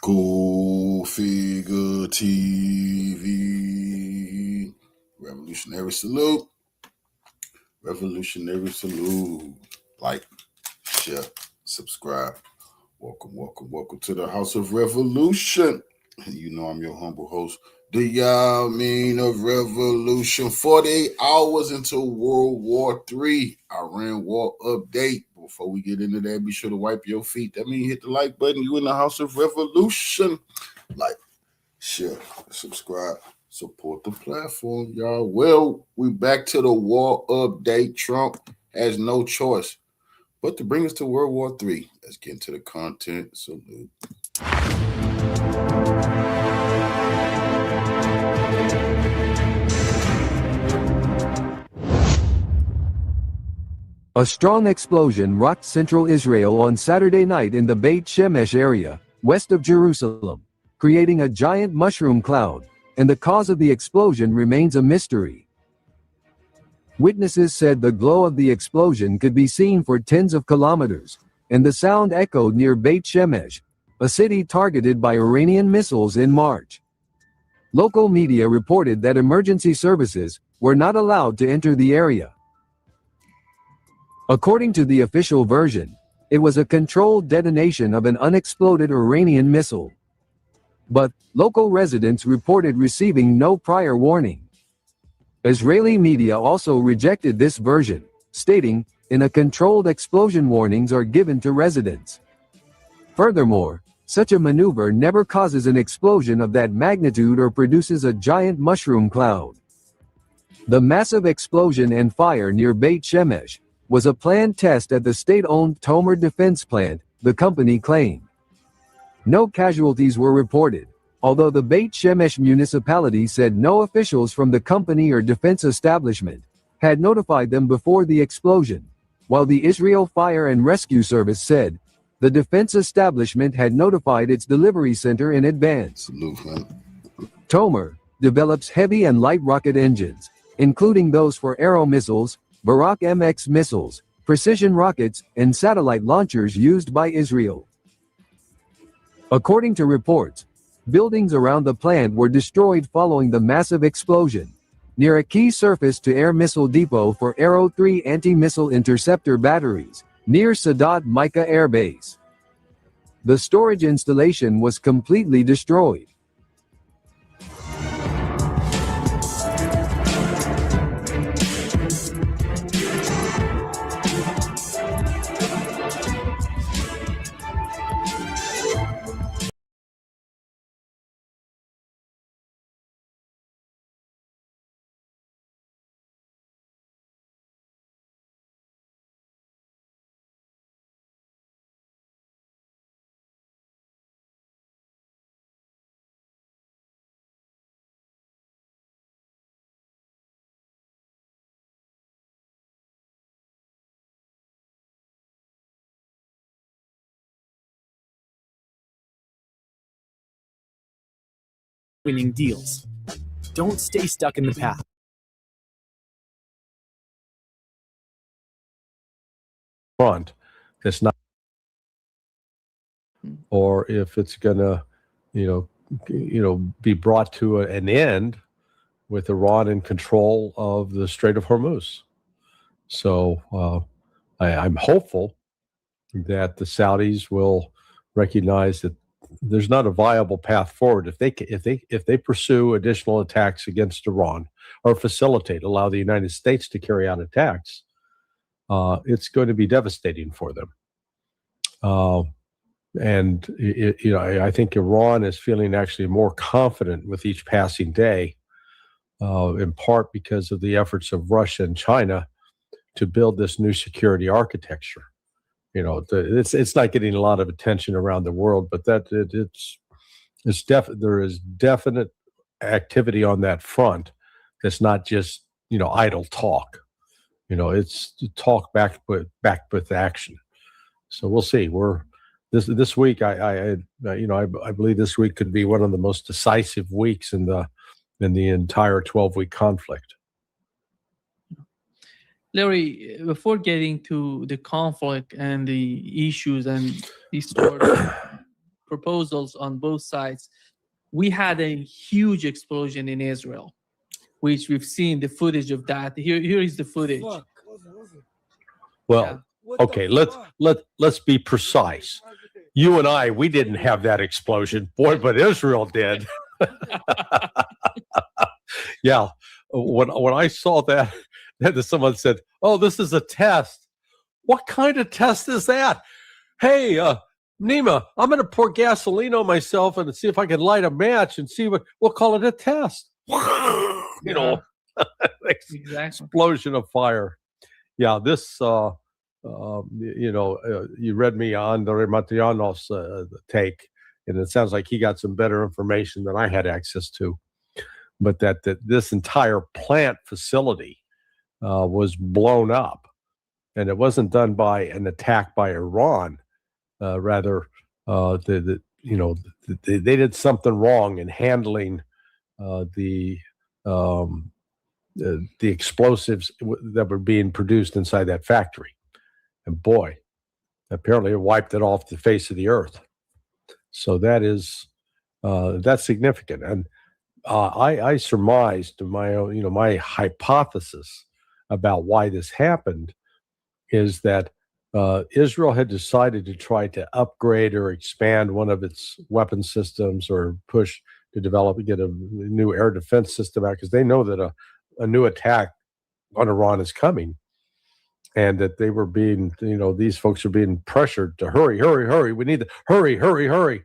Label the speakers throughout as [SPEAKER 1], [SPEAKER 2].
[SPEAKER 1] School Figure TV. Revolutionary salute. Revolutionary salute. Like, share, subscribe. Welcome to the House of Revolution. You know I'm your humble host, the Yamin of Revolution. 48 hours into World War III. Iran war update. Before we get into that, be sure to wipe your feet. That means hit the like button. You in the House of Revolution. Like, share, subscribe, support the platform, y'all. Well, we back to the war update. Trump has no choice but to bring us to World War III. Let's get into the content. Salute.
[SPEAKER 2] A strong explosion rocked central Israel on Saturday night in the Beit Shemesh area, west of Jerusalem, creating a giant mushroom cloud, and the cause of the explosion remains a mystery. Witnesses said the glow of the explosion could be seen for tens of kilometers, and the sound echoed near Beit Shemesh, a city targeted by Iranian missiles in March. Local media reported that emergency services were not allowed to enter the area. According to the official version, it was a controlled detonation of an unexploded Iranian missile. But local residents reported receiving no prior warning. Israeli media also rejected this version, stating, "In a controlled explosion warnings are given to residents." Furthermore, such a maneuver never causes an explosion of that magnitude or produces a giant mushroom cloud. The massive explosion and fire near Beit Shemesh was a planned test at the state-owned Tomer defense plant, the company claimed. No casualties were reported, although the Beit Shemesh municipality said no officials from the company or defense establishment had notified them before the explosion, while the Israel Fire and Rescue Service said the defense establishment had notified its delivery center in advance. Tomer develops heavy and light rocket engines, including those for Arrow missiles, Barak MX missiles, precision rockets, and satellite launchers used by Israel. According to reports, buildings around the plant were destroyed following the massive explosion, near a key surface-to-air missile depot for Arrow 3 anti-missile interceptor batteries, near Sadat Micah Air Base. The storage installation was completely destroyed.
[SPEAKER 3] Winning deals. Don't stay stuck in the past.
[SPEAKER 4] Front that's not, or if it's gonna, be brought to an end with Iran in control of the Strait of Hormuz. So I'm hopeful that the Saudis will recognize that there's not a viable path forward if they pursue additional attacks against Iran or allow the United States to carry out attacks. It's going to be devastating for them. I think Iran is feeling actually more confident with each passing day, in part because of the efforts of Russia and China to build this new security architecture. It's not getting a lot of attention around the world, but there is definite activity on that front. That's not just idle talk. It's talk backed with action. So we'll see. This week. I believe this week could be one of the most decisive weeks in the entire 12-week conflict.
[SPEAKER 5] Larry, before getting to the conflict and the issues and these sort of proposals on both sides, we had a huge explosion in Israel, which we've seen the footage of that. Here is the footage.
[SPEAKER 4] Well,
[SPEAKER 5] Yeah.
[SPEAKER 4] okay, let's be precise. You and I, we didn't have that explosion, boy, but Israel did. Yeah, when I saw that, then someone said, "Oh, this is a test." What kind of test is that? Hey, Nima, I'm going to pour gasoline on myself and see if I can light a match and see what we'll call it a test. You know,
[SPEAKER 5] Exactly.
[SPEAKER 4] explosion of fire. Yeah, this. You read me on Andre Matianov's take, and it sounds like he got some better information than I had access to. But that this entire plant facility was blown up, and it wasn't done by an attack by Iran. Rather, they did something wrong in handling the explosives that were being produced inside that factory. And boy, apparently it wiped it off the face of the earth. So that's significant. And I surmised my own, my hypothesis about why this happened is that Israel had decided to try to upgrade or expand one of its weapon systems or push to get a new air defense system out because they know that a new attack on Iran is coming. And that they were being, these folks are being pressured to hurry. We need to hurry.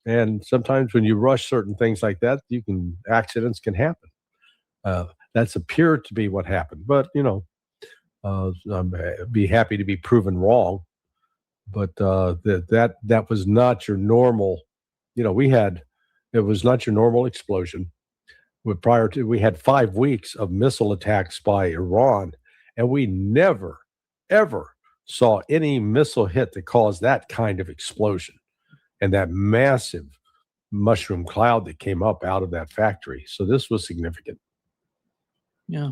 [SPEAKER 4] And sometimes when you rush certain things like that, accidents can happen. That's appeared to be what happened. But, I'd be happy to be proven wrong. But that was not your normal, it was not your normal explosion. We had 5 weeks of missile attacks by Iran. And we never, ever saw any missile hit that caused that kind of explosion and that massive mushroom cloud that came up out of that factory. So this was significant.
[SPEAKER 5] Yeah.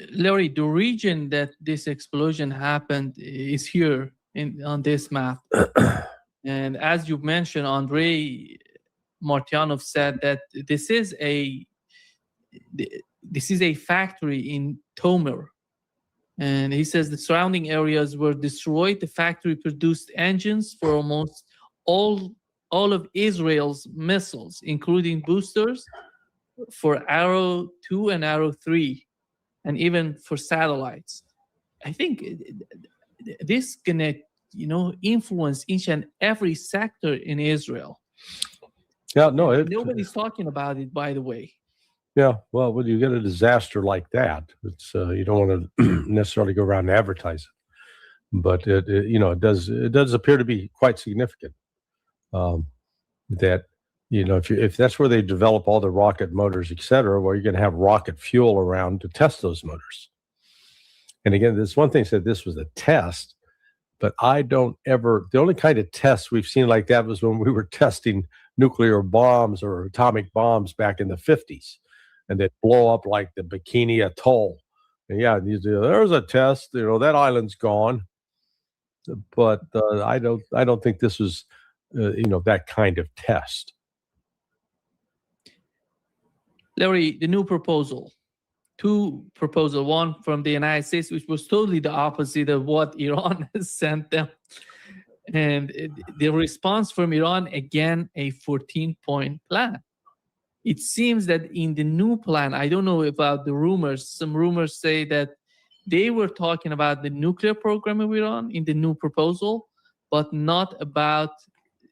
[SPEAKER 5] Larry, the region that this explosion happened is here on this map. And as you mentioned, Andre Martyanov said that this is a factory in Tomer. And he says the surrounding areas were destroyed. The factory produced engines for almost all of Israel's missiles, including boosters for Arrow 2 and Arrow 3, and even for satellites. I think this gonna, influence each and every sector in Israel.
[SPEAKER 4] Yeah, no,
[SPEAKER 5] nobody's talking about it, by the way.
[SPEAKER 4] Yeah, well, when you get a disaster like that, it's you don't want to necessarily go around and advertise it, but it does appear to be quite significant. That if that's where they develop all the rocket motors, et cetera, well, you're going to have rocket fuel around to test those motors. And again, this one thing said this was a test, but the only kind of tests we've seen like that was when we were testing nuclear bombs or atomic bombs back in the 50s. And they'd blow up like the Bikini Atoll. And there's a test. That island's gone. But I don't think this was, that kind of test.
[SPEAKER 5] Larry, the new proposal, 2 proposals. One from the United States, which was totally the opposite of what Iran has sent them. And the response from Iran, again, a 14-point plan. It seems that in the new plan, I don't know about the rumors. Some rumors say that they were talking about the nuclear program of Iran in the new proposal, but not about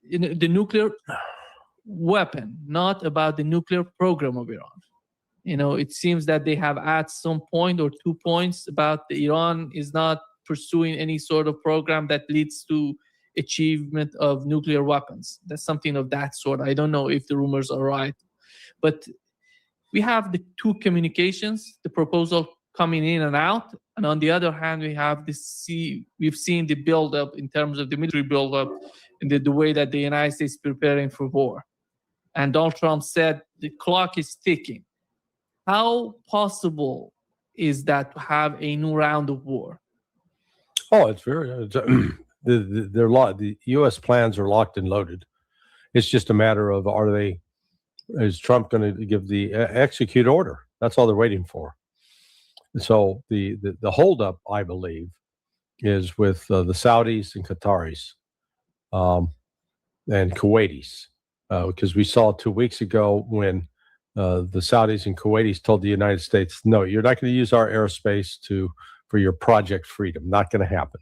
[SPEAKER 5] the nuclear weapon, not about the nuclear program of Iran. It seems that they have at some point or 2 points about the Iran is not pursuing any sort of program that leads to achievement of nuclear weapons. That's something of that sort. I don't know if the rumors are right. But we have the 2 communications, the proposal coming in and out. And on the other hand, we've seen the buildup in terms of the military buildup and the way that the United States is preparing for war. And Donald Trump said the clock is ticking. How possible is that to have a new round of war?
[SPEAKER 4] Oh, it's very the U.S. plans are locked and loaded. It's just a matter of is Trump going to give the execute order? That's all they're waiting for. So the holdup, I believe, is with the Saudis and Qataris and Kuwaitis, because we saw 2 weeks ago when the Saudis and Kuwaitis told the United States, no, you're not going to use our airspace for your Project Freedom. Not going to happen.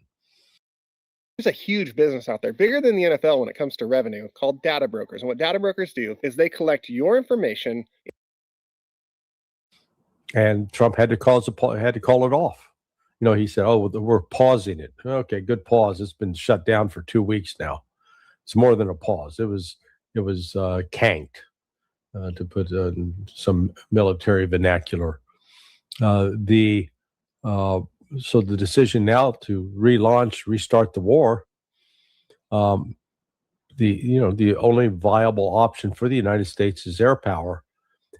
[SPEAKER 6] There's a huge business out there, bigger than the NFL when it comes to revenue, called data brokers. And what data brokers do is they collect your information.
[SPEAKER 4] And Trump had to call it off. He said, "Oh, we're pausing it." Okay, good pause. It's been shut down for 2 weeks now. It's more than a pause. It was canked, to put some military vernacular. So the decision now to restart the war, the only viable option for the United States is air power,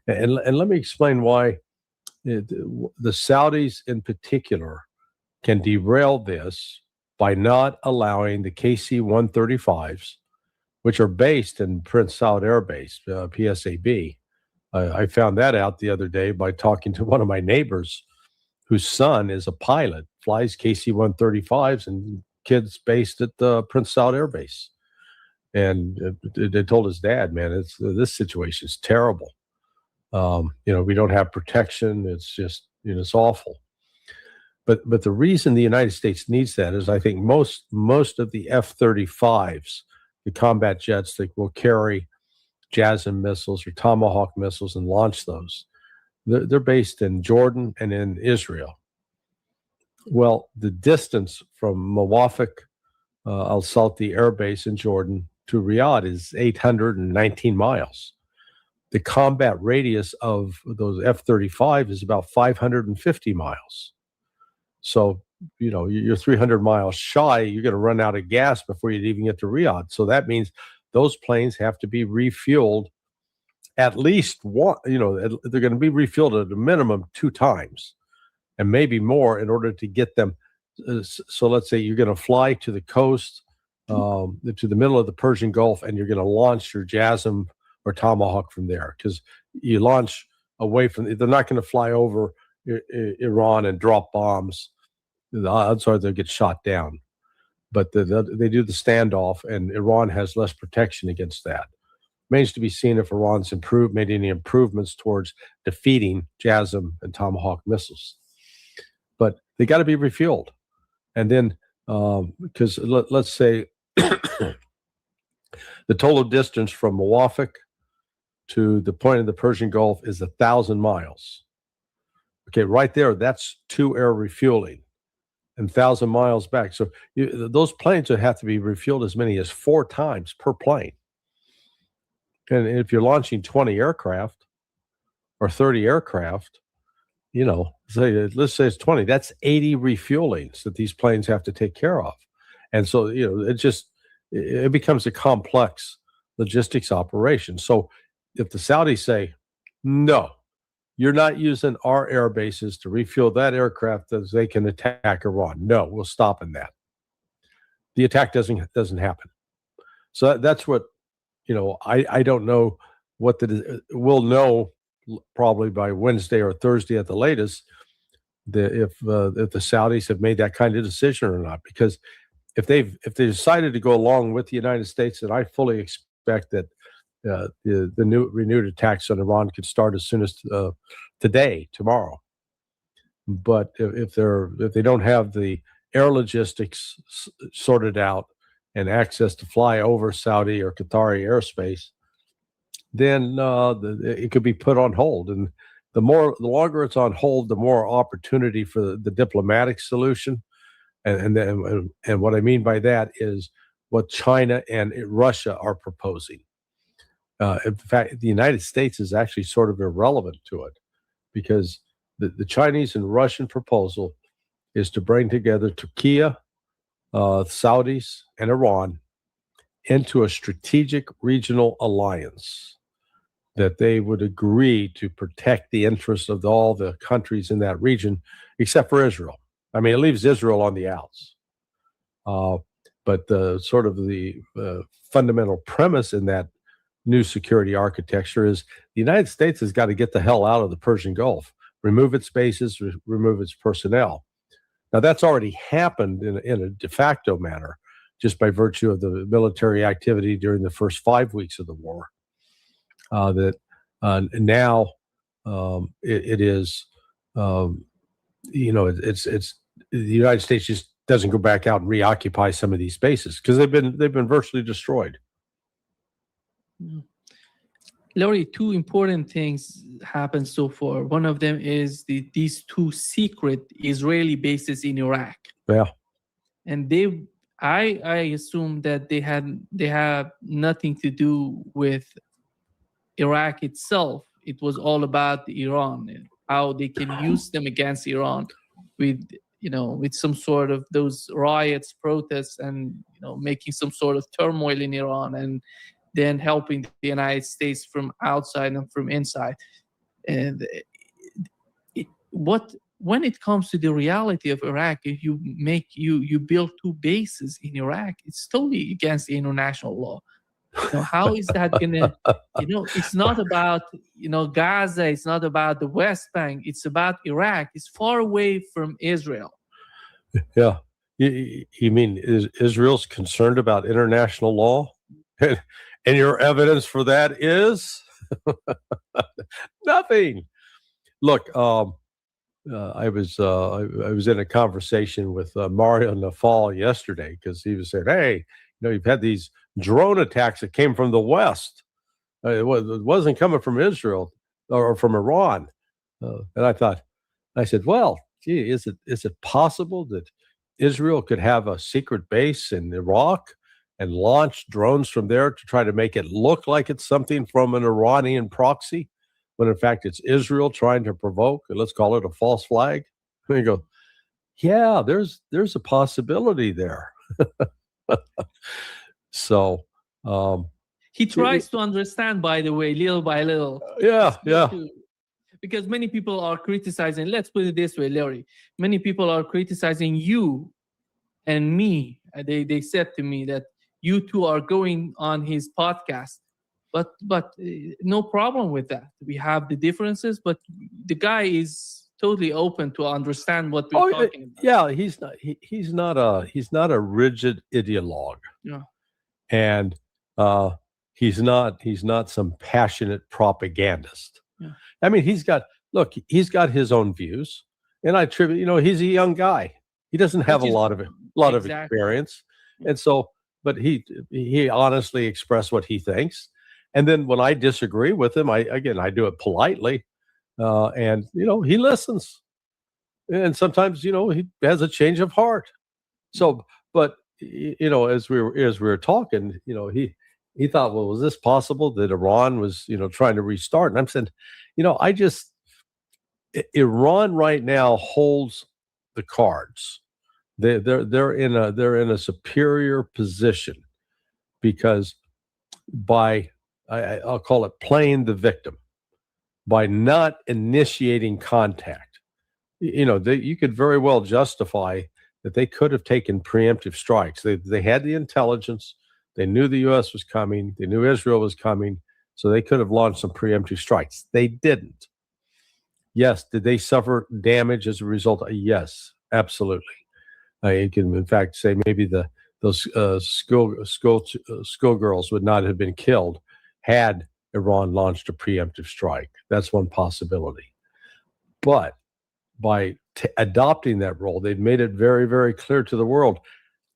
[SPEAKER 4] and let me explain why. The Saudis in particular can derail this by not allowing the KC-135s, which are based in Prince Saud Air Base, PSAB. I found that out the other day by talking to one of my neighbors whose son is a pilot, flies KC-135s, and kids based at Prince Saud Air Base. And they told his dad, man, this situation is terrible. We don't have protection. It's just, it's awful. But the reason the United States needs that is I think most of the F-35s, the combat jets that will carry JASSM missiles or Tomahawk missiles and launch those, they're based in Jordan and in Israel. Well, the distance from Mawafaq al-Salti Air Base in Jordan to Riyadh is 819 miles. The combat radius of those F-35 is about 550 miles. So, you're 300 miles shy. You're going to run out of gas before you even get to Riyadh. So that means those planes have to be refueled at least one. They're going to be refueled at a minimum 2 times, and maybe more, in order to get them. So let's say you're going to fly to the coast, to the middle of the Persian Gulf, and you're going to launch your JASSM or Tomahawk from there, because you launch away from. They're not going to fly over Iran and drop bombs. The odds are they'll get shot down. But they do the standoff, and Iran has less protection against that. Remains to be seen if Iran's made any improvements towards defeating JASSM and Tomahawk missiles. But they got to be refueled, and then because let's say the total distance from Mawafaq to the point of the Persian Gulf is 1,000 miles. Okay, right there, that's 2 air refueling and 1,000 miles back. So those planes would have to be refueled as many as 4 times per plane. And if you're launching 20 aircraft or 30 aircraft, let's say it's 20, that's 80 refuelings that these planes have to take care of. And so, it becomes a complex logistics operation. So if the Saudis say, no, you're not using our air bases to refuel that aircraft as they can attack Iran. No, we're stopping that. The attack doesn't happen. So that's what, I don't know what we'll know probably by Wednesday or Thursday at the latest, if the Saudis have made that kind of decision or not. Because if they decided to go along with the United States, then I fully expect that the renewed attacks on Iran could start as soon as tomorrow. But if they don't have the air logistics sorted out and access to fly over Saudi or Qatari airspace, then it could be put on hold. And the longer it's on hold, the more opportunity for the diplomatic solution. And what I mean by that is what China and Russia are proposing. In fact, the United States is actually sort of irrelevant to it, because the Chinese and Russian proposal is to bring together Turkey, Saudis, and Iran into a strategic regional alliance that they would agree to protect the interests of all the countries in that region, except for Israel. I mean, it leaves Israel on the outs. But the sort of the fundamental premise in that new security architecture is the United States has got to get the hell out of the Persian Gulf, remove its bases, remove its personnel. Now, that's already happened in a de facto manner, just by virtue of the military activity during the first 5 weeks of the war. Now it is, it's the United States just doesn't go back out and reoccupy some of these bases because they've been virtually destroyed.
[SPEAKER 5] Larry, two important things happened so far. One of them is these two secret Israeli bases in Iraq.
[SPEAKER 4] Yeah.
[SPEAKER 5] And I assume that they have nothing to do with Iraq itself. It was all about Iran and how they can use them against Iran with some sort of those riots, protests, and making some sort of turmoil in Iran, and then helping the United States from outside and from inside. And when it comes to the reality of Iraq, if you build two bases in Iraq, it's totally against the international law. How is that gonna? It's not about Gaza. It's not about the West Bank. It's about Iraq. It's far away from Israel.
[SPEAKER 4] Yeah, you mean Israel's concerned about international law? And your evidence for that is nothing. Look, I was in a conversation with Mario Nafal yesterday because he was saying, "Hey, you've had these drone attacks that came from the West. It wasn't coming from Israel or from Iran." And I said, "Well, gee, is it possible that Israel could have a secret base in Iraq and launch drones from there to try to make it look like it's something from an Iranian proxy, when in fact it's Israel trying to provoke, and let's call it a false flag?" And you go, "Yeah, there's a possibility there." So
[SPEAKER 5] he tries to understand, by the way, little by little.
[SPEAKER 4] Yeah.
[SPEAKER 5] Because many people are criticizing, let's put it this way, Larry, many people are criticizing you and me. They said to me that you two are going on his podcast, but no problem with that. We have the differences, but the guy is totally open to understand what we're talking about.
[SPEAKER 4] Yeah, he's not a rigid ideologue.
[SPEAKER 5] Yeah.
[SPEAKER 4] And he's not some passionate propagandist.
[SPEAKER 5] Yeah.
[SPEAKER 4] I mean, he's got his own views, and I attribute, he's a young guy. He doesn't have a lot of experience, and so, but he honestly expressed what he thinks, and then when I disagree with him, I do it politely, and he listens, and sometimes he has a change of heart. So, but as we were talking, he thought, well, was this possible that Iran was trying to restart? And I'm saying, Iran right now holds the cards. They're in a superior position because I'll call it playing the victim, by not initiating contact. You could very well justify that they could have taken preemptive strikes. They had the intelligence. They knew the U.S. was coming. They knew Israel was coming. So they could have launched some preemptive strikes. They didn't. Yes. Did they suffer damage as a result? Yes, absolutely. You can, in fact, say maybe those schoolgirls would not have been killed had Iran launched a preemptive strike. That's one possibility. But by adopting that role, they've made it very, very clear to the world.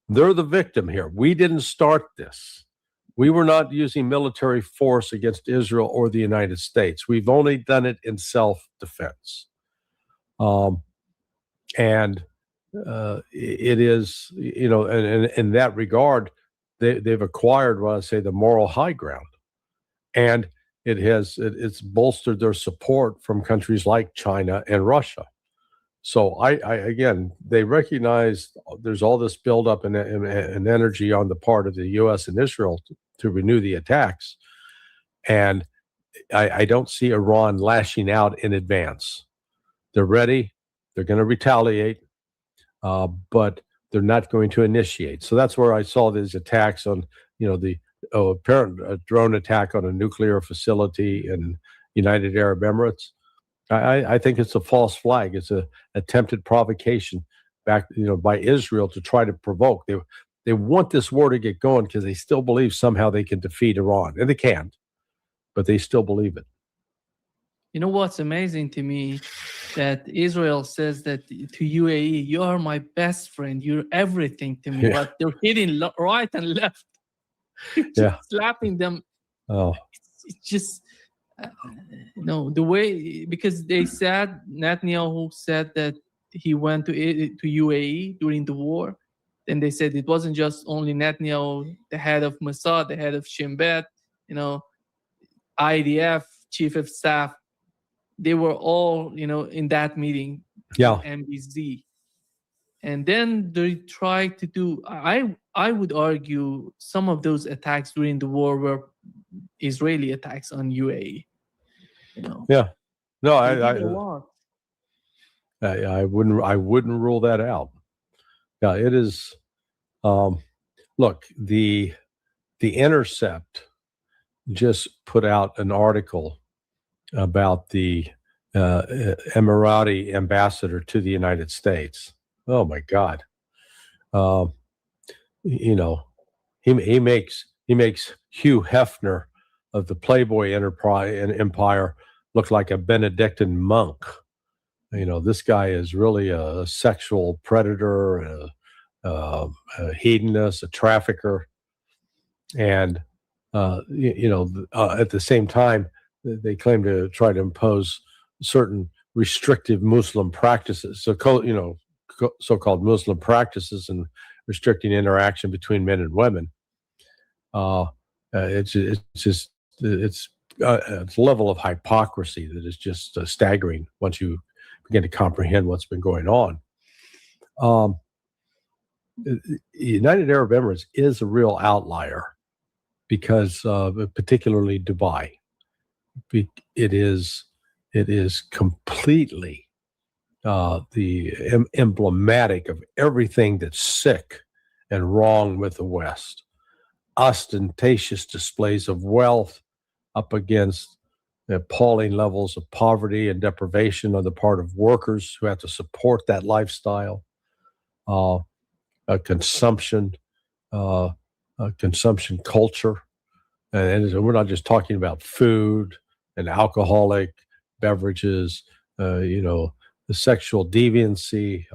[SPEAKER 4] They're the victim here. We didn't start this. We were not using military force against Israel or the United States. We've only done it in self-defense. And it is, and in that regard, they've acquired, what I say, the moral high ground. And it's bolstered their support from countries like China and Russia. So again, they recognize there's all this buildup and energy on the part of the U.S. and Israel to renew the attacks. And I don't see Iran lashing out in advance. They're ready. They're going to retaliate. But they're not going to initiate. So that's where I saw these attacks on, the apparent drone attack on a nuclear facility in United Arab Emirates. I think it's a false flag. It's a attempted provocation back, by Israel to try to provoke. They want this war to get going because they still believe somehow they can defeat Iran, and they can't, but they still believe it.
[SPEAKER 5] You know what's amazing to me? That Israel says that to UAE, you are my best friend, you're everything to me,
[SPEAKER 4] Yeah.
[SPEAKER 5] but they're hitting right and left. Just slapping them.
[SPEAKER 4] Oh,
[SPEAKER 5] It's just, the way, because they said, Netanyahu said that he went to UAE during the war. Then they said it wasn't just only Netanyahu, the head of Mossad, the head of Shin Bet, IDF, chief of staff. They were all, in that meeting.
[SPEAKER 4] Yeah.
[SPEAKER 5] MBZ. And then they tried to do, I would argue some of those attacks during the war were Israeli attacks on UAE.
[SPEAKER 4] Yeah. No,
[SPEAKER 5] They did a lot.
[SPEAKER 4] I wouldn't rule that out. Yeah, it is. Look, the Intercept just put out an article about the Emirati ambassador to the United States. Oh my God! He makes Hugh Hefner of the Playboy Empire look like a Benedictine monk. This guy is really a sexual predator, a hedonist, a trafficker, and at the same time, they claim to try to impose certain restrictive Muslim practices, so-called Muslim practices, and restricting interaction between men and women. It's a level of hypocrisy that is just staggering once you begin to comprehend what's been going on. United Arab Emirates is a real outlier because, particularly Dubai, it is completely emblematic of everything that's sick and wrong with the West. Ostentatious displays of wealth up against appalling levels of poverty and deprivation on the part of workers who have to support that lifestyle. Consumption culture, and we're not just talking about food and alcoholic beverages. The sexual deviancy.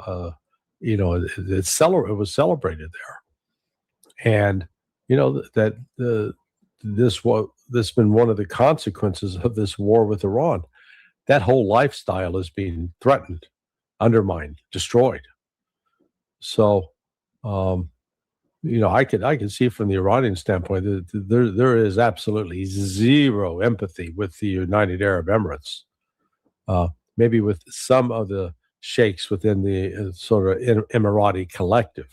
[SPEAKER 4] It was celebrated there, and this has been one of the consequences of this war with Iran. That whole lifestyle is being threatened, undermined, destroyed. So, I could see from the Iranian standpoint that there is absolutely zero empathy with the United Arab Emirates. Maybe with some of the sheikhs within the sort of Emirati collective,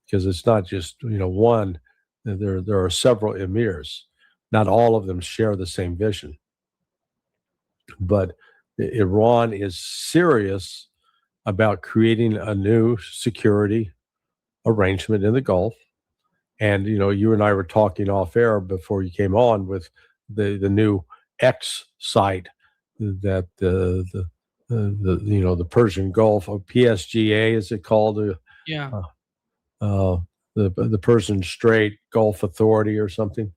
[SPEAKER 4] because it's not just one. There are several emirs. Not all of them share the same vision. But Iran is serious about creating a new security arrangement in the Gulf. And, you and I were talking off air before you came on with the new X site that the Persian Gulf, or PSGA, is it called?
[SPEAKER 5] Yeah.
[SPEAKER 4] The Persian Strait Gulf Authority or something.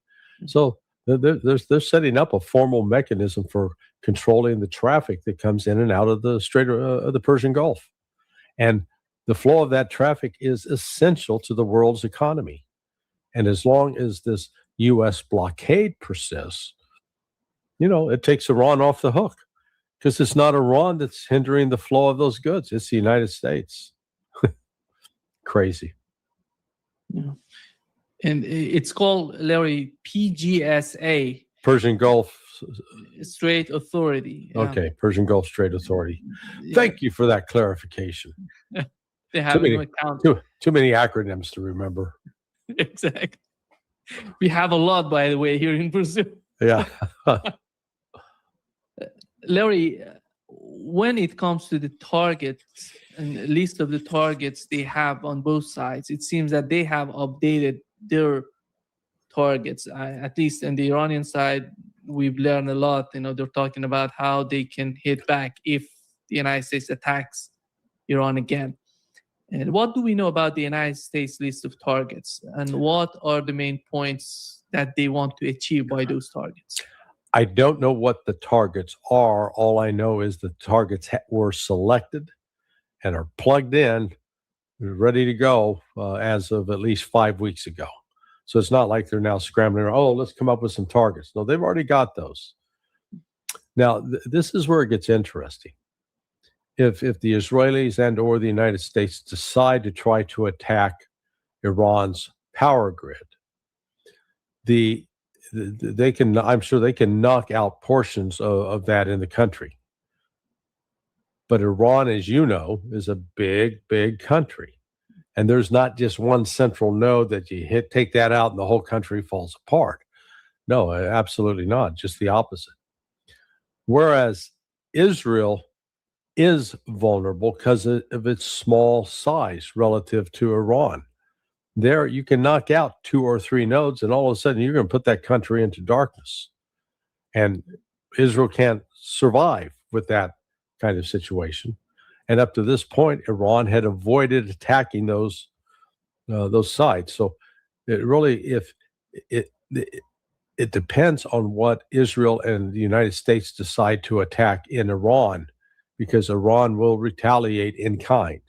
[SPEAKER 4] So they're setting up a formal mechanism for controlling the traffic that comes in and out of the Strait of the Persian Gulf. And the flow of that traffic is essential to the world's economy. And as long as this U.S. blockade persists, it takes Iran off the hook, because it's not Iran that's hindering the flow of those goods. It's the United States. Crazy.
[SPEAKER 5] Yeah. And it's called, Larry, PGSA.
[SPEAKER 4] Persian Gulf
[SPEAKER 5] Strait Authority.
[SPEAKER 4] Yeah. Okay, Persian Gulf Strait Authority.
[SPEAKER 5] Yeah.
[SPEAKER 4] Thank you for that clarification.
[SPEAKER 5] They have no account.
[SPEAKER 4] Too many acronyms to remember.
[SPEAKER 5] Exactly. We have a lot, by the way, here in Brazil.
[SPEAKER 4] Yeah.
[SPEAKER 5] Larry, when it comes to the targets and list of the targets they have on both sides, it seems that they have updated their targets. At least on the Iranian side, we've learned a lot. They're talking about how they can hit back if the United States attacks Iran again. And what do we know about the United States list of targets? And what are the main points that they want to achieve by those targets?
[SPEAKER 4] I don't know what the targets are. All I know is the targets were selected and are plugged in, ready to go as of at least 5 weeks ago. So it's not like they're now scrambling, oh, let's come up with some targets. No, they've already got those. Now, this is where it gets interesting. If the Israelis and or the United States decide to try to attack Iran's power grid, they can, I'm sure they can knock out portions of that in the country. But Iran, as you know, is a big, big country. And there's not just one central node that you take that out and the whole country falls apart. No, absolutely not. Just the opposite. Whereas Israel is vulnerable because of its small size relative to Iran. There, you can knock out 2 or 3 nodes, and all of a sudden you're going to put that country into darkness. And Israel can't survive with that kind of situation. And up to this point, Iran had avoided attacking those sites. So it really, it depends on what Israel and the United States decide to attack in Iran, because Iran will retaliate in kind.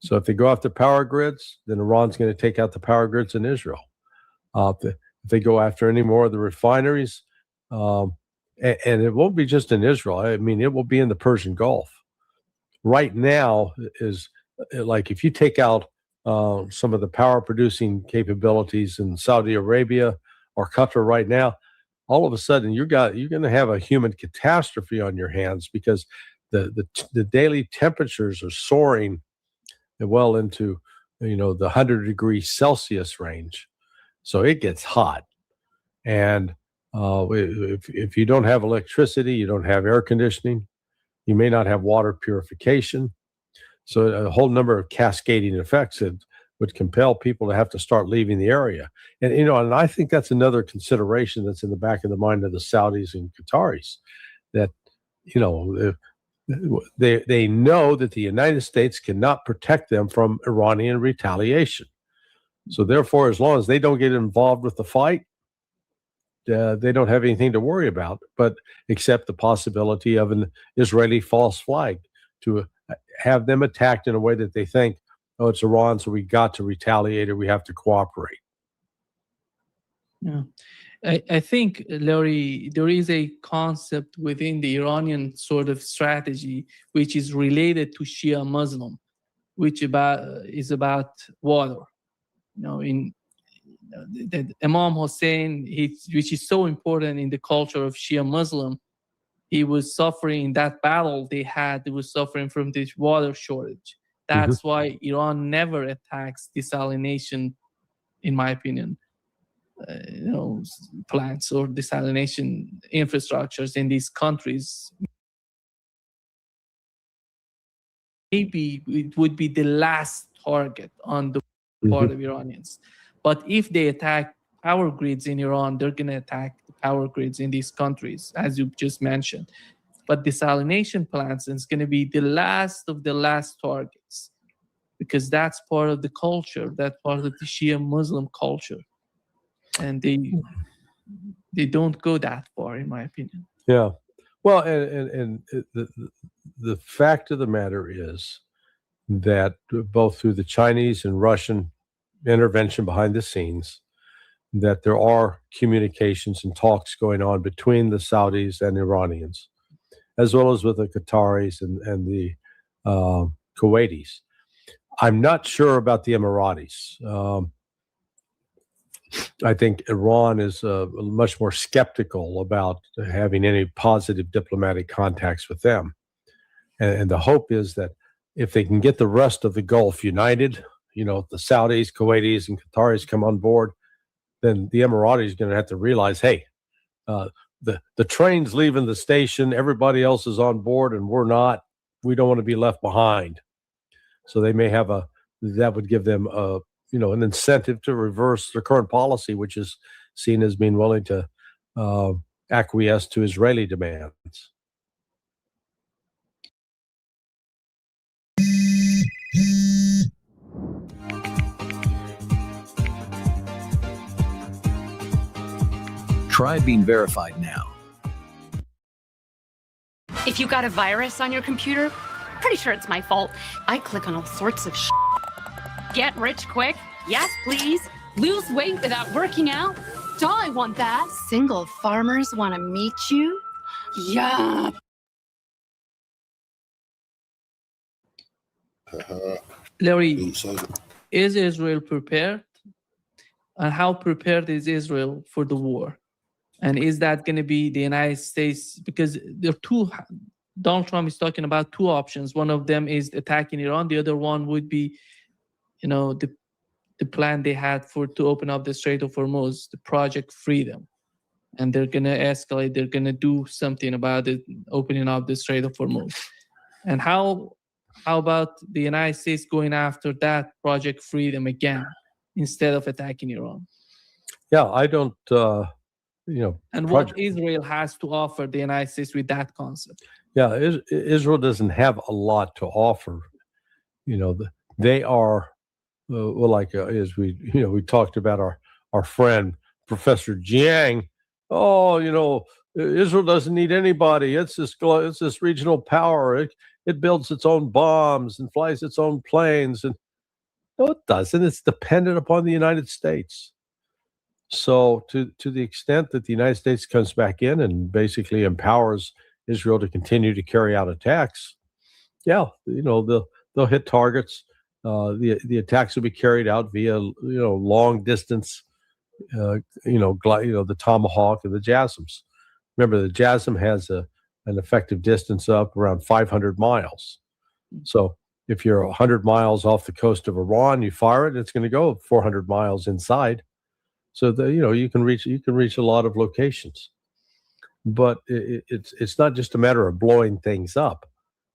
[SPEAKER 4] So if they go after power grids, then Iran's going to take out the power grids in Israel. If they go after any more of the refineries, and it won't be just in Israel. I mean, it will be in the Persian Gulf. Right now is like if you take out some of the power producing capabilities in Saudi Arabia or Qatar right now, all of a sudden you're going to have a human catastrophe on your hands, because the daily temperatures are soaring well into the 100-degree Celsius range. So it gets hot. And if you don't have electricity, you don't have air conditioning, you may not have water purification. So a whole number of cascading effects that would compel people to have to start leaving the area. And, and I think that's another consideration that's in the back of the mind of the Saudis and Qataris, that, they know that the United States cannot protect them from Iranian retaliation. So therefore, as long as they don't get involved with the fight, they don't have anything to worry about, but except the possibility of an Israeli false flag to have them attacked in a way that they think, oh, it's Iran, so we got to retaliate or we have to cooperate.
[SPEAKER 5] Yeah. I think, Larry, there is a concept within the Iranian sort of strategy which is related to Shia Muslim, which is about water. In the Imam Hussein, which is so important in the culture of Shia Muslim, he was suffering in that battle they had. He was suffering from this water shortage. That's why Iran never attacks desalination, in my opinion. Plants or desalination infrastructures in these countries. Maybe it would be the last target on the part of Iranians. But if they attack power grids in Iran, they're going to attack the power grids in these countries, as you just mentioned. But desalination plants is going to be the last of the last targets, because that's part of the culture, that's part of the Shia Muslim culture. And they don't go that far, in my opinion.
[SPEAKER 4] Yeah. Well, and the fact of the matter is that both through the Chinese and Russian intervention behind the scenes, that there are communications and talks going on between the Saudis and Iranians, as well as with the Qataris and the Kuwaitis. I'm not sure about the Emiratis. I think Iran is much more skeptical about having any positive diplomatic contacts with them. And the hope is that if they can get the rest of the Gulf united, the Saudis, Kuwaitis, and Qataris come on board, then the Emiratis are going to have to realize, hey, the train's leaving the station, everybody else is on board, and we're not. We don't want to be left behind. So they may have that would give them an incentive to reverse their current policy, which is seen as being willing to acquiesce to Israeli demands.
[SPEAKER 3] Try being verified now.
[SPEAKER 7] If you got a virus on your computer, pretty sure it's my fault. I click on all sorts of shit. Get rich quick? Yes, please. Lose weight without working out? Duh, I want that. Single farmers want to meet you? Yeah.
[SPEAKER 5] Larry, is Israel prepared? And how prepared is Israel for the war? And is that going to be the United States? Because there are two, Donald Trump is talking about two options. One of them is attacking Iran. The other one would be, the plan they had to open up the Strait of Hormuz, the Project Freedom. And they're going to escalate. They're going to do something about it, opening up the Strait of Hormuz. And how about the United States going after that Project Freedom again instead of attacking Iran?
[SPEAKER 4] Yeah, I don't...
[SPEAKER 5] and what Israel has to offer the United States with that concept.
[SPEAKER 4] Yeah, Israel doesn't have a lot to offer. They are, as we talked about our friend, Professor Jiang. Oh, Israel doesn't need anybody. It's this regional power. It builds its own bombs and flies its own planes. And no, it doesn't. It's dependent upon the United States. So to the extent that the United States comes back in and basically empowers Israel to continue to carry out attacks, they'll hit targets. The attacks will be carried out via long distance, the Tomahawk and the JASSMs. Remember, the JASSM has an effective distance up around 500 miles. So if you're 100 miles off the coast of Iran, you fire it, it's going to go 400 miles inside. So you can reach a lot of locations, but it's not just a matter of blowing things up.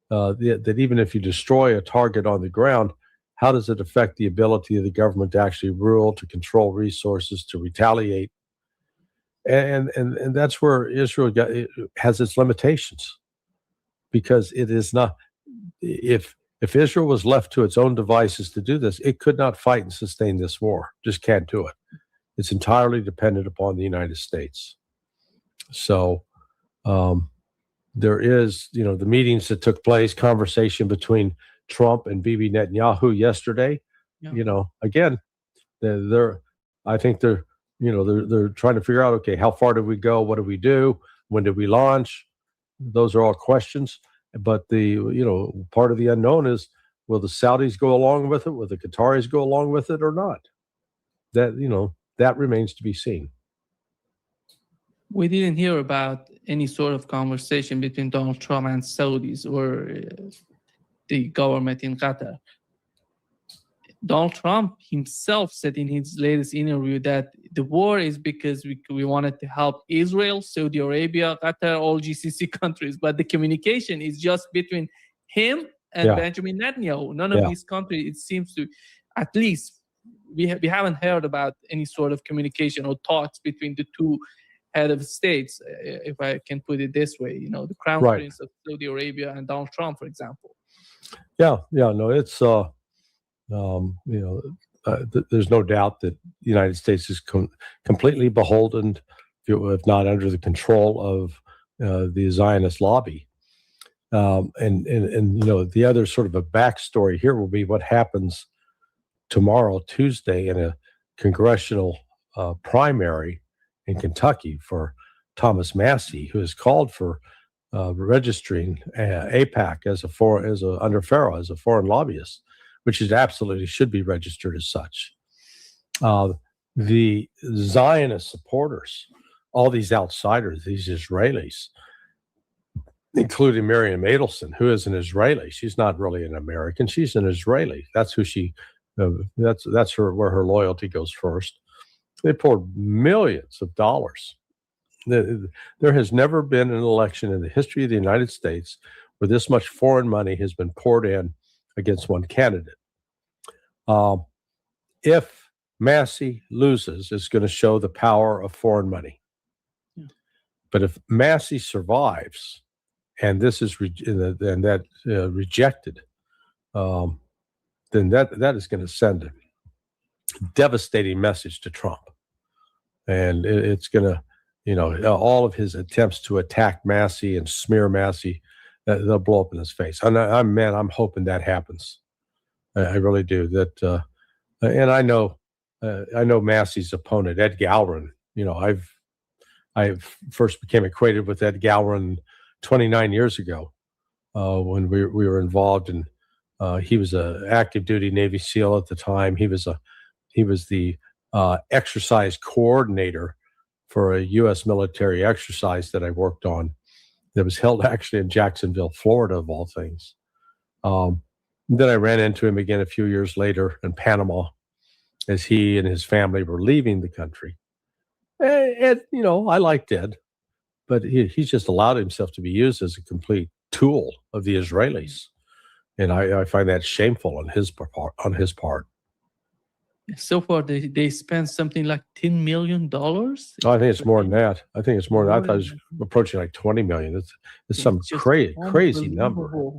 [SPEAKER 4] That even if you destroy a target on the ground, how does it affect the ability of the government to actually rule, to control resources, to retaliate? And that's where Israel has its limitations, because it is not. If Israel was left to its own devices to do this, it could not fight and sustain this war. Just can't do it. It's entirely dependent upon the United States. So there is, the meetings that took place, conversation between Trump and Bibi Netanyahu yesterday. Yeah. Again, I think they're trying to figure out, okay, how far did we go? What did we do? When did we launch? Those are all questions. But part of the unknown is, will the Saudis go along with it? Will the Qataris go along with it or not? That remains to be seen.
[SPEAKER 5] We didn't hear about any sort of conversation between Donald Trump and Saudis or the government in Qatar. Donald Trump himself said in his latest interview that the war is because we wanted to help Israel, Saudi Arabia, Qatar, all GCC countries. But the communication is just between him and Benjamin Netanyahu. None of these countries, it seems to, at least, we haven't heard about any sort of communication or talks between the two head of states, if I can put it this way, the Crown Prince of Saudi Arabia and Donald Trump, for example.
[SPEAKER 4] No, it's there's no doubt that the United States is completely beholden, if not under the control of the Zionist lobby. And the other sort of a backstory here will be what happens tomorrow, Tuesday, in a congressional primary in Kentucky for Thomas Massey, who has called for registering AIPAC under FARA as a foreign lobbyist, which it absolutely should be registered as such. The Zionist supporters, all these outsiders, these Israelis, including Miriam Adelson, who is an Israeli. She's not really an American. She's an Israeli. That's who she. That's where her loyalty goes first. They poured millions of dollars There has never been an election in the history of the United States where this much foreign money has been poured in against one candidate. If Massey loses, it's going to show the power of foreign money.
[SPEAKER 5] Yeah.
[SPEAKER 4] But if Massey survives, and this is rejected, then that is going to send a devastating message to Trump, and it's going to, all of his attempts to attack Massey and smear Massey, they'll blow up in his face. And I'm hoping that happens. I really do. That, and I know Massey's opponent, Ed Galron. I first became acquainted with Ed Galron 29 years ago when we were involved in. He was an active duty Navy SEAL at the time. He was the exercise coordinator for a U.S. military exercise that I worked on that was held actually in Jacksonville, Florida, of all things. Then I ran into him again a few years later in Panama as he and his family were leaving the country. And I liked Ed, but he's just allowed himself to be used as a complete tool of the Israelis. And I find that shameful on his part. So
[SPEAKER 5] far, they spent something like $10 million.
[SPEAKER 4] Oh, I think it's more than that. I think it's more than that. I thought it was approaching like 20 million. It's some crazy number.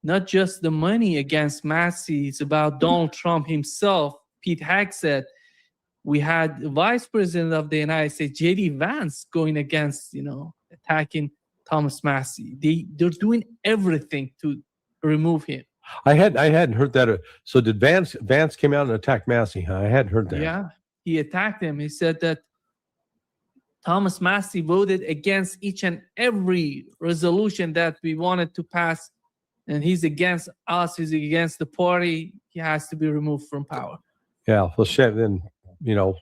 [SPEAKER 5] Not just the money against Massey, it's about Donald Trump himself. Pete Hegseth. We had the Vice President of the United States, J.D. Vance, going against, attacking Thomas Massey. They're doing everything to remove him.
[SPEAKER 4] I hadn't heard that. So did Vance came out and attacked Massey? Huh? I hadn't heard that.
[SPEAKER 5] Yeah, he attacked him. He said that Thomas Massey voted against each and every resolution that we wanted to pass, and he's against us. He's against the party. He has to be removed from power.
[SPEAKER 4] Yeah, well, shit. Then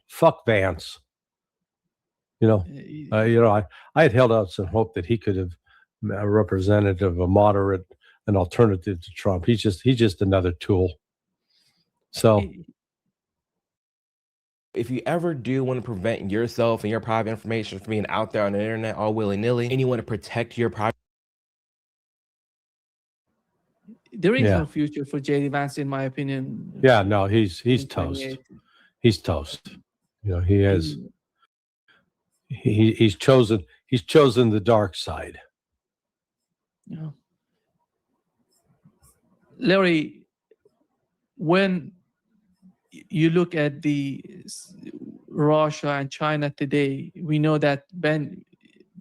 [SPEAKER 4] fuck Vance. I had held out some hope that he could have a representative, a moderate, an alternative to Trump. He's just another tool. So
[SPEAKER 8] if you ever do want to prevent yourself and your private information from being out there on the internet all willy-nilly, and you want to protect your private,
[SPEAKER 5] there is no future for J.D. Vance, in my opinion.
[SPEAKER 4] Yeah, no, he's toast. He's toast. He has he's chosen the dark side.
[SPEAKER 5] Yeah. Larry, when you look at the Russia and China today, we know that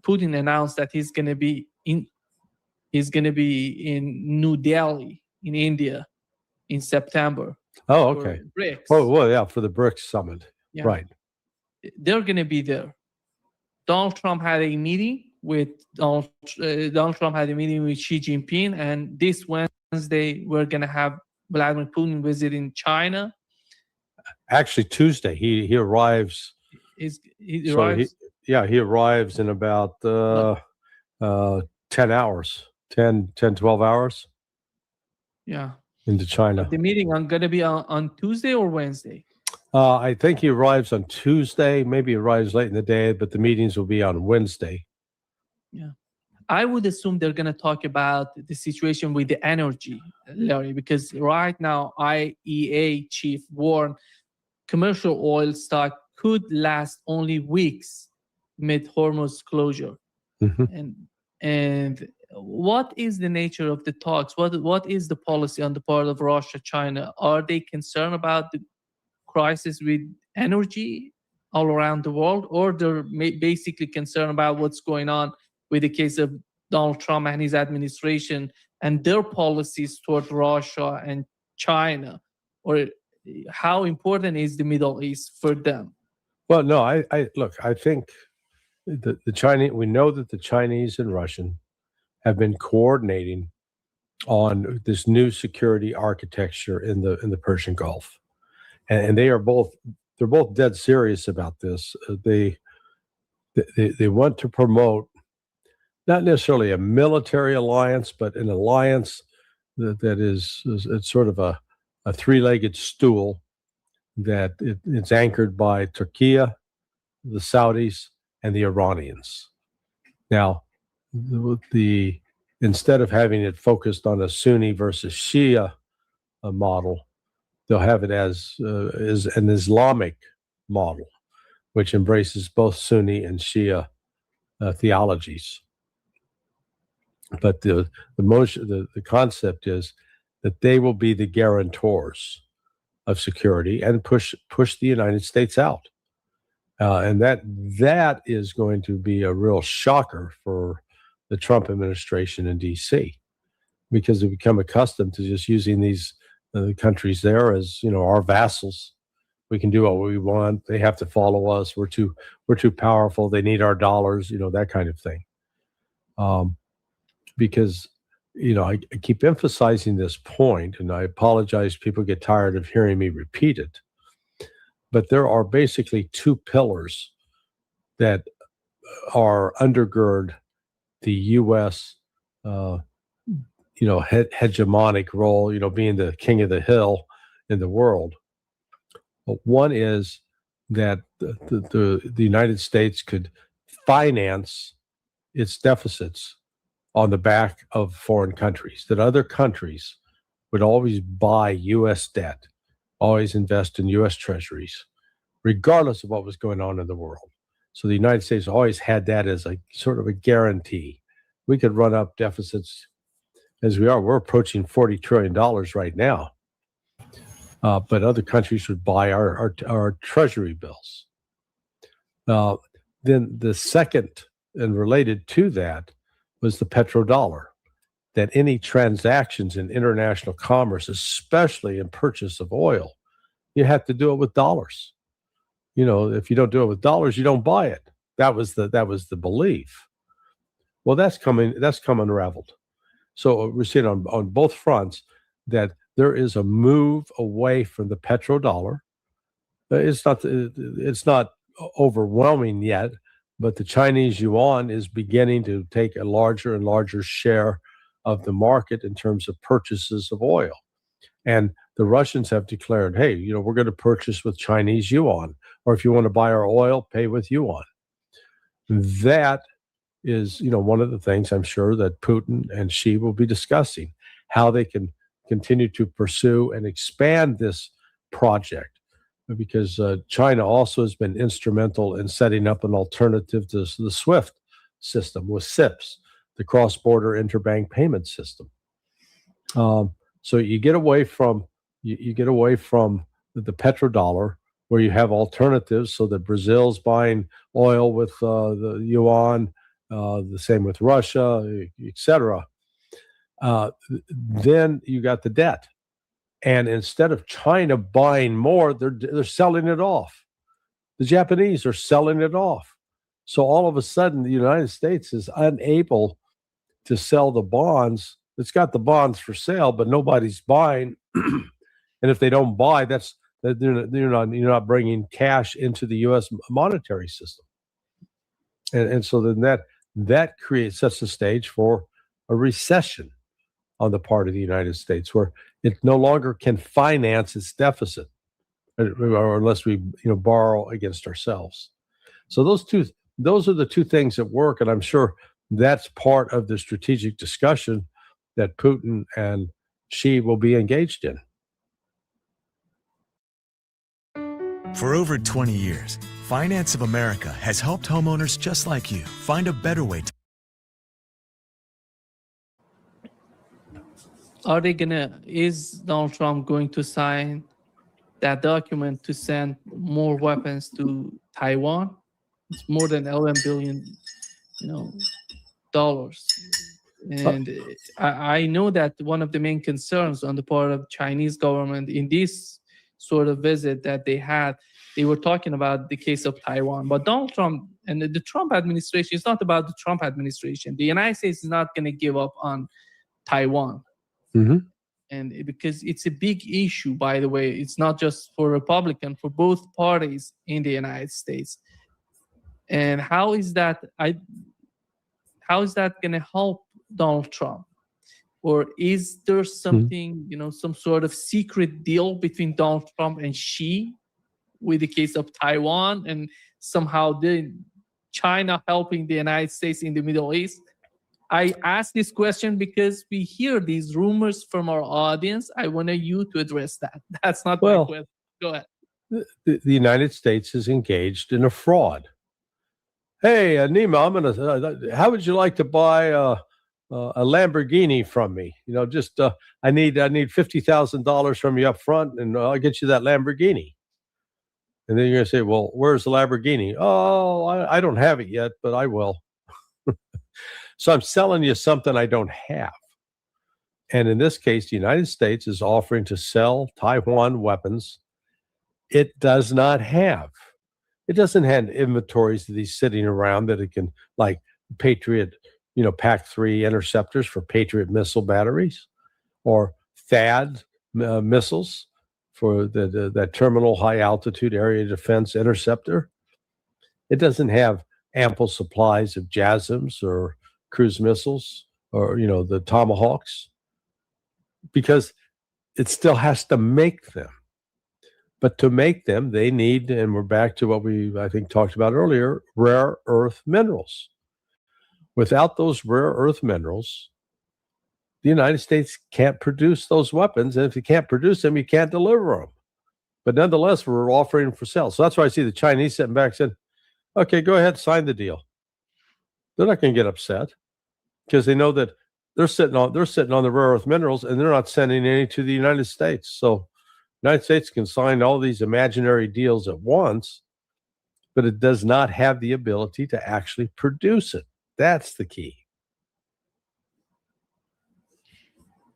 [SPEAKER 5] Putin announced that he's going to be in New Delhi in India in September.
[SPEAKER 4] Oh, okay.
[SPEAKER 5] BRICS.
[SPEAKER 4] Oh, well, yeah, for the BRICS summit. Yeah. Right.
[SPEAKER 5] They're going to be there. Donald Trump had a meeting with Donald Trump had a meeting with Xi Jinping, and this Wednesday we're going to have Vladimir Putin visiting China.
[SPEAKER 4] Actually, Tuesday he arrives.
[SPEAKER 5] He arrives.
[SPEAKER 4] He arrives in about 10 hours, 12 hours.
[SPEAKER 5] Yeah.
[SPEAKER 4] Into China.
[SPEAKER 5] The meeting going to be on Tuesday or Wednesday?
[SPEAKER 4] I think he arrives on Tuesday. Maybe he arrives late in the day, but the meetings will be on Wednesday.
[SPEAKER 5] Yeah. I would assume they're going to talk about the situation with the energy, Larry, because right now IEA chief warned commercial oil stock could last only weeks mid Hormuz closure.
[SPEAKER 4] Mm-hmm.
[SPEAKER 5] And what is the nature of the talks? What is the policy on the part of Russia, China? Are they concerned about the crisis with energy all around the world, or they're basically concerned about what's going on with the case of Donald Trump and his administration and their policies toward Russia and China? Or how important is the Middle East for them?
[SPEAKER 4] Well, no, I think the Chinese, we know that the Chinese and Russian have been coordinating on this new security architecture in the Persian Gulf, and they're both dead serious about this. They want to promote not necessarily a military alliance, but an alliance that is it's sort of a three-legged stool that it's anchored by Turkey, the Saudis, and the Iranians. Now, instead of having it focused on a Sunni versus Shia model, they'll have it as an Islamic model, which embraces both Sunni and Shia theologies. But the concept is that they will be the guarantors of security and push the United States out. And that is going to be a real shocker for the Trump administration in D.C. because they become accustomed to just using these countries there as, our vassals. We can do what we want. They have to follow us. We're too powerful. They need our dollars. That kind of thing. Because I keep emphasizing this point, and I apologize. People get tired of hearing me repeat it. But there are basically two pillars that are undergird the U.S. Hegemonic role, being the king of the hill in the world. But one is that the United States could finance its deficits on the back of foreign countries, that other countries would always buy U.S. debt, always invest in U.S. treasuries, regardless of what was going on in the world. So the United States always had that as a sort of a guarantee. We could run up deficits as we are. We're approaching $40 trillion right now. But other countries would buy our treasury bills. Then the second, and related to that, was the petrodollar, that any transactions in international commerce, especially in purchase of oil, you have to do it with dollars. If you don't do it with dollars, you don't buy it. That was the belief. Well, that's come unraveled. So we're seeing on both fronts that there is a move away from the petrodollar. It's not overwhelming yet, but the Chinese yuan is beginning to take a larger and larger share of the market in terms of purchases of oil. And the Russians have declared, hey, we're going to purchase with Chinese yuan, or if you want to buy our oil, pay with yuan. That is, one of the things I'm sure that Putin and Xi will be discussing, how they can continue to pursue and expand this project. Because China also has been instrumental in setting up an alternative to the SWIFT system with SIPS, the cross-border interbank payment system. So you get away from the petrodollar, where you have alternatives, so that Brazil's buying oil with the yuan, the same with Russia, etc. Then you got the debt. And instead of China buying more, they're selling it off. The Japanese are selling it off. So all of a sudden, the United States is unable to sell the bonds. It's got the bonds for sale, but nobody's buying. And if they don't buy, you're not bringing cash into the U.S. monetary system. And so then that sets the stage for a recession on the part of the United States, where it no longer can finance its deficit, or unless we borrow against ourselves. So those are the two things at work, and I'm sure that's part of the strategic discussion that Putin and Xi will be engaged in.
[SPEAKER 9] For over 20 years, Finance of America has helped homeowners just like you find a better way to.
[SPEAKER 5] Is Donald Trump going to sign that document to send more weapons to Taiwan? It's more than $11 billion, dollars. And I know that one of the main concerns on the part of Chinese government in this sort of visit that they were talking about the case of Taiwan. But Donald Trump and the Trump administration, it's not about the Trump administration. The United States is not going to give up on Taiwan.
[SPEAKER 4] Mm-hmm.
[SPEAKER 5] And because it's a big issue, by the way, it's not just for Republican, for both parties in the United States. And how is that going to help Donald Trump? Or is there something, some sort of secret deal between Donald Trump and Xi with the case of Taiwan, and somehow China helping the United States in the Middle East? I ask this question because we hear these rumors from our audience. I want you to address that. That's not my
[SPEAKER 4] Well,
[SPEAKER 5] question. Go ahead.
[SPEAKER 4] The United States is engaged in a fraud. Hey, Nima, how would you like to buy a Lamborghini from me? Just I need $50,000 from you up front, and I'll get you that Lamborghini. And then you're gonna say, well, where's the Lamborghini? Oh, I don't have it yet, but I will. So I'm selling you something I don't have. And in this case, the United States is offering to sell Taiwan weapons it does not have. It doesn't have inventories of these sitting around that it can, like Patriot, PAC-3 interceptors for Patriot missile batteries, or THAAD missiles for that terminal high altitude area defense interceptor. It doesn't have ample supplies of JASSMs or cruise missiles or the Tomahawks, because it still has to make them. But to make them, they need, and we're back to what we, I think, talked about earlier, rare earth minerals. Without those rare earth minerals, the United States can't produce those weapons. And if you can't produce them, you can't deliver them. But nonetheless, we're offering them for sale. So that's why I see the Chinese sitting back saying, okay, go ahead, sign the deal. They're not going to get upset because they know that they're sitting on the rare earth minerals, and they're not sending any to the United States. So the United States can sign all these imaginary deals at once, but it does not have the ability to actually produce it. That's the key.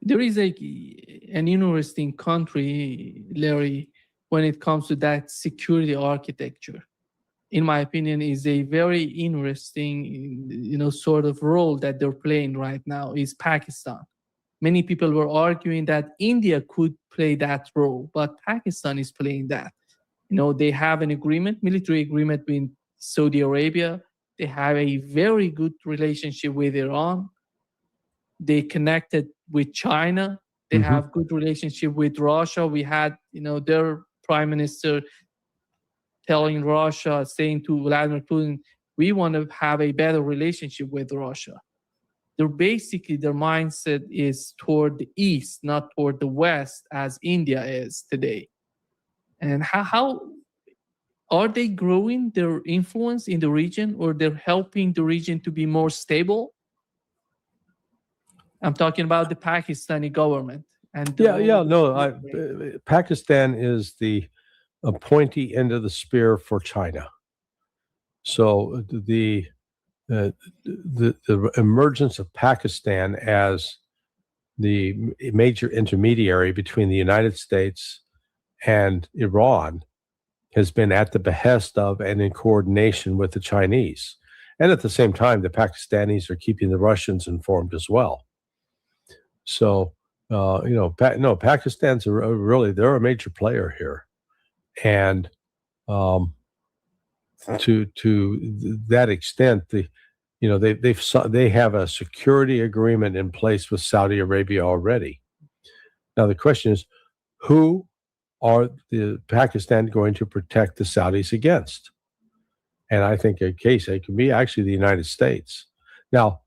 [SPEAKER 5] There is an interesting country, Larry, when it comes to that security architecture. In my opinion, is a very interesting, sort of role that they're playing right now is Pakistan. Many people were arguing that India could play that role, but Pakistan is playing that. They have an agreement, military agreement with Saudi Arabia. They have a very good relationship with Iran. They connected with China. They have good relationship with Russia. We had, their prime minister telling Russia, saying to Vladimir Putin, we want to have a better relationship with Russia. Their mindset is toward the east, not toward the west, as India is today. And how are they growing their influence in the region, or they're helping the region to be more stable? I'm talking about the Pakistani government. And
[SPEAKER 4] Pakistan is the pointy end of the spear for China. So the emergence of Pakistan as the major intermediary between the United States and Iran has been at the behest of and in coordination with the Chinese. And at the same time, the Pakistanis are keeping the Russians informed as well. So, Pakistan's they're a major player here. And to that extent, they have a security agreement in place with Saudi Arabia already. Now the question is, who are the Pakistan going to protect the Saudis against? And I think a case it can be actually the United States. Now,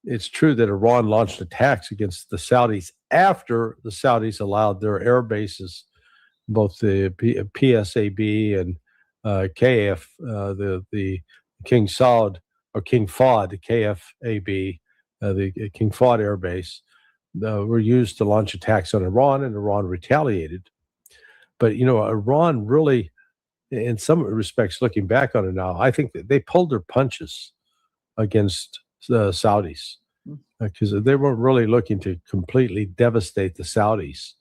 [SPEAKER 4] it's true that Iran launched attacks against the Saudis after the Saudis allowed their air bases, both the PSAB and KF, the King Saud or King Fahd, KFAB, the King Fahd Air Base, were used to launch attacks on Iran, and Iran retaliated. But Iran really, in some respects, looking back on it now, I think that they pulled their punches against the Saudis because they weren't really looking to completely devastate the Saudis.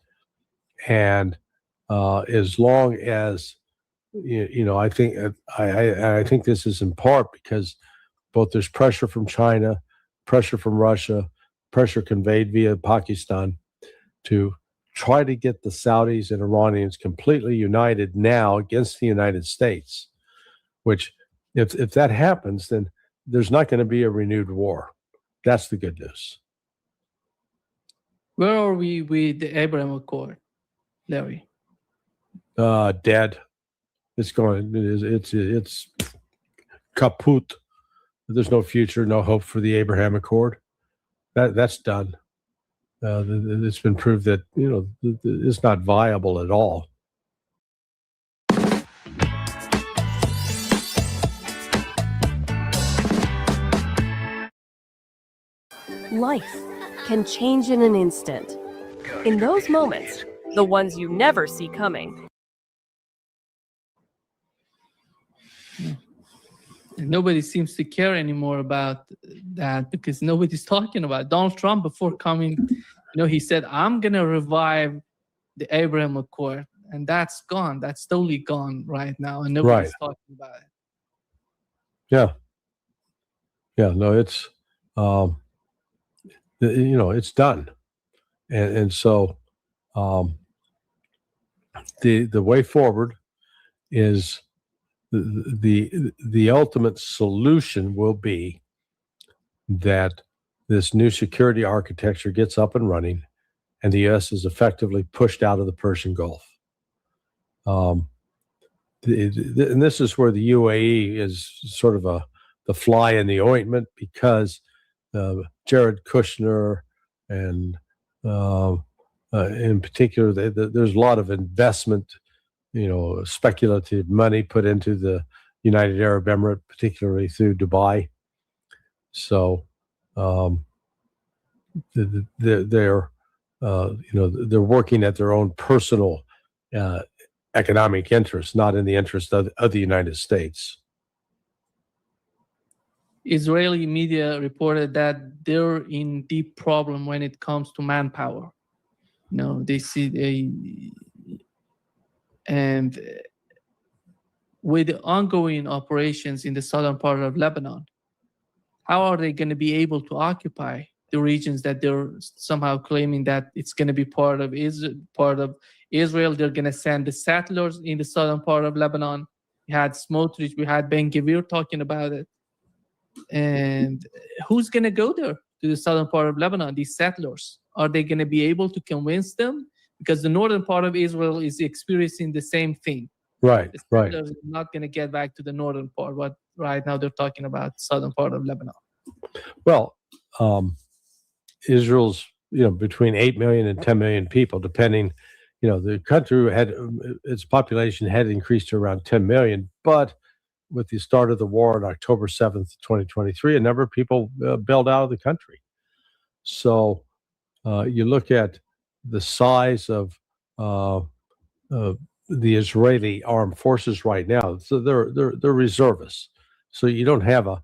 [SPEAKER 4] And as long as I think this is in part because both there's pressure from China, pressure from Russia, pressure conveyed via Pakistan to try to get the Saudis and Iranians completely united now against the United States, which if that happens, then there's not going to be a renewed war. That's the good news.
[SPEAKER 5] Where are we with the Abraham Accord, Larry?
[SPEAKER 4] Dead. It's kaput. there's no future, no hope for the Abraham Accord. That's done. It's been proved that it's not viable at all.
[SPEAKER 10] Life can change in an instant. In those moments, the ones you never see coming.
[SPEAKER 5] And nobody seems to care anymore about that because nobody's talking about it. Donald Trump, before coming, he said, I'm going to revive the Abraham Accord. And that's gone. That's totally gone right now. And nobody's talking about it.
[SPEAKER 4] Yeah. Yeah, no, it's, it's done. And so the way forward is the ultimate solution will be that this new security architecture gets up and running, and the U.S. is effectively pushed out of the Persian Gulf. And this is where the UAE is sort of the fly in the ointment, because Jared Kushner and in particular, there's a lot of investment, speculative money put into the United Arab Emirates, particularly through Dubai. So they're working at their own personal economic interests, not in the interest of the United States.
[SPEAKER 5] Israeli media reported that they're in deep problem when it comes to manpower. They see and with the ongoing operations in the southern part of Lebanon, how are they going to be able to occupy the regions that they're somehow claiming that it's going to be part of Israel? They're going to send the settlers in the southern part of Lebanon. We had Smotrich, we had Ben-Gvir talking about it. And who's going to go there to the southern part of Lebanon? These settlers, are they going to be able to convince them? Because the northern part of Israel is experiencing the same thing.
[SPEAKER 4] Right,
[SPEAKER 5] the settlers are not going to get back to the northern part, but right now they're talking about southern part of Lebanon.
[SPEAKER 4] Well, Israel's between 8 million and 10 million people, depending. The country had its population had increased to around 10 million, but with the start of the war on October 7th, 2023, a number of people bailed out of the country. So you look at the size of the Israeli armed forces right now. So they're reservists. So you don't have a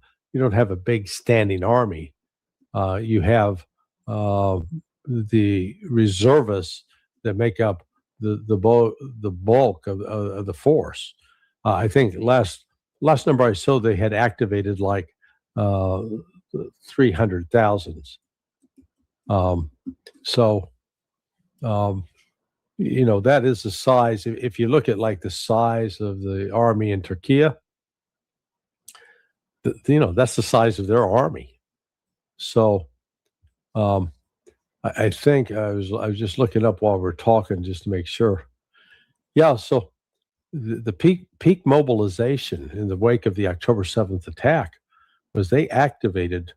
[SPEAKER 4] big standing army. You have the reservists that make up the bulk of the force. I think last number I saw, they had activated like 300,000. That is the size. If you look at like the size of the army in Turkey, that's the size of their army. So I think I was just looking up while we're talking just to make sure. Yeah, so the peak mobilization in the wake of the October 7th attack was they activated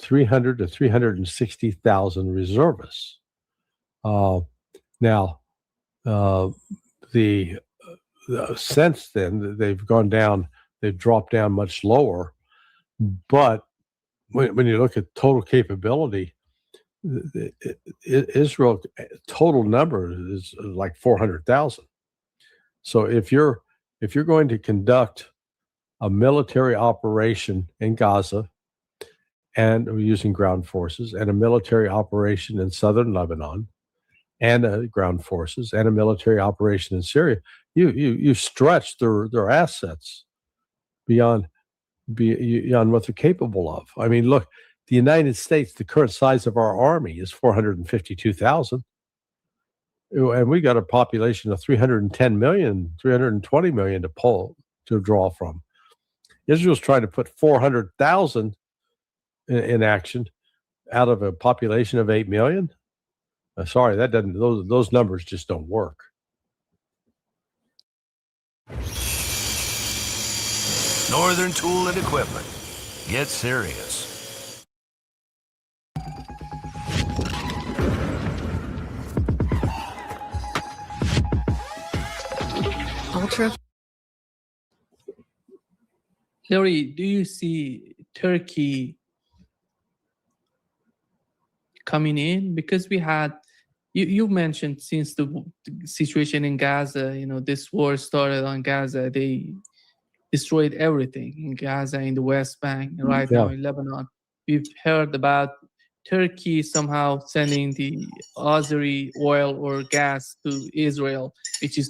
[SPEAKER 4] 300 to 360,000 reservists. Now, since then they've gone down, they've dropped down much lower. But when you look at total capability, Israel total number is like 400,000. So if you're going to conduct a military operation in Gaza and using ground forces, and a military operation in southern Lebanon, and ground forces, and a military operation in Syria, you stretch their assets beyond what they're capable of. I mean, look, the United States, the current size of our army is 452,000. And we got a population of 310 million, 320 million to draw from. Israel's trying to put 400,000 in action out of a population of 8 million. Sorry, that doesn't. Those numbers just don't work.
[SPEAKER 9] Northern Tool and Equipment. get serious.
[SPEAKER 10] Ultra.
[SPEAKER 5] Larry, do you see Turkey coming in? Because we had, you mentioned since the situation in Gaza, this war started on Gaza, they destroyed everything in Gaza, in the West Bank, and right now in Lebanon. We've heard about Turkey somehow sending the Azeri oil or gas to Israel, which is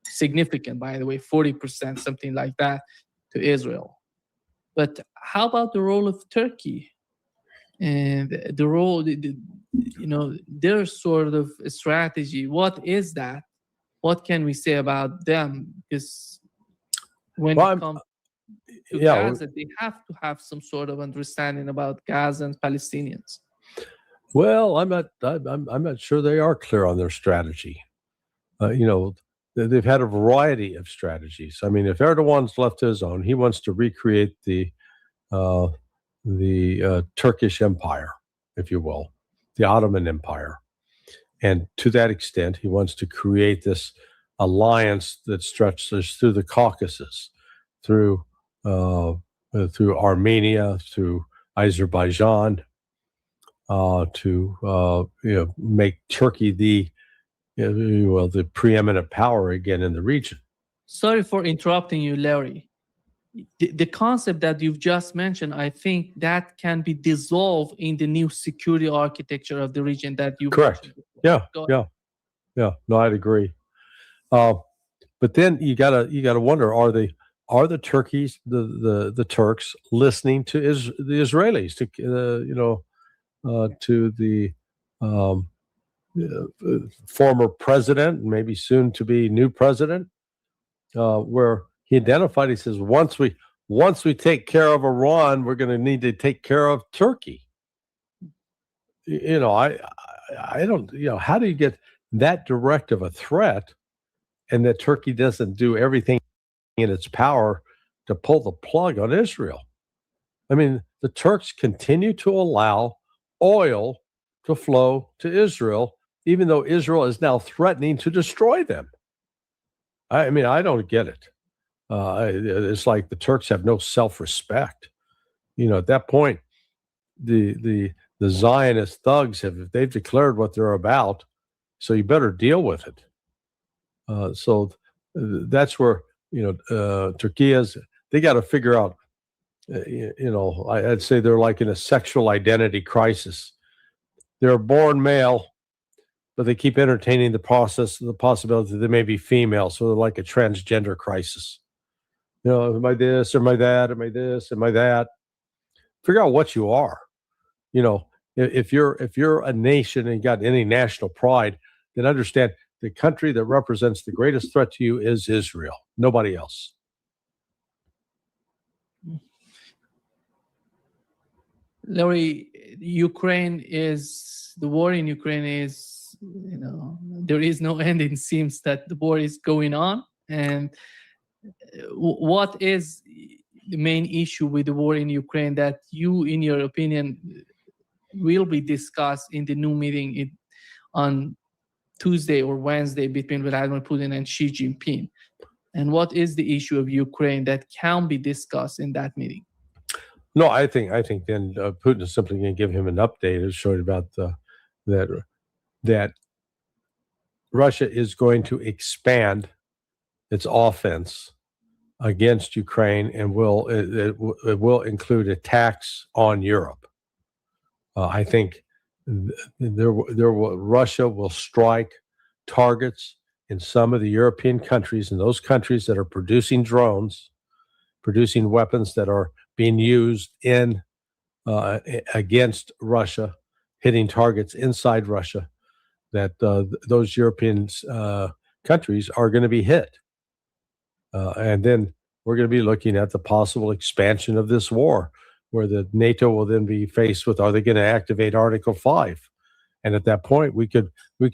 [SPEAKER 5] significant, by the way, 40%, something like that, to Israel. But how about the role of Turkey and the role, their sort of strategy? What is that? What can we say about them? Because when it comes to Gaza, they have to have some sort of understanding about Gaza and Palestinians.
[SPEAKER 4] Well, I'm not sure they are clear on their strategy. They've had a variety of strategies. I mean, if Erdogan's left his own, he wants to recreate the Turkish Empire, if you will, the Ottoman Empire. And to that extent, he wants to create this alliance that stretches through the Caucasus, through Armenia, through Azerbaijan, to make Turkey the preeminent power again in the region.
[SPEAKER 5] Sorry for interrupting you, Larry. The concept that you've just mentioned, I think that can be dissolved in the new security architecture of the region that you
[SPEAKER 4] correct.
[SPEAKER 5] mentioned.
[SPEAKER 4] Yeah. No, I'd agree. But then you gotta wonder: are the Turkeys, the Turks, listening to the Israelis, to the former president, maybe soon to be new president, where he identified, he says, once we take care of Iran, we're going to need to take care of Turkey. I don't, how do you get that direct of a threat, and that Turkey doesn't do everything in its power to pull the plug on Israel? I mean, the Turks continue to allow oil to flow to Israel, even though Israel is now threatening to destroy them. I mean, I don't get it. It's like the Turks have no self-respect. At that point, the Zionist thugs they've declared what they're about, so you better deal with it. So that's where Turkey is. They got to figure out. I'd say they're like in a sexual identity crisis. They're born male, but they keep entertaining the possibility that they may be female. So they're like a transgender crisis. Am I this? Am I that? Am I this? Am I that? Figure out what you are. If you're a nation and you got any national pride, then understand the country that represents the greatest threat to you is Israel. Nobody else.
[SPEAKER 5] Larry, the war in Ukraine is, there is no end. It seems that the war is going on. And what is the main issue with the war in Ukraine that you, in your opinion, will be discussed in the new meeting on Tuesday or Wednesday between Vladimir Putin and Xi Jinping? And what is the issue of Ukraine that can be discussed in that meeting?
[SPEAKER 4] No, I think then Putin is simply going to give him an update and show about that Russia is going to expand its offense against Ukraine, and it will include attacks on Europe. I think Russia will strike targets in some of the European countries, and those countries that are producing drones, producing weapons that are being used against Russia, hitting targets inside Russia, that those European countries are going to be hit. And then we're going to be looking at the possible expansion of this war, where the NATO will then be faced with, are they going to activate Article 5? And at that point, we could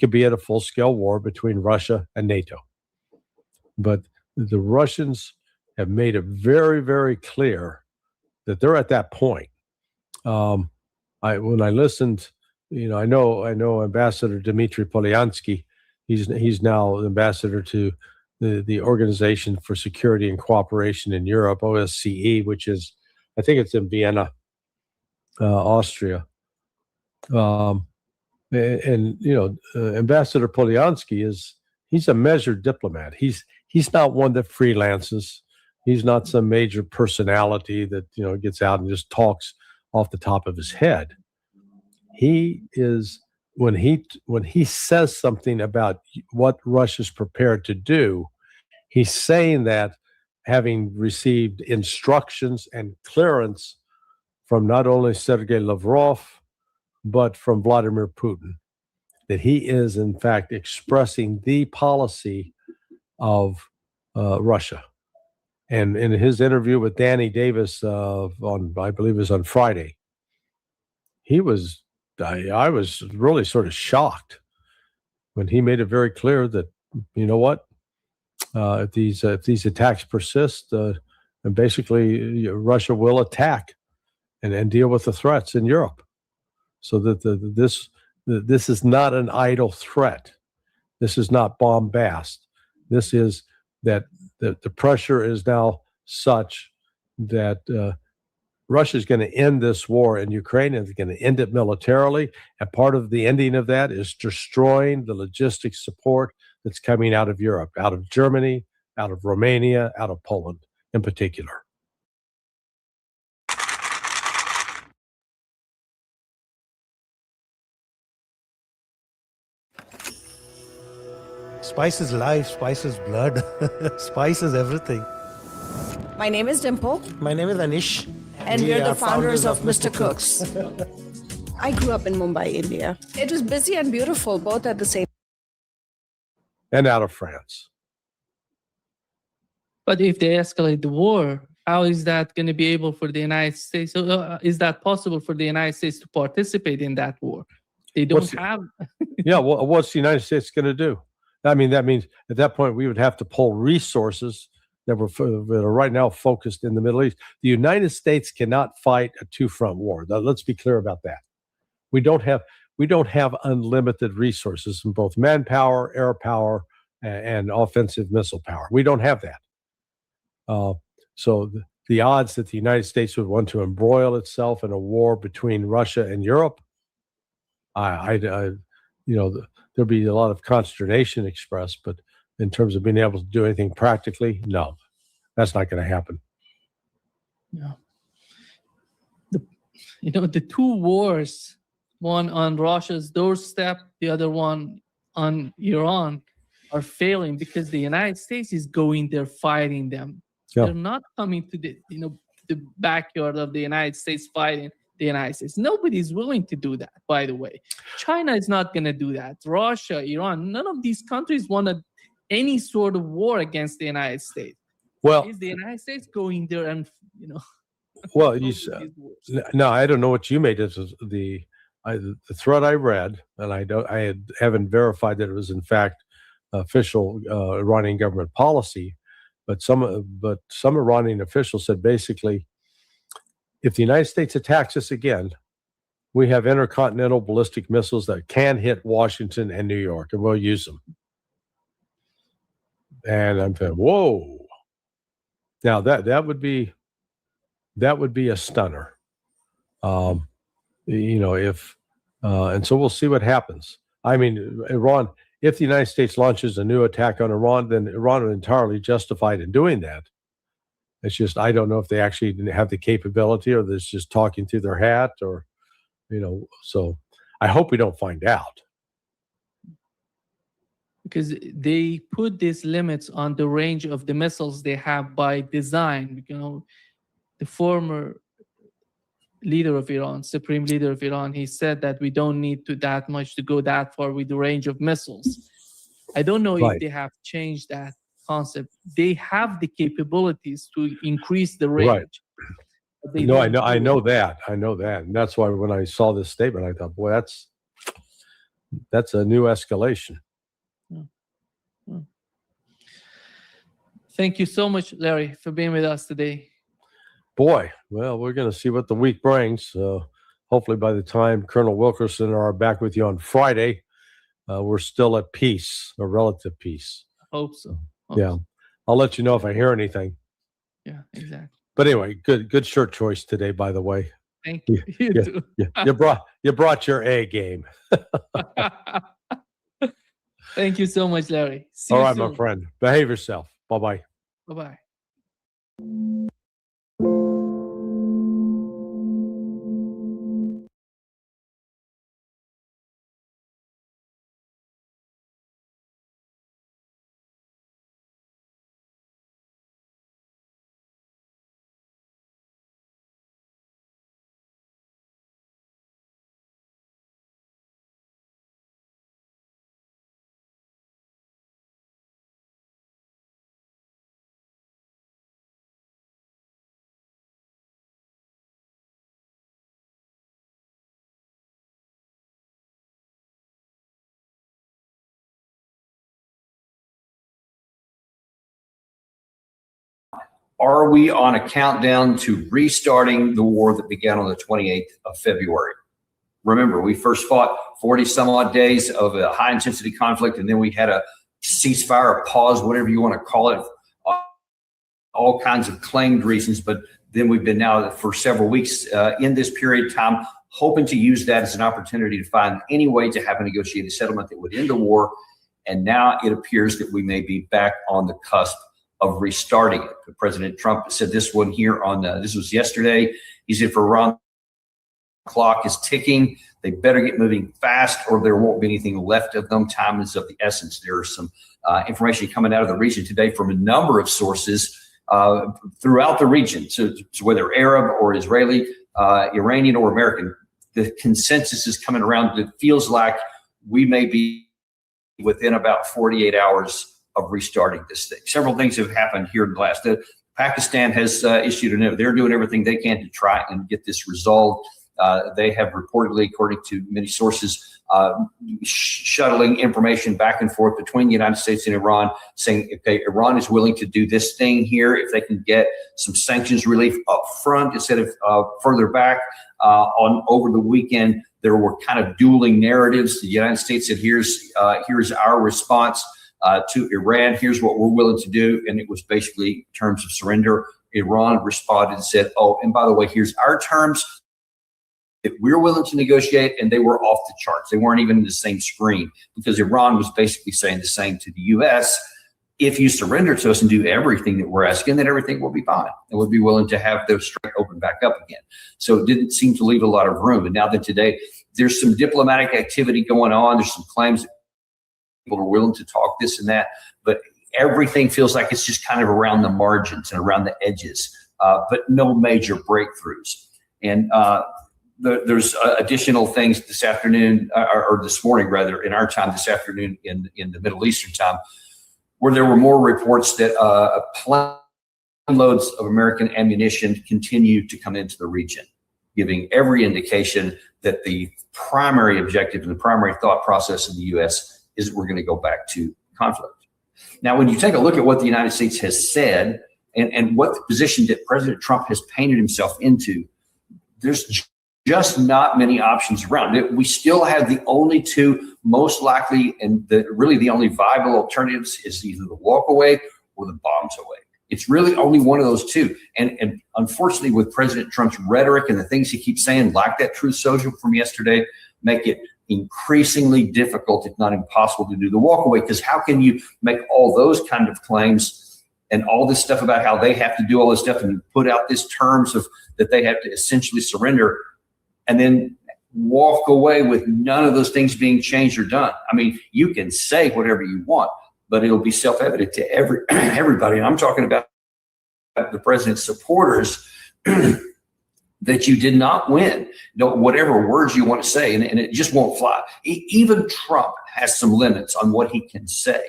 [SPEAKER 4] be at a full-scale war between Russia and NATO. But the Russians have made it very, very clear that they're at that point. When I listened, I know Ambassador Dmitry Polyansky. He's now ambassador to the Organization for Security and Cooperation in Europe, OSCE, which is, I think it's in Vienna, Austria. Ambassador Polyansky he's a measured diplomat. He's not one that freelances. He's not some major personality that gets out and just talks off the top of his head. He is when he says something about what Russia's prepared to do, he's saying that having received instructions and clearance from not only Sergei Lavrov, but from Vladimir Putin, that he is in fact expressing the policy of Russia. And in his interview with Danny Davis I believe it was on Friday, I was really sort of shocked when he made it very clear that, if these attacks persist, and basically Russia will attack and deal with the threats in Europe. So that this is not an idle threat. This is not bombast. This is that the pressure is now such that Russia is going to end this war in Ukraine, and it's going to end it militarily. And part of the ending of that is destroying the logistics support that's coming out of Europe, out of Germany, out of Romania, out of Poland in particular.
[SPEAKER 11] Spice is life, spice is blood, spice is everything.
[SPEAKER 12] My name is Dimple.
[SPEAKER 11] My name is Anish.
[SPEAKER 12] And we're the founders of Mr. Cooks. I grew up in Mumbai, India. It was busy and beautiful, both at the same time.
[SPEAKER 4] And out of France.
[SPEAKER 5] But if they escalate the war, how is that going to be able for the United States? Is that possible for the United States to participate in that war? They don't have.
[SPEAKER 4] Yeah, well, what's the United States going to do? I mean, that means at that point we would have to pull resources that are right now focused in the Middle East. The United States cannot fight a two-front war. Now, let's be clear about that. We don't have unlimited resources in both manpower, air power, and offensive missile power. We don't have that. So the odds that the United States would want to embroil itself in a war between Russia and Europe, there'll be a lot of consternation expressed, but in terms of being able to do anything practically, no, that's not going to happen.
[SPEAKER 5] Yeah. The two wars, one on Russia's doorstep, the other one on Iran, are failing because the United States is going there fighting them. Yeah. They're not coming to the backyard of the United States fighting the United States. Nobody's willing to do that, by the way. China is not going to do that. Russia, Iran, none of these countries wanted any sort of war against the United States.
[SPEAKER 4] Well,
[SPEAKER 5] is the United States going there and
[SPEAKER 4] Well, no, I don't know what you made as the thread I read, and I haven't verified that it was in fact official Iranian government policy, but some Iranian officials said basically, if the United States attacks us again, we have intercontinental ballistic missiles that can hit Washington and New York, and we'll use them. And I'm saying, whoa! Now that would be a stunner, if and so we'll see what happens. I mean, Iran. If the United States launches a new attack on Iran, then Iran is entirely justified in doing that. It's just I don't know if they actually have the capability, or they're just talking through their hat, or So I hope we don't find out.
[SPEAKER 5] Because they put these limits on the range of the missiles they have by design. The former leader of Iran, supreme leader of Iran, he said that we don't need to that much to go that far with the range of missiles. I don't know if they have changed that concept. They have the capabilities to increase the range.
[SPEAKER 4] Right. No, I know that. And that's why when I saw this statement, I thought, boy, that's a new escalation.
[SPEAKER 5] Thank you so much, Larry, for being with us today.
[SPEAKER 4] Boy, well, we're going to see what the week brings. Hopefully by the time Colonel Wilkerson and I are back with you on Friday, we're still at peace, or relative peace.
[SPEAKER 5] Hope so.
[SPEAKER 4] Yeah. I'll let you know if I hear anything.
[SPEAKER 5] Yeah, exactly.
[SPEAKER 4] But anyway, good shirt choice today, by the way.
[SPEAKER 5] Thank you. You too.
[SPEAKER 4] You brought your A game.
[SPEAKER 5] Thank you so much, Larry. See
[SPEAKER 4] All
[SPEAKER 5] you
[SPEAKER 4] right,
[SPEAKER 5] soon.
[SPEAKER 4] my friend. Behave yourself. Bye-bye.
[SPEAKER 5] Bye-bye.
[SPEAKER 13] Are we on a countdown to restarting the war that began on the 28th of February? Remember, we first fought 40 some odd days of a high intensity conflict, and then we had a ceasefire, a pause, whatever you want to call it, all kinds of claimed reasons. But then we've been now for several weeks in this period of time, hoping to use that as an opportunity to find any way to have a negotiated settlement that would end the war. And now it appears that we may be back on the cusp of restarting it. President Trump said this one here on, this was yesterday. He said, for Iran, the clock is ticking. They better get moving fast or there won't be anything left of them. Time is of the essence. There is some information coming out of the region today from a number of sources throughout the region. So whether Arab or Israeli, Iranian or American, the consensus is coming around. It feels like we may be within about 48 hours of restarting this thing. Several things have happened here in the last. Pakistan has issued a note. They're doing everything they can to try and get this resolved. They have reportedly, according to many sources, shuttling information back and forth between the United States and Iran, saying, okay, Iran is willing to do this thing here if they can get some sanctions relief up front instead of further back. Over the weekend, there were kind of dueling narratives. The United States said, here's our response to Iran. Here's what we're willing to do. And it was basically terms of surrender. Iran responded and said, oh, and by the way, here's our terms that we're willing to negotiate. And they were off the charts. They weren't even in the same screen because Iran was basically saying the same to the U.S. If you surrender to us and do everything that we're asking, then everything will be fine. And we'll be willing to have those straight open back up again. So it didn't seem to leave a lot of room. And now that today, there's some diplomatic activity going on. There's some claims that people are willing to talk this and that, but everything feels like it's just kind of around the margins and around the edges, but no major breakthroughs. And there's additional things this afternoon, or this morning rather, in our time this afternoon in the Middle Eastern time, where there were more reports that plane loads of American ammunition continue to come into the region, giving every indication that the primary objective and the primary thought process in the U.S. is that we're going to go back to conflict. Now, when you take a look at what the United States has said and what the position that President Trump has painted himself into, there's just not many options around. We still have the only two most likely and really the only viable alternatives is either the walk away or the bombs away. It's really only one of those two. And unfortunately, with President Trump's rhetoric and the things he keeps saying, like that truth social from yesterday, make it increasingly difficult, if not impossible, to do the walkaway. Because how can you make all those kind of claims and all this stuff about how they have to do all this stuff and you put out this terms of that they have to essentially surrender and then walk away with none of those things being changed or done? I mean, you can say whatever you want, but it'll be self-evident to everybody. And I'm talking about the president's supporters that you did not win, whatever words you want to say, and it just won't fly. Even Trump has some limits on what he can say.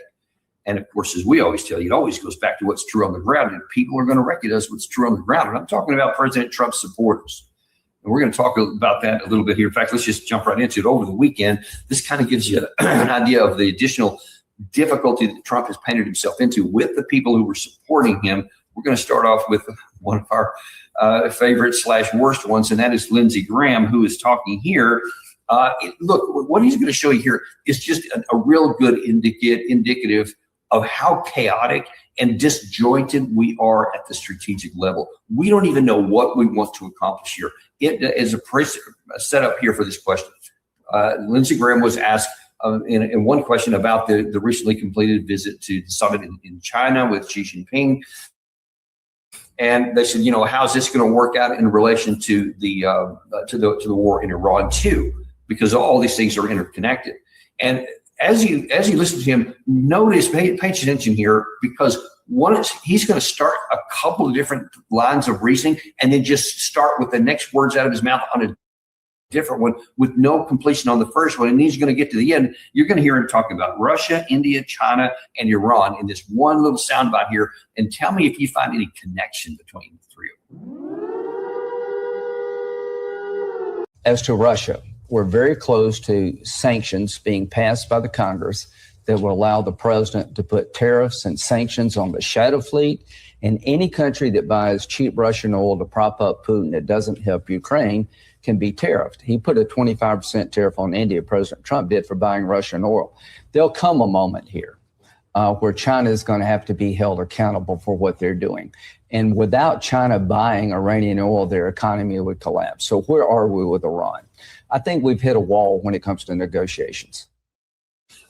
[SPEAKER 13] And of course, as we always tell you, it always goes back to what's true on the ground, and people are going to recognize what's true on the ground. And I'm talking about President Trump's supporters. And we're going to talk about that a little bit here. In fact, let's just jump right into it. Over the weekend, this kind of gives you an idea of the additional difficulty that Trump has painted himself into with the people who were supporting him We're going to start off with one of our favorite / worst ones, and that is Lindsey Graham, who is talking here. Look, what he's going to show you here is just a real good indicative of how chaotic and disjointed we are at the strategic level. We don't even know what we want to accomplish here. It is a setup here for this question. Lindsey Graham was asked in one question about the recently completed visit to the summit in China with Xi Jinping. And they said, you know, how's this going to work out in relation to the war in Iran too? Because all these things are interconnected. And as you listen to him, notice, pay attention here, because he's going to start a couple of different lines of reasoning and then just start with the next words out of his mouth on a different one with no completion on the first one. And he's going to get to the end. You're going to hear him talk about Russia, India, China, and Iran in this one little soundbite here. And tell me if you find any connection between the three of them.
[SPEAKER 14] As to Russia, we're very close to sanctions being passed by the Congress that will allow the president to put tariffs and sanctions on the shadow fleet, and any country that buys cheap Russian oil to prop up Putin that doesn't help Ukraine can be tariffed. He put a 25% tariff on India, President Trump did, for buying Russian oil. There'll come a moment here where China is going to have to be held accountable for what they're doing. And without China buying Iranian oil, their economy would collapse. So where are we with Iran? I think we've hit a wall when it comes to negotiations.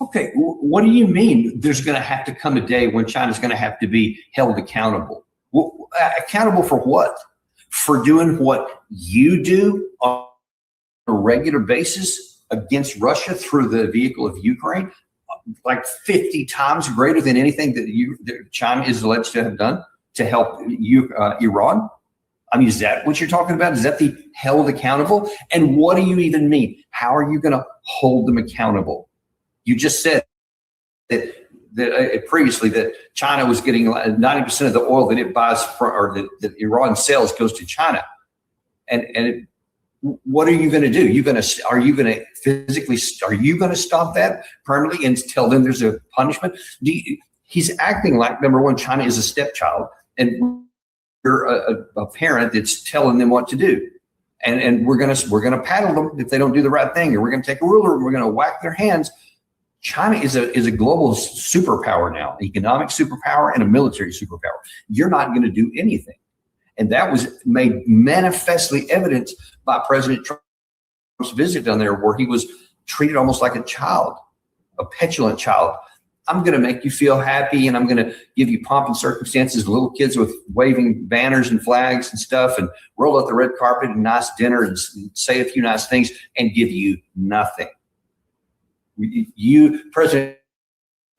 [SPEAKER 13] Okay, what do you mean there's going to have to come a day when China's going to have to be held accountable? Well, accountable for what? For doing what you do on a regular basis against Russia through the vehicle of Ukraine, like 50 times greater than anything that China is alleged to have done to help Iran? I mean, is that what you're talking about? Is that the held accountable? And what do you even mean? How are you going to hold them accountable? You just said that previously that China was getting 90% of the oil that it buys or that Iran sells goes to China. And what are you going to do? Are you going to stop that permanently and tell them there's a punishment? He's acting like, number one, China is a stepchild, and you're a parent that's telling them what to do. And we're gonna paddle them if they don't do the right thing, or we're gonna take a ruler and we're gonna whack their hands. China is a global superpower now, economic superpower and a military superpower. You're not going to do anything. And that was made manifestly evident by President Trump's visit down there, where he was treated almost like a child, a petulant child. I'm going to make you feel happy, and I'm going to give you pomp and circumstances, little kids with waving banners and flags and stuff, and roll out the red carpet and nice dinner and say a few nice things, and give you nothing. President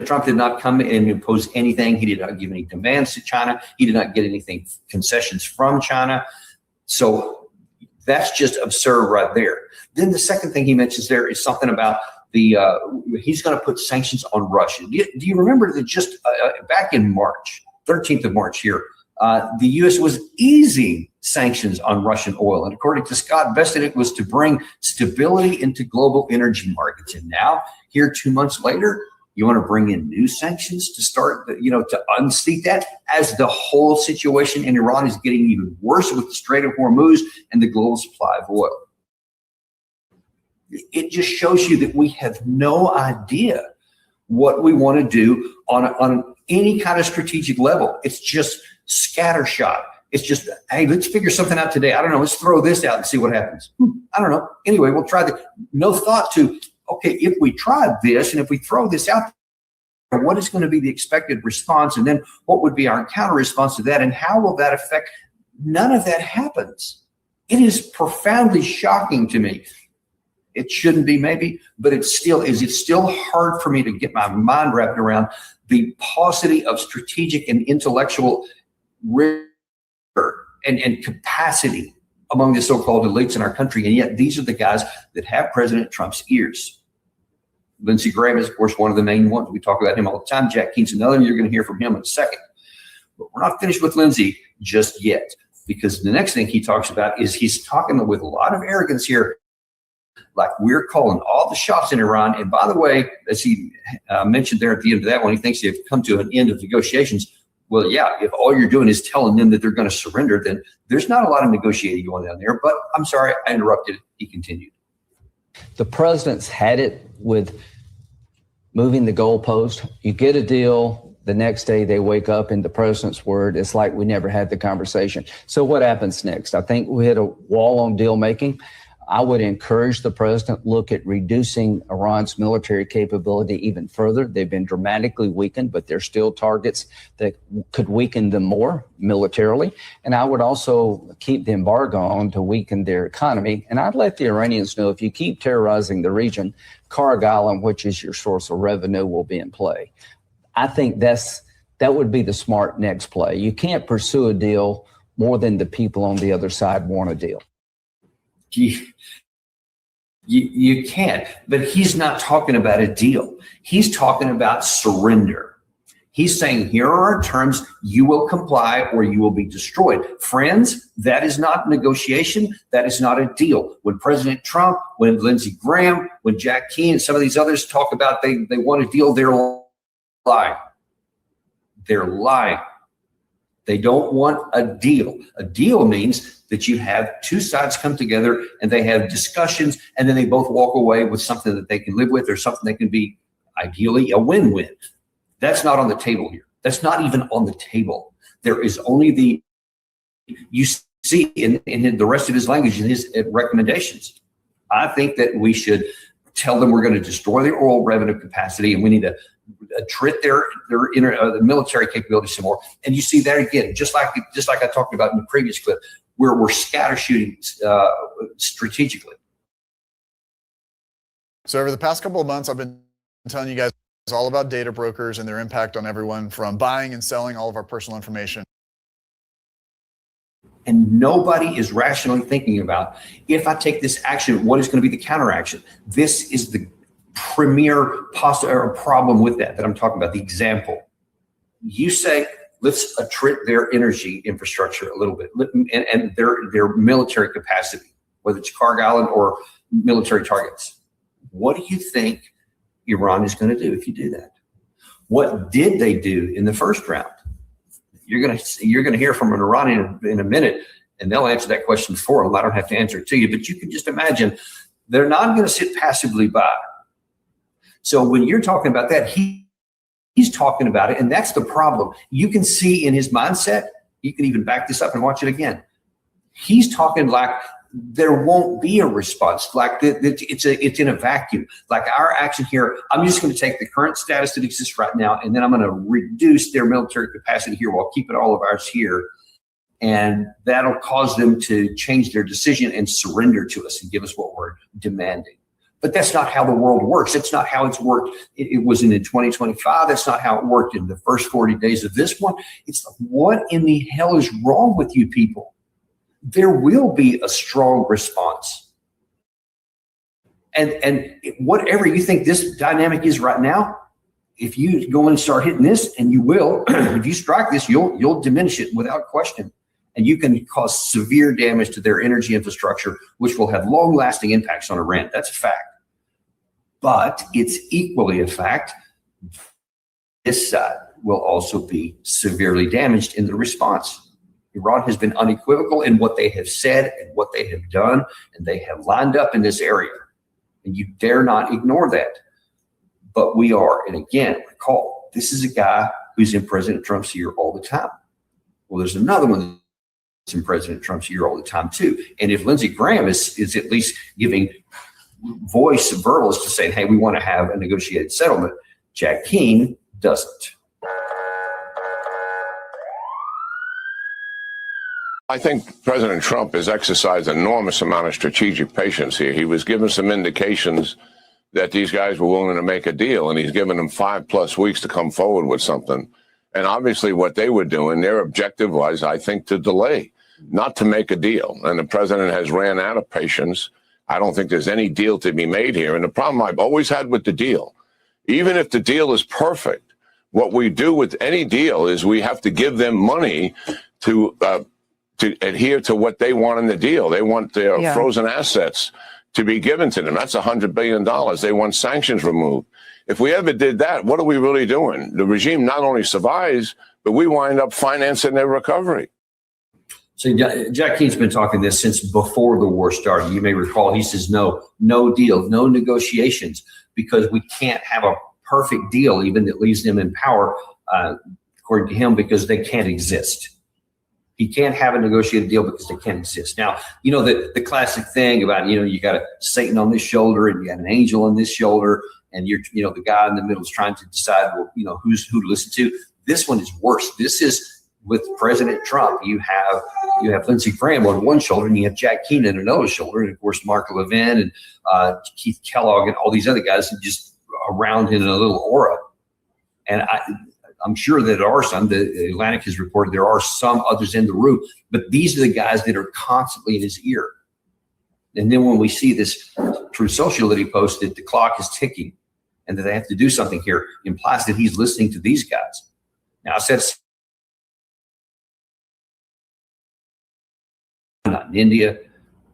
[SPEAKER 13] Trump did not come and impose anything. He did not give any demands to China. He did not get anything, concessions from China. So that's just absurd right there. Then the second thing he mentions there is something about he's going to put sanctions on Russia. Do you remember that just back in March, 13th of March here, the U.S. was easing sanctions on Russian oil. And according to Scott Bessent, it was to bring stability into global energy markets. And now, here 2 months later, you want to bring in new sanctions to start, to unseat that, as the whole situation in Iran is getting even worse with the Strait of Hormuz and the global supply of oil. It just shows you that we have no idea what we want to do on any kind of strategic level. It's just scattershot. It's just, hey, let's figure something out today. I don't know. Let's throw this out and see what happens. I don't know. Anyway, we'll try that. No thought to, okay, if we try this and if we throw this out, what is going to be the expected response? And then what would be our counter response to that? And how will that affect? None of that happens. It is profoundly shocking to me. It shouldn't be, maybe, but it still is. It's still hard for me to get my mind wrapped around the paucity of strategic and intellectual rigor and capacity among the so-called elites in our country. And yet these are the guys that have President Trump's ears. Lindsey Graham is, of course, one of the main ones. We talk about him all the time. Jack Keene's another, and you're going to hear from him in a second. But we're not finished with Lindsey just yet, because the next thing he talks about is he's talking with a lot of arrogance here, like we're calling all the shots in Iran. And by the way, as he mentioned there at the end of that one, he thinks they've come to an end of negotiations. Well, yeah, if all you're doing is telling them that they're going to surrender, then there's not a lot of negotiating going on there. But I'm sorry, I interrupted. He continued.
[SPEAKER 14] The president's had it with moving the goalpost. You get a deal, the next day they wake up in the president's word. It's like we never had the conversation. So what happens next? I think we hit a wall on deal making. I would encourage the president look at reducing Iran's military capability even further. They've been dramatically weakened, but they're still targets that could weaken them more militarily. And I would also keep the embargo on to weaken their economy. And I'd let the Iranians know if you keep terrorizing the region, Carg Island, which is your source of revenue, will be in play. I think that would be the smart next play. You can't pursue a deal more than the people on the other side want a deal.
[SPEAKER 13] You can't, but he's not talking about a deal. He's talking about surrender. He's saying, here are our terms, you will comply or you will be destroyed. Friends, that is not negotiation. That is not a deal. When President Trump, when Lindsey Graham, when Jack Keane and some of these others talk about they want a deal, they're lying. They're lying. They don't want a deal. A deal means that you have two sides come together and they have discussions and then they both walk away with something that they can live with or something that can be ideally a win-win. That's not on the table here. That's not even on the table. There is only you see in the rest of his language in his recommendations. I think that we should tell them we're going to destroy their oil revenue capacity and we need to attrit their military capability some more. And you see that again, just like I talked about in the previous clip, where we're scatter shooting strategically.
[SPEAKER 15] So over the past couple of months, I've been telling you guys all about data brokers and their impact on everyone from buying and selling all of our personal information.
[SPEAKER 13] And nobody is rationally thinking about, if I take this action, what is going to be the counteraction? This is the premier problem with that I'm talking about, the example. You say, let's attrit their energy infrastructure a little bit and their military capacity, whether it's Carg Island or military targets. What do you think Iran is going to do if you do that? What did they do in the first round? You're going to hear from an Iranian in a minute, and they'll answer that question for them. I don't have to answer it to you, but you can just imagine they're not going to sit passively by. So when you're talking about that, he's talking about it, and that's the problem. You can see in his mindset, you can even back this up and watch it again. He's talking like there won't be a response, like it's in a vacuum. Like our action here, I'm just going to take the current status that exists right now, and then I'm going to reduce their military capacity here while keeping all of ours here. And that'll cause them to change their decision and surrender to us and give us what we're demanding. But that's not how the world works. It's not how it's worked. It wasn't in 2025. That's not how it worked in the first 40 days of this one. It's like, what in the hell is wrong with you people? There will be a strong response. And whatever you think this dynamic is right now, if you go and start hitting this, and you will, if you strike this, you'll diminish it without question. And you can cause severe damage to their energy infrastructure, which will have long-lasting impacts on Iran. That's a fact. But it's equally a fact, this side will also be severely damaged in the response. Iran has been unequivocal in what they have said and what they have done, and they have lined up in this area. And you dare not ignore that. But we are, and again, recall, this is a guy who's in President Trump's ear all the time. Well, there's another one that's in President Trump's ear all the time too. And if Lindsey Graham is at least giving voice verbals to saying, hey, we want to have a negotiated settlement, Jack Keane doesn't.
[SPEAKER 16] I think President Trump has exercised an enormous amount of strategic patience here. He was given some indications that these guys were willing to make a deal, and he's given them 5+ weeks to come forward with something. And obviously what they were doing, their objective was, I think, to delay, not to make a deal. And the president has ran out of patience. I don't think there's any deal to be made here. And the problem I've always had with the deal, even if the deal is perfect, what we do with any deal is we have to give them money to adhere to what they want in the deal. They want their frozen assets to be given to them. That's $100 billion. They want sanctions removed. If we ever did that, what are we really doing? The regime not only survives, but we wind up financing their recovery.
[SPEAKER 13] So Jack Keane's been talking this since before the war started. You may recall he says no deal, no negotiations, because we can't have a perfect deal even that leaves them in power, according to him, because they can't exist. He can't have a negotiated deal because they can't exist. Now, you know, the classic thing about, you know, you got a Satan on this shoulder and you got an angel on this shoulder, and the guy in the middle is trying to decide, well, you know, who to listen to. This one is worse. This is with President Trump. You have Lindsey Graham on one shoulder, and you have Jack Keane on another shoulder, and of course Mark Levin and Keith Kellogg and all these other guys just around in a little aura. And I'm sure that there are some. The Atlantic has reported there are some others in the room, but these are the guys that are constantly in his ear. And then when we see this Truth Social that he posted, the clock is ticking, and that they have to do something here, implies that he's listening to these guys. Now, I said not in India,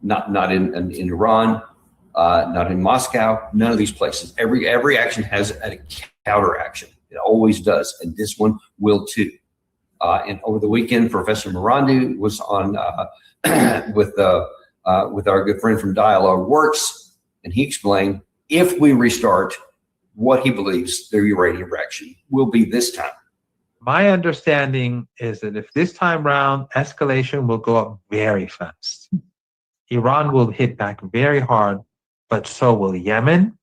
[SPEAKER 13] not in Iran, not in Moscow, none of these places. Every action has a counter action. It always does, and this one will too. And over the weekend, Professor Morandi was on with our good friend from Dialogue Works, and he explained if we restart, what he believes the uranium reaction will be this time.
[SPEAKER 17] My understanding is that if this time round, escalation will go up very fast. Iran will hit back very hard, but so will Yemen,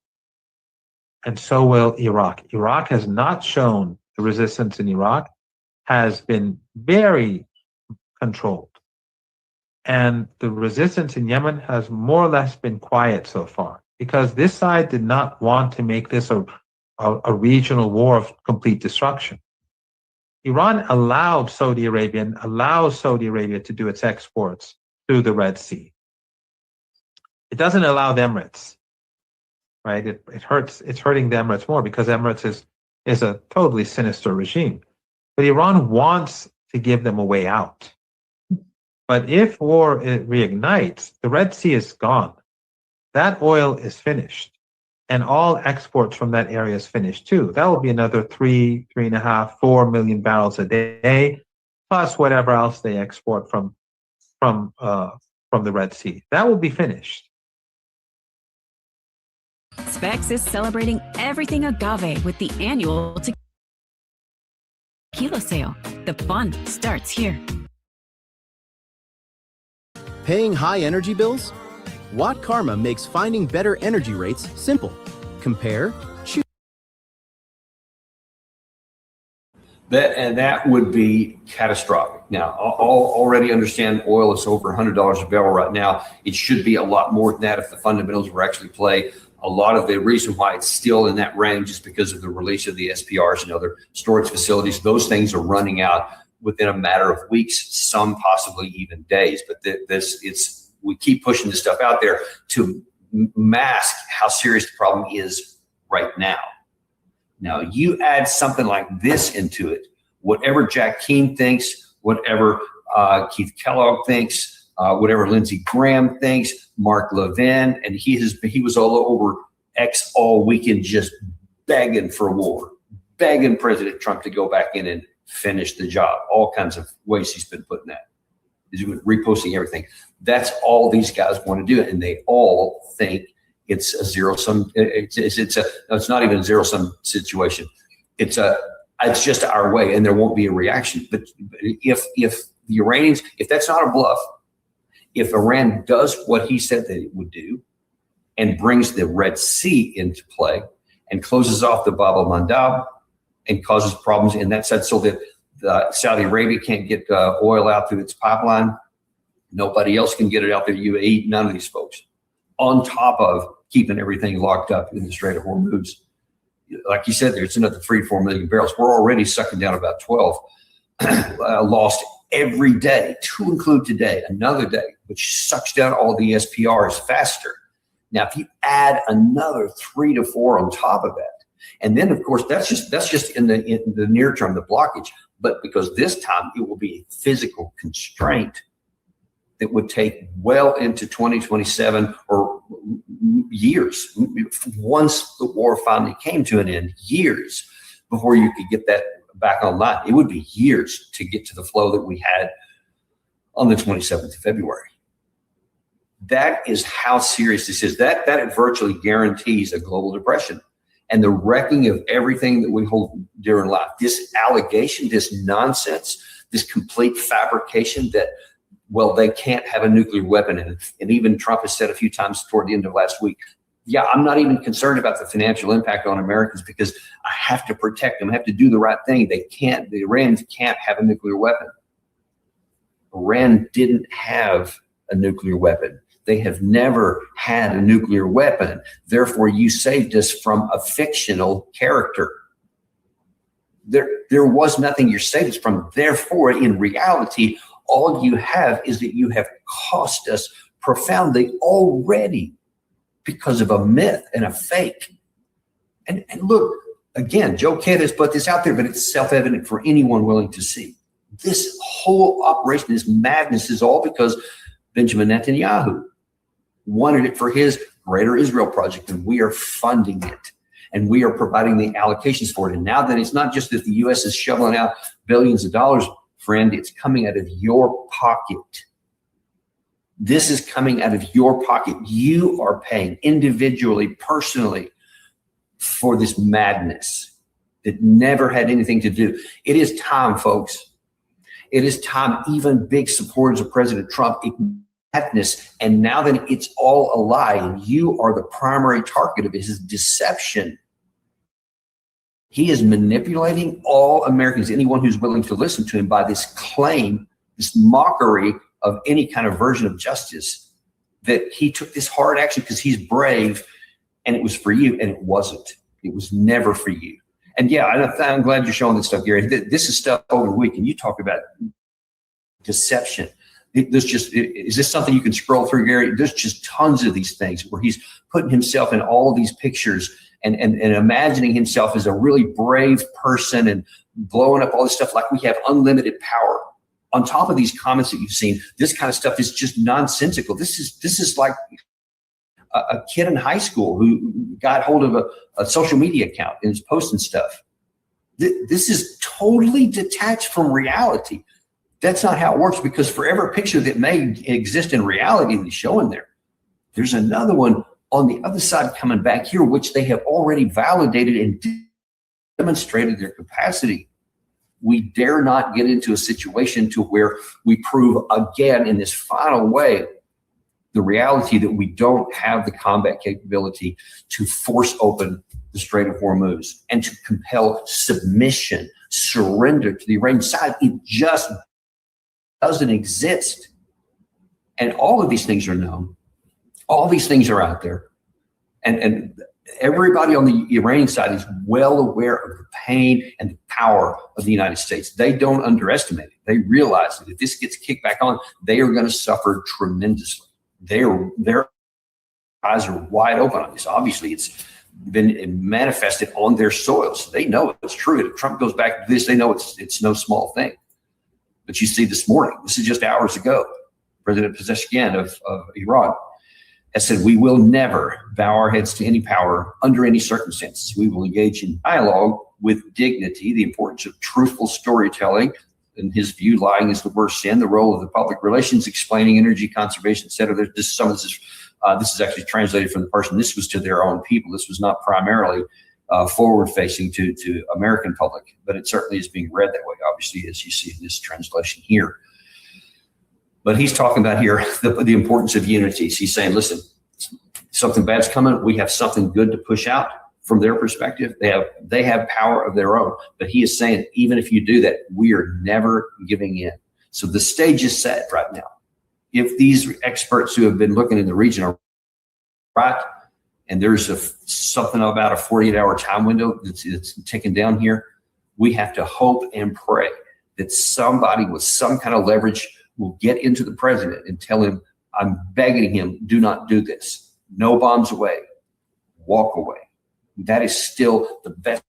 [SPEAKER 17] and so will Iraq. Iraq has not shown the resistance in Iraq, has been very controlled. And the resistance in Yemen has more or less been quiet so far, because this side did not want to make this a regional war of complete destruction. Iran allows Saudi Arabia to do its exports through the Red Sea. It doesn't allow the Emirates, right? It's hurting the Emirates more because Emirates is a totally sinister regime. But Iran wants to give them a way out. But if war reignites, the Red Sea is gone. That oil is finished. And all exports from that area is finished too. That will be another 3.5, 4 million barrels a day, plus whatever else they export from the Red Sea. That will be finished.
[SPEAKER 18] Specs is celebrating everything agave with the annual tequila sale. The fun starts here.
[SPEAKER 3] Paying high energy bills? Watt Karma makes finding better energy rates simple. Compare, choose.
[SPEAKER 13] That would be catastrophic. Now, already understand oil is over $100 a barrel right now. It should be a lot more than that if the fundamentals were actually play. A lot of the reason why it's still in that range is because of the release of the SPRs and other storage facilities. Those things are running out within a matter of weeks, some possibly even days. But we keep pushing this stuff out there to mask how serious the problem is right now. Now, you add something like this into it, whatever Jack Keane thinks, whatever Keith Kellogg thinks, whatever Lindsey Graham thinks, Mark Levin, and he was all over X all weekend just begging for war, begging President Trump to go back in and finish the job. All kinds of ways he's been putting that. He's reposting everything. That's all these guys want to do, and they all think it's a zero sum. It's not even a zero sum situation. It's just our way, and there won't be a reaction. But if the Iranians, if that's not a bluff, if Iran does what he said that it would do, and brings the Red Sea into play, and closes off the Bab al-Mandab, and causes problems in that side, so that Saudi Arabia can't get oil out through its pipeline. Nobody else can get it out there. UAE, none of these folks. On top of keeping everything locked up in the Strait of Hormuz. Like you said, there's another 3 to 4 million barrels. We're already sucking down about 12 lost every day, to include today, another day, which sucks down all the SPRs faster. Now, if you add another 3 to 4 on top of that, and then of course that's just in the near term, the blockage. But because this time it will be a physical constraint that would take well into 2027 or years, once the war finally came to an end, years before you could get that back online. It would be years to get to the flow that we had on the 27th of February. That is how serious this is. That virtually guarantees a global depression and the wrecking of everything that we hold dear in life. This allegation, this nonsense, this complete fabrication that, well, they can't have a nuclear weapon. And even Trump has said a few times toward the end of last week, yeah, I'm not even concerned about the financial impact on Americans because I have to protect them. I have to do the right thing. The Iranians can't have a nuclear weapon. Iran didn't have a nuclear weapon. They have never had a nuclear weapon. Therefore, you saved us from a fictional character. There was nothing you're saved us from. Therefore, in reality, all you have is that you have cost us profoundly already because of a myth and a fake. And look, again, Joe Kidd has put this out there, but it's self-evident for anyone willing to see. This whole operation, this madness is all because Benjamin Netanyahu wanted it for his Greater Israel Project, and we are funding it. And we are providing the allocations for it. And now that it's not just that the U.S. is shoveling out billions of dollars, friend, it's coming out of your pocket. This is coming out of your pocket. You are paying individually, personally, for this madness that never had anything to do. It is time, folks. It is time. Even big supporters of President Trump, madness, and now that it's all a lie, and you are the primary target of his deception. He is manipulating all Americans, anyone who's willing to listen to him, by this claim, this mockery of any kind of version of justice, that he took this hard action because he's brave and it was for you, and it wasn't. It was never for you. And yeah, I'm glad you're showing this stuff, Gary. This is stuff over the week, and you talk about deception. Is this something you can scroll through, Gary? There's just tons of these things where he's putting himself in all of these pictures and imagining himself as a really brave person and blowing up all this stuff like we have unlimited power. On top of these comments that you've seen, this kind of stuff is just nonsensical. This is like a kid in high school who got hold of a social media account and is posting stuff. This is totally detached from reality. That's not how it works, because for every picture that may exist in reality that he's showing there, there's another one on the other side coming back here, which they have already validated and demonstrated their capacity. We dare not get into a situation to where we prove again in this final way the reality that we don't have the combat capability to force open the Strait of Hormuz and to compel submission, surrender to the Iranian side. It just doesn't exist. And all of these things are known. All these things are out there. And everybody on the Iranian side is well aware of the pain and the power of the United States. They don't underestimate it. They realize that if this gets kicked back on, they are going to suffer tremendously. Their eyes are wide open on this. Obviously, it's been manifested on their soils. They know it's true. If Trump goes back to this, they know it's no small thing. But you see this morning, this is just hours ago, President Pezeshkian of Iran has said, we will never bow our heads to any power under any circumstances. We will engage in dialogue with dignity, the importance of truthful storytelling. In his view, lying is the worst sin, the role of the public relations, explaining energy conservation, et cetera. There's just some of this. This is actually translated from the person. This was to their own people. This was not primarily forward-facing to American public, but it certainly is being read that way, obviously, as you see in this translation here. But he's talking about here the importance of unity. So he's saying, listen, something bad's coming. We have something good to push out. From their perspective, they have power of their own. But he is saying, even if you do that, we are never giving in. So the stage is set right now. If these experts who have been looking in the region are right, and there's something about a 48-hour time window that's ticking down here, we have to hope and pray that somebody with some kind of leverage will get into the president and tell him, I'm begging him, do not do this. No bombs away. Walk away. That is still the best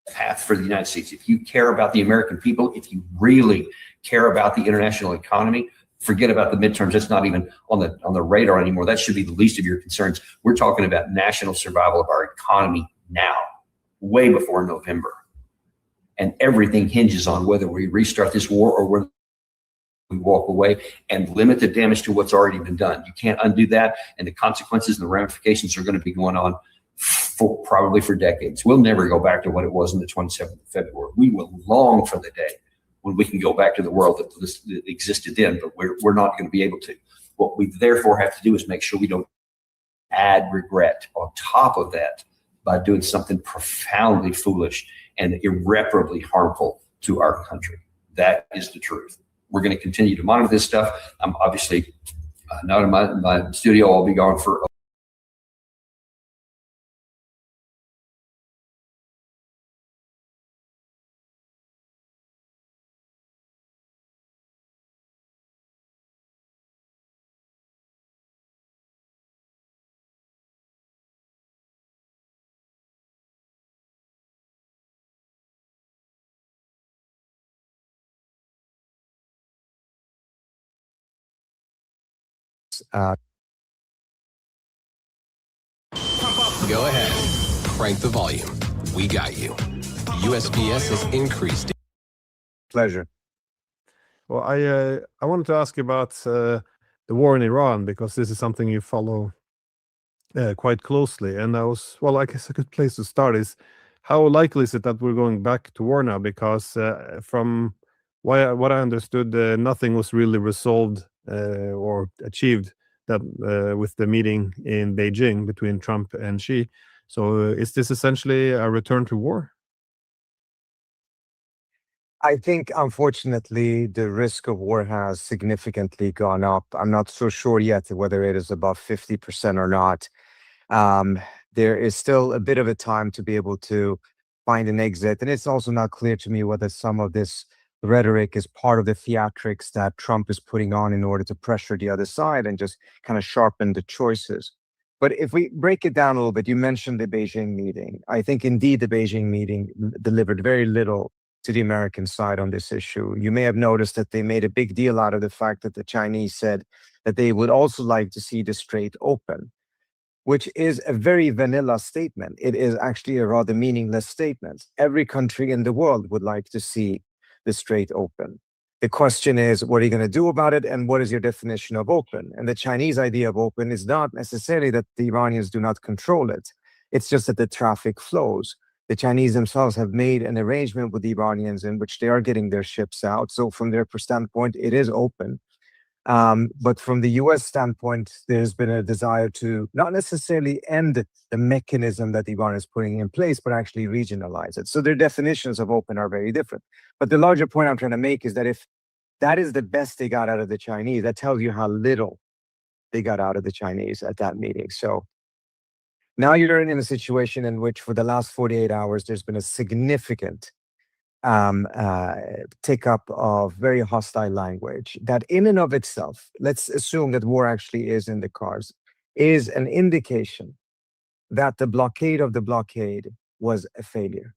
[SPEAKER 13] path for the United States. If you care about the American people, if you really care about the international economy, forget about the midterms. That's not even on the radar anymore. That should be the least of your concerns. We're talking about national survival of our economy now, way before November. And everything hinges on whether we restart this war or whether we walk away and limit the damage to what's already been done. You can't undo that, and the consequences and the ramifications are going to be going on probably for decades. We'll never go back to what it was in the 27th of February. We will long for the day when we can go back to the world that existed then, but we're not going to be able to. What we therefore have to do is make sure we don't add regret on top of that by doing something profoundly foolish and irreparably harmful to our country. That is the truth. We're going to continue to monitor this stuff. I'm obviously not in my studio. I'll be gone for
[SPEAKER 19] Go ahead. Crank the volume. We got you. USPS has increased.
[SPEAKER 20] Pleasure. Well, I wanted to ask you about the war in Iran, because this is something you follow quite closely. And I guess a good place to start is, how likely is it that we're going back to war now? Because from what I understood, nothing was really resolved or achieved that with the meeting in Beijing between Trump and Xi. So is this essentially a return to war?
[SPEAKER 21] I think, unfortunately, the risk of war has significantly gone up. I'm not so sure yet whether it is above 50% or not. There is still a bit of a time to be able to find an exit. And it's also not clear to me whether some of this rhetoric is part of the theatrics that Trump is putting on in order to pressure the other side and just kind of sharpen the choices. But if we break it down a little bit, you mentioned the Beijing meeting. I think indeed the Beijing meeting delivered very little to the American side on this issue. You may have noticed that they made a big deal out of the fact that the Chinese said that they would also like to see the Strait open, which is a very vanilla statement. It is actually a rather meaningless statement. Every country in the world would like to see the Strait open. The question is, what are you going to do about it, and what is your definition of open? And the Chinese idea of open is not necessarily that the Iranians do not control it. It's just that the traffic flows. The Chinese themselves have made an arrangement with the Iranians in which they are getting their ships out. So from their standpoint, it is open. But from the US standpoint, there's been a desire to not necessarily end the mechanism that Iran is putting in place, but actually regionalize it. So their definitions of open are very different. But the larger point I'm trying to make is that if that is the best they got out of the Chinese, that tells you how little they got out of the Chinese at that meeting. So now you're in a situation in which for the last 48 hours, there's been a significant take up of very hostile language that in and of itself, let's assume that war actually is in the cards, is an indication that the blockade of the blockade was a failure.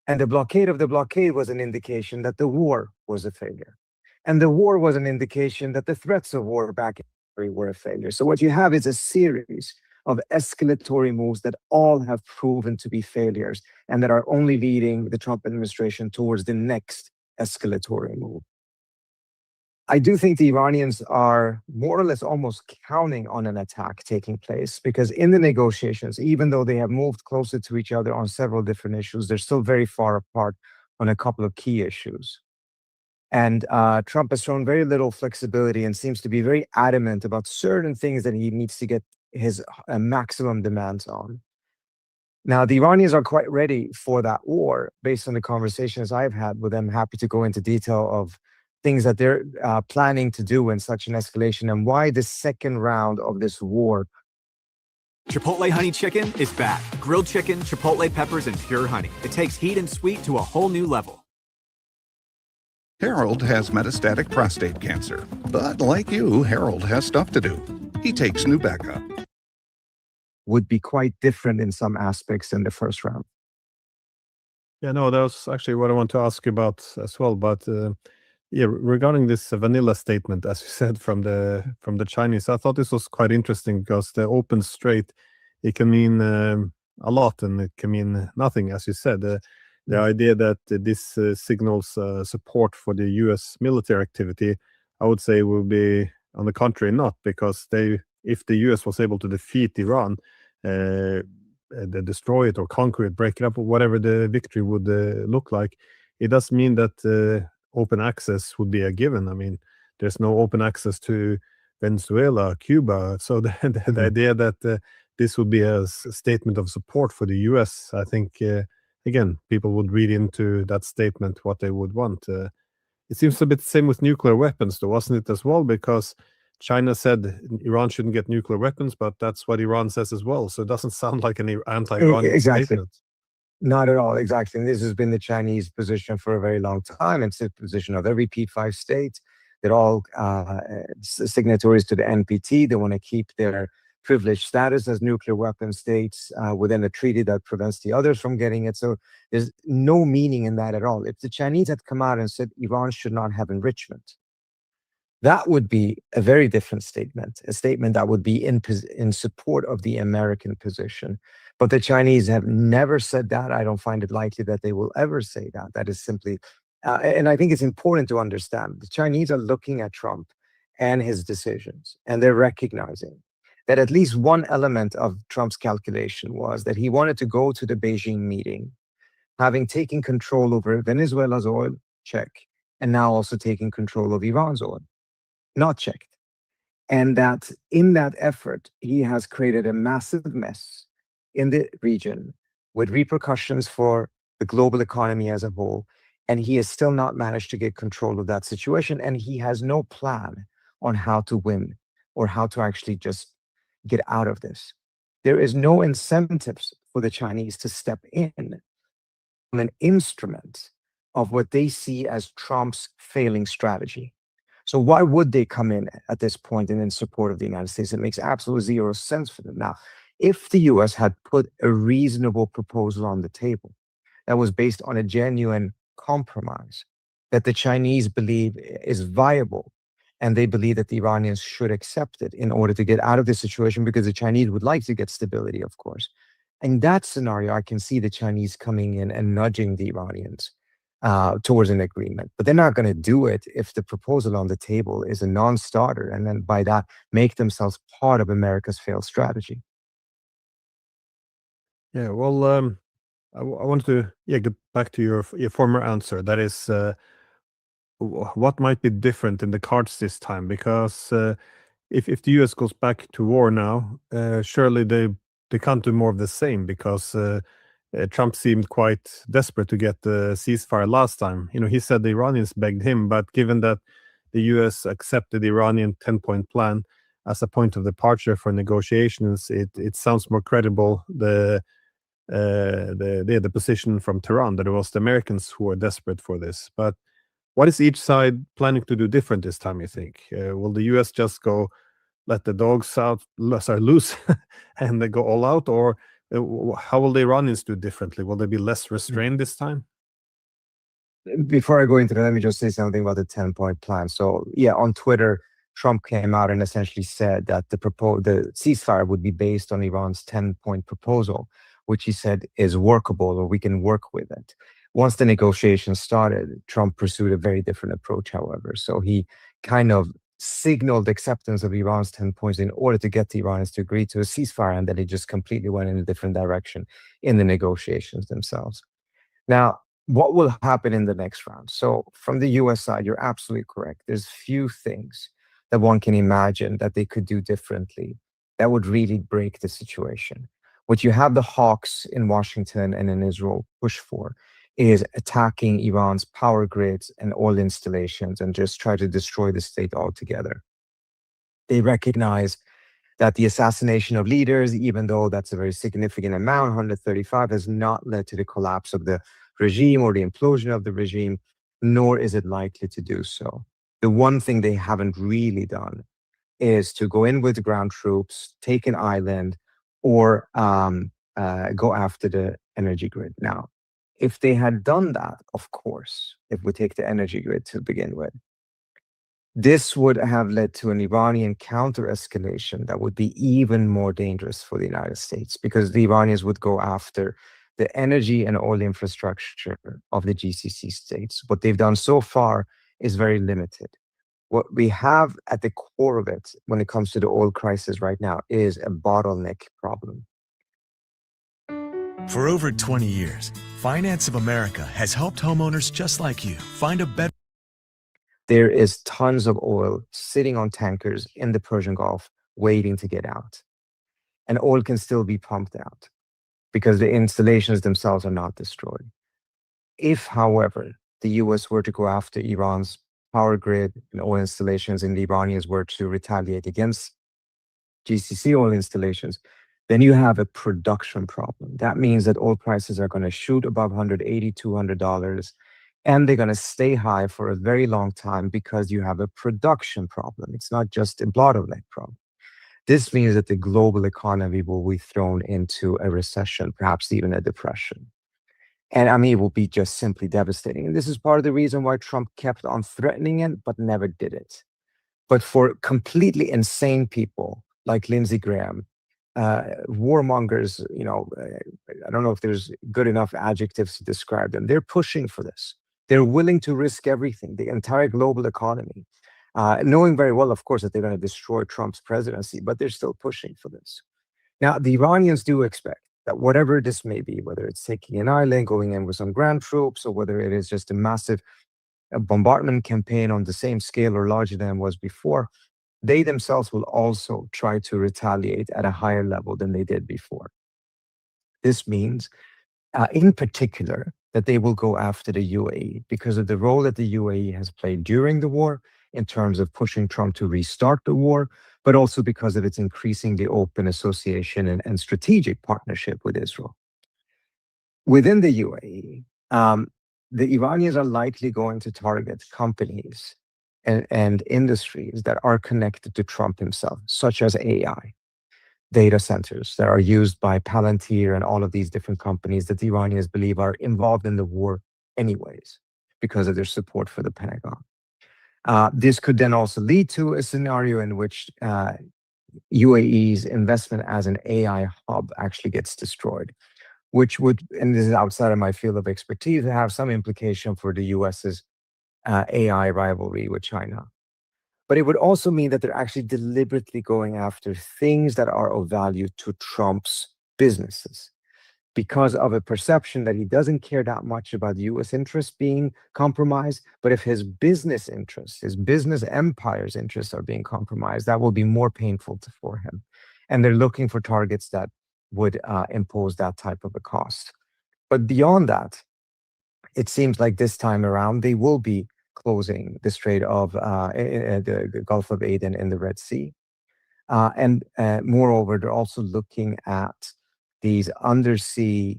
[SPEAKER 21] And the blockade of the blockade was an indication that the war was a failure. And the war was an indication that the threats of war back were a failure. So what you have is a series of escalatory moves that all have proven to be failures and that are only leading the Trump administration towards the next escalatory move. I do think the Iranians are more or less almost counting on an attack taking place, because in the negotiations, even though they have moved closer to each other on several different issues, they're still very far apart on a couple of key issues. And Trump has shown very little flexibility and seems to be very adamant about certain things that he needs to get his maximum demands on. Now, the Iranians are quite ready for that war based on the conversations I've had with them. Happy to go into detail of things that they're planning to do in such an escalation and why the second round of this war.
[SPEAKER 22] Chipotle honey chicken is back. Grilled chicken, chipotle peppers, and pure honey. It takes heat and sweet to a whole new level.
[SPEAKER 23] Harold has metastatic prostate cancer, but like you, Harold has stuff to do. He takes Nubeca.
[SPEAKER 21] Would be quite different in some aspects than the first round.
[SPEAKER 20] Yeah, no, that was actually what I want to ask you about as well. But yeah, regarding this vanilla statement, as you said, from the Chinese, I thought this was quite interesting because the open strait, it can mean a lot and it can mean nothing, as you said. the idea that this signals support for the U.S. military activity, I would say will be on the contrary not, because if the U.S. was able to defeat Iran, they destroy it or conquer it, break it up, or whatever the victory would look like, it does mean that open access would be a given. I mean, there's no open access to Venezuela, Cuba. So the idea that this would be a statement of support for the U.S., I think, again, people would read into that statement what they would want. It seems a bit the same with nuclear weapons, though, wasn't it, as well? Because China said Iran shouldn't get nuclear weapons, but that's what Iran says as well. So it doesn't sound like any anti-Iranian statement.
[SPEAKER 21] Not at all, exactly. And this has been the Chinese position for a very long time. It's the position of every P5 state. They're all signatories to the NPT. They want to keep their privileged status as nuclear weapon states within a treaty that prevents the others from getting it. So there's no meaning in that at all. If the Chinese had come out and said Iran should not have enrichment, that would be a very different statement, a statement that would be in support of the American position. But the Chinese have never said that. I don't find it likely that they will ever say that. That is simply, and I think it's important to understand, the Chinese are looking at Trump and his decisions, and they're recognizing that at least one element of Trump's calculation was that he wanted to go to the Beijing meeting, having taken control over Venezuela's oil, check, and now also taking control of Iran's oil, not checked. And that in that effort, he has created a massive mess in the region with repercussions for the global economy as a whole. And he has still not managed to get control of that situation. And he has no plan on how to win or how to actually just get out of this. There is no incentives for the Chinese to step in on an instrument of what they see as Trump's failing strategy. So why would they come in at this point and in support of the United States? It makes absolutely zero sense for them. Now, if the US had put a reasonable proposal on the table that was based on a genuine compromise that the Chinese believe is viable, and they believe that the Iranians should accept it in order to get out of this situation, because the Chinese would like to get stability, of course. In that scenario, I can see the Chinese coming in and nudging the Iranians towards an agreement. But they're not going to do it if the proposal on the table is a non-starter, and then by that, make themselves part of America's failed strategy.
[SPEAKER 20] Yeah, well, I wanted to get back to your former answer. That is, what might be different in the cards this time? Because if the U.S. goes back to war now, surely they can't do more of the same, because Trump seemed quite desperate to get the ceasefire last time. He said the Iranians begged him, but given that the U.S. accepted the Iranian 10-point plan as a point of departure for negotiations, it sounds more credible the position from Tehran, that it was the Americans who were desperate for this. But what is each side planning to do different this time, you think? Will the U.S. just go let the dogs loose and they go all out, or how will the Iranians do differently? Will they be less restrained this time?
[SPEAKER 21] Before I go into that, let me just say something about the 10-point plan. So, yeah, on Twitter, Trump came out and essentially said that the ceasefire would be based on Iran's 10-point proposal, which he said is workable, or we can work with it. Once the negotiations started, Trump pursued a very different approach, however. So he kind of signaled acceptance of Iran's 10 points in order to get the Iranians to agree to a ceasefire, and then he just completely went in a different direction in the negotiations themselves. Now, what will happen in the next round? So from the US side, you're absolutely correct. There's few things that one can imagine that they could do differently that would really break the situation. What you have the hawks in Washington and in Israel push for is attacking Iran's power grids and oil installations and just try to destroy the state altogether. They recognize that the assassination of leaders, even though that's a very significant amount, 135, has not led to the collapse of the regime or the implosion of the regime, nor is it likely to do so. The one thing they haven't really done is to go in with ground troops, take an island, or go after the energy grid. Now, if they had done that, of course, if we take the energy grid to begin with, this would have led to an Iranian counter-escalation that would be even more dangerous for the United States, because the Iranians would go after the energy and oil infrastructure of the GCC states. What they've done so far is very limited. What we have at the core of it when it comes to the oil crisis right now is a bottleneck problem.
[SPEAKER 9] For over 20 years, Finance of America has helped homeowners just like you find a better.
[SPEAKER 21] There is tons of oil sitting on tankers in the Persian Gulf waiting to get out. And oil can still be pumped out because the installations themselves are not destroyed. If, however, the US were to go after Iran's power grid and oil installations and the Iranians were to retaliate against GCC oil installations, then you have a production problem. That means that oil prices are going to shoot above $180, $200, and they're going to stay high for a very long time because you have a production problem. It's not just a bottleneck problem. This means that the global economy will be thrown into a recession, perhaps even a depression. And I mean, it will be just simply devastating. And this is part of the reason why Trump kept on threatening it, but never did it. But for completely insane people like Lindsey Graham, warmongers, I don't know if there's good enough adjectives to describe them. They're pushing for this. They're willing to risk everything, the entire global economy, knowing very well, of course, that they're going to destroy Trump's presidency, but they're still pushing for this. Now, the Iranians do expect that whatever this may be, whether it's taking an island, going in with some ground troops, or whether it is just a massive bombardment campaign on the same scale or larger than it was before, they themselves will also try to retaliate at a higher level than they did before. This means, in particular, that they will go after the UAE because of the role that the UAE has played during the war in terms of pushing Trump to restart the war, but also because of its increasingly open association and strategic partnership with Israel. Within the UAE, the Iranians are likely going to target companies and industries that are connected to Trump himself, such as AI, data centers that are used by Palantir and all of these different companies that the Iranians believe are involved in the war anyways, because of their support for the Pentagon. This could then also lead to a scenario in which UAE's investment as an AI hub actually gets destroyed, which would, and this is outside of my field of expertise, have some implication for the US's AI rivalry with China. But it would also mean that they're actually deliberately going after things that are of value to Trump's businesses because of a perception that he doesn't care that much about US interests being compromised, but if his business interests, his business empire's interests are being compromised, that will be more painful for him. And they're looking for targets that would impose that type of a cost. But beyond that, it seems like this time around, they will be closing the Strait of the Gulf of Aden and the Red Sea. And moreover, they're also looking at these undersea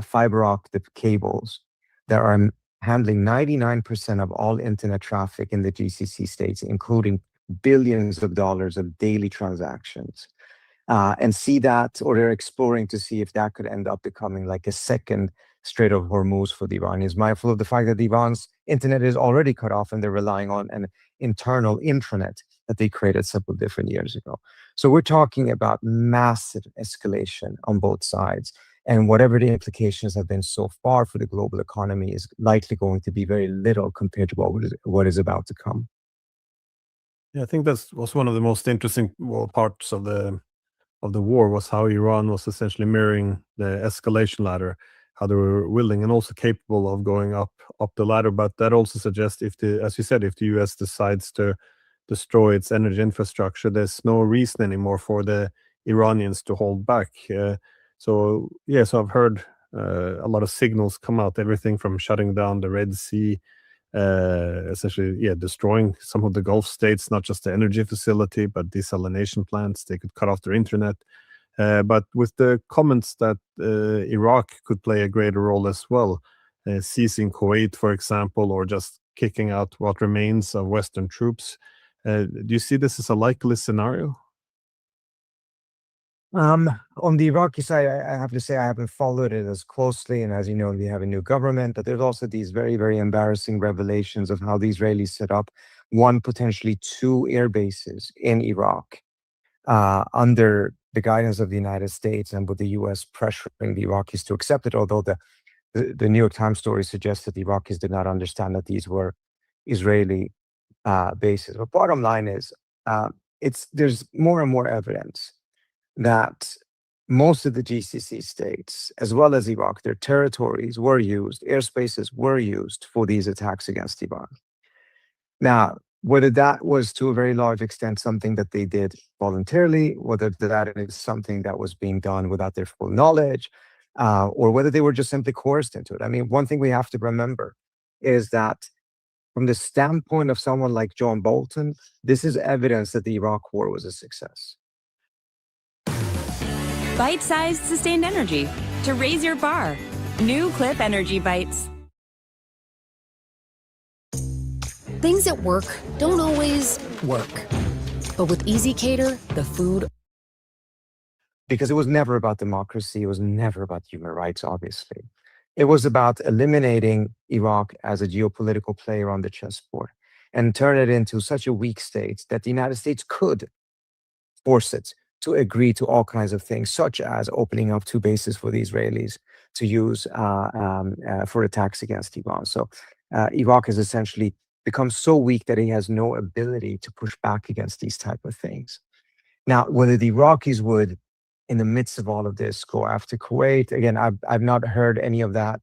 [SPEAKER 21] fiber optic cables that are handling 99% of all internet traffic in the GCC states, including billions of dollars of daily transactions. And see that, or they're exploring to see if that could end up becoming like a second Strait of Hormuz for the Iranians, mindful of the fact that Iran's internet is already cut off and they're relying on an internal intranet that they created several different years ago. So we're talking about massive escalation on both sides. And whatever the implications have been so far for the global economy is likely going to be very little compared to what is about to come.
[SPEAKER 20] Yeah, I think that was one of the most interesting parts of the war was how Iran was essentially mirroring the escalation ladder, how they were willing and also capable of going up the ladder. But that also suggests as you said, if the US decides to destroy its energy infrastructure, there's no reason anymore for the Iranians to hold back. So I've heard a lot of signals come out, everything from shutting down the Red Sea, essentially, destroying some of the Gulf states, not just the energy facility, but desalination plants. They could cut off their internet. But with the comments that Iraq could play a greater role as well, seizing Kuwait, for example, or just kicking out what remains of Western troops. Do you see this as a likely scenario?
[SPEAKER 21] On the Iraqi side, I have to say I haven't followed it as closely. And as you know, we have a new government, but there's also these very, very embarrassing revelations of how the Israelis set up potentially two air bases in Iraq under the guidance of the United States and with the US pressuring the Iraqis to accept it, although the New York Times story suggests that the Iraqis did not understand that these were Israeli bases. But bottom line is, there's more and more evidence that most of the GCC states, as well as Iraq, their territories were used, airspaces were used for these attacks against Iran. Now, whether that was to a very large extent something that they did voluntarily, whether that is something that was being done without their full knowledge, or whether they were just simply coerced into it. I mean, one thing we have to remember is that from the standpoint of someone like John Bolton, this is evidence that the Iraq war was a success.
[SPEAKER 18] Bite-sized sustained energy to raise your bar. New Clip Energy Bites.
[SPEAKER 1] Things at work don't always work. But with Easy Cater, the food...
[SPEAKER 21] Because it was never about democracy. It was never about human rights, obviously. It was about eliminating Iraq as a geopolitical player on the chessboard and turn it into such a weak state that the United States could force it to agree to all kinds of things, such as opening up 2 bases for the Israelis to use for attacks against Iran. So Iraq has essentially become so weak that he has no ability to push back against these type of things. Now, whether the Iraqis would, in the midst of all of this, go after Kuwait, again, I've not heard any of that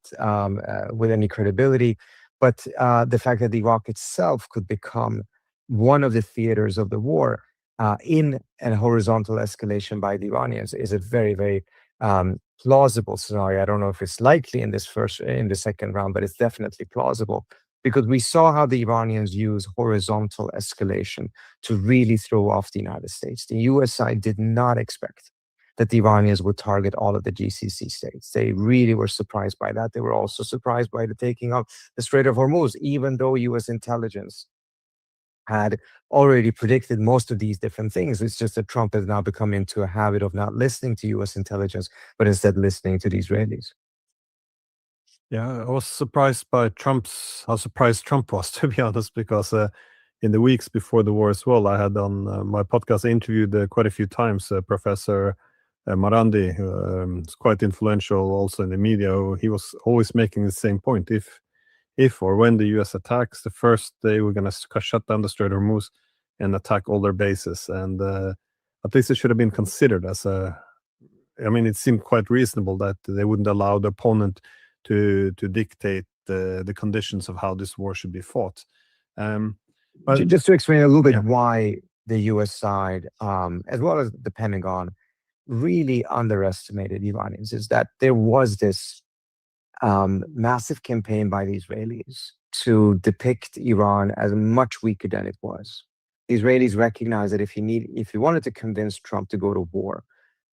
[SPEAKER 21] with any credibility, but the fact that Iraq itself could become one of the theaters of the war in a horizontal escalation by the Iranians is a very, very plausible scenario. I don't know if it's likely in the second round, but it's definitely plausible because we saw how the Iranians use horizontal escalation to really throw off the United States. The US side did not expect that the Iranians would target all of the GCC states. They really were surprised by that. They were also surprised by the taking of the Strait of Hormuz, even though US intelligence had already predicted most of these different things. It's just that Trump has now become into a habit of not listening to US intelligence, but instead listening to the Israelis.
[SPEAKER 20] Yeah, I was surprised by how surprised Trump was, to be honest, because in the weeks before the war as well, I had on my podcast interviewed quite a few times Professor Marandi, who is quite influential also in the media. He was always making the same point. If or when the US attacks, the first day we're going to shut down the Strait of Hormuz and attack all their bases. And at least it should have been considered as it seemed quite reasonable that they wouldn't allow the opponent to dictate the conditions of how this war should be fought.
[SPEAKER 21] But just to explain a little bit why the US side, as well as the Pentagon, really underestimated Iranians, is that there was this massive campaign by the Israelis to depict Iran as much weaker than it was. The Israelis recognized that if he wanted to convince Trump to go to war,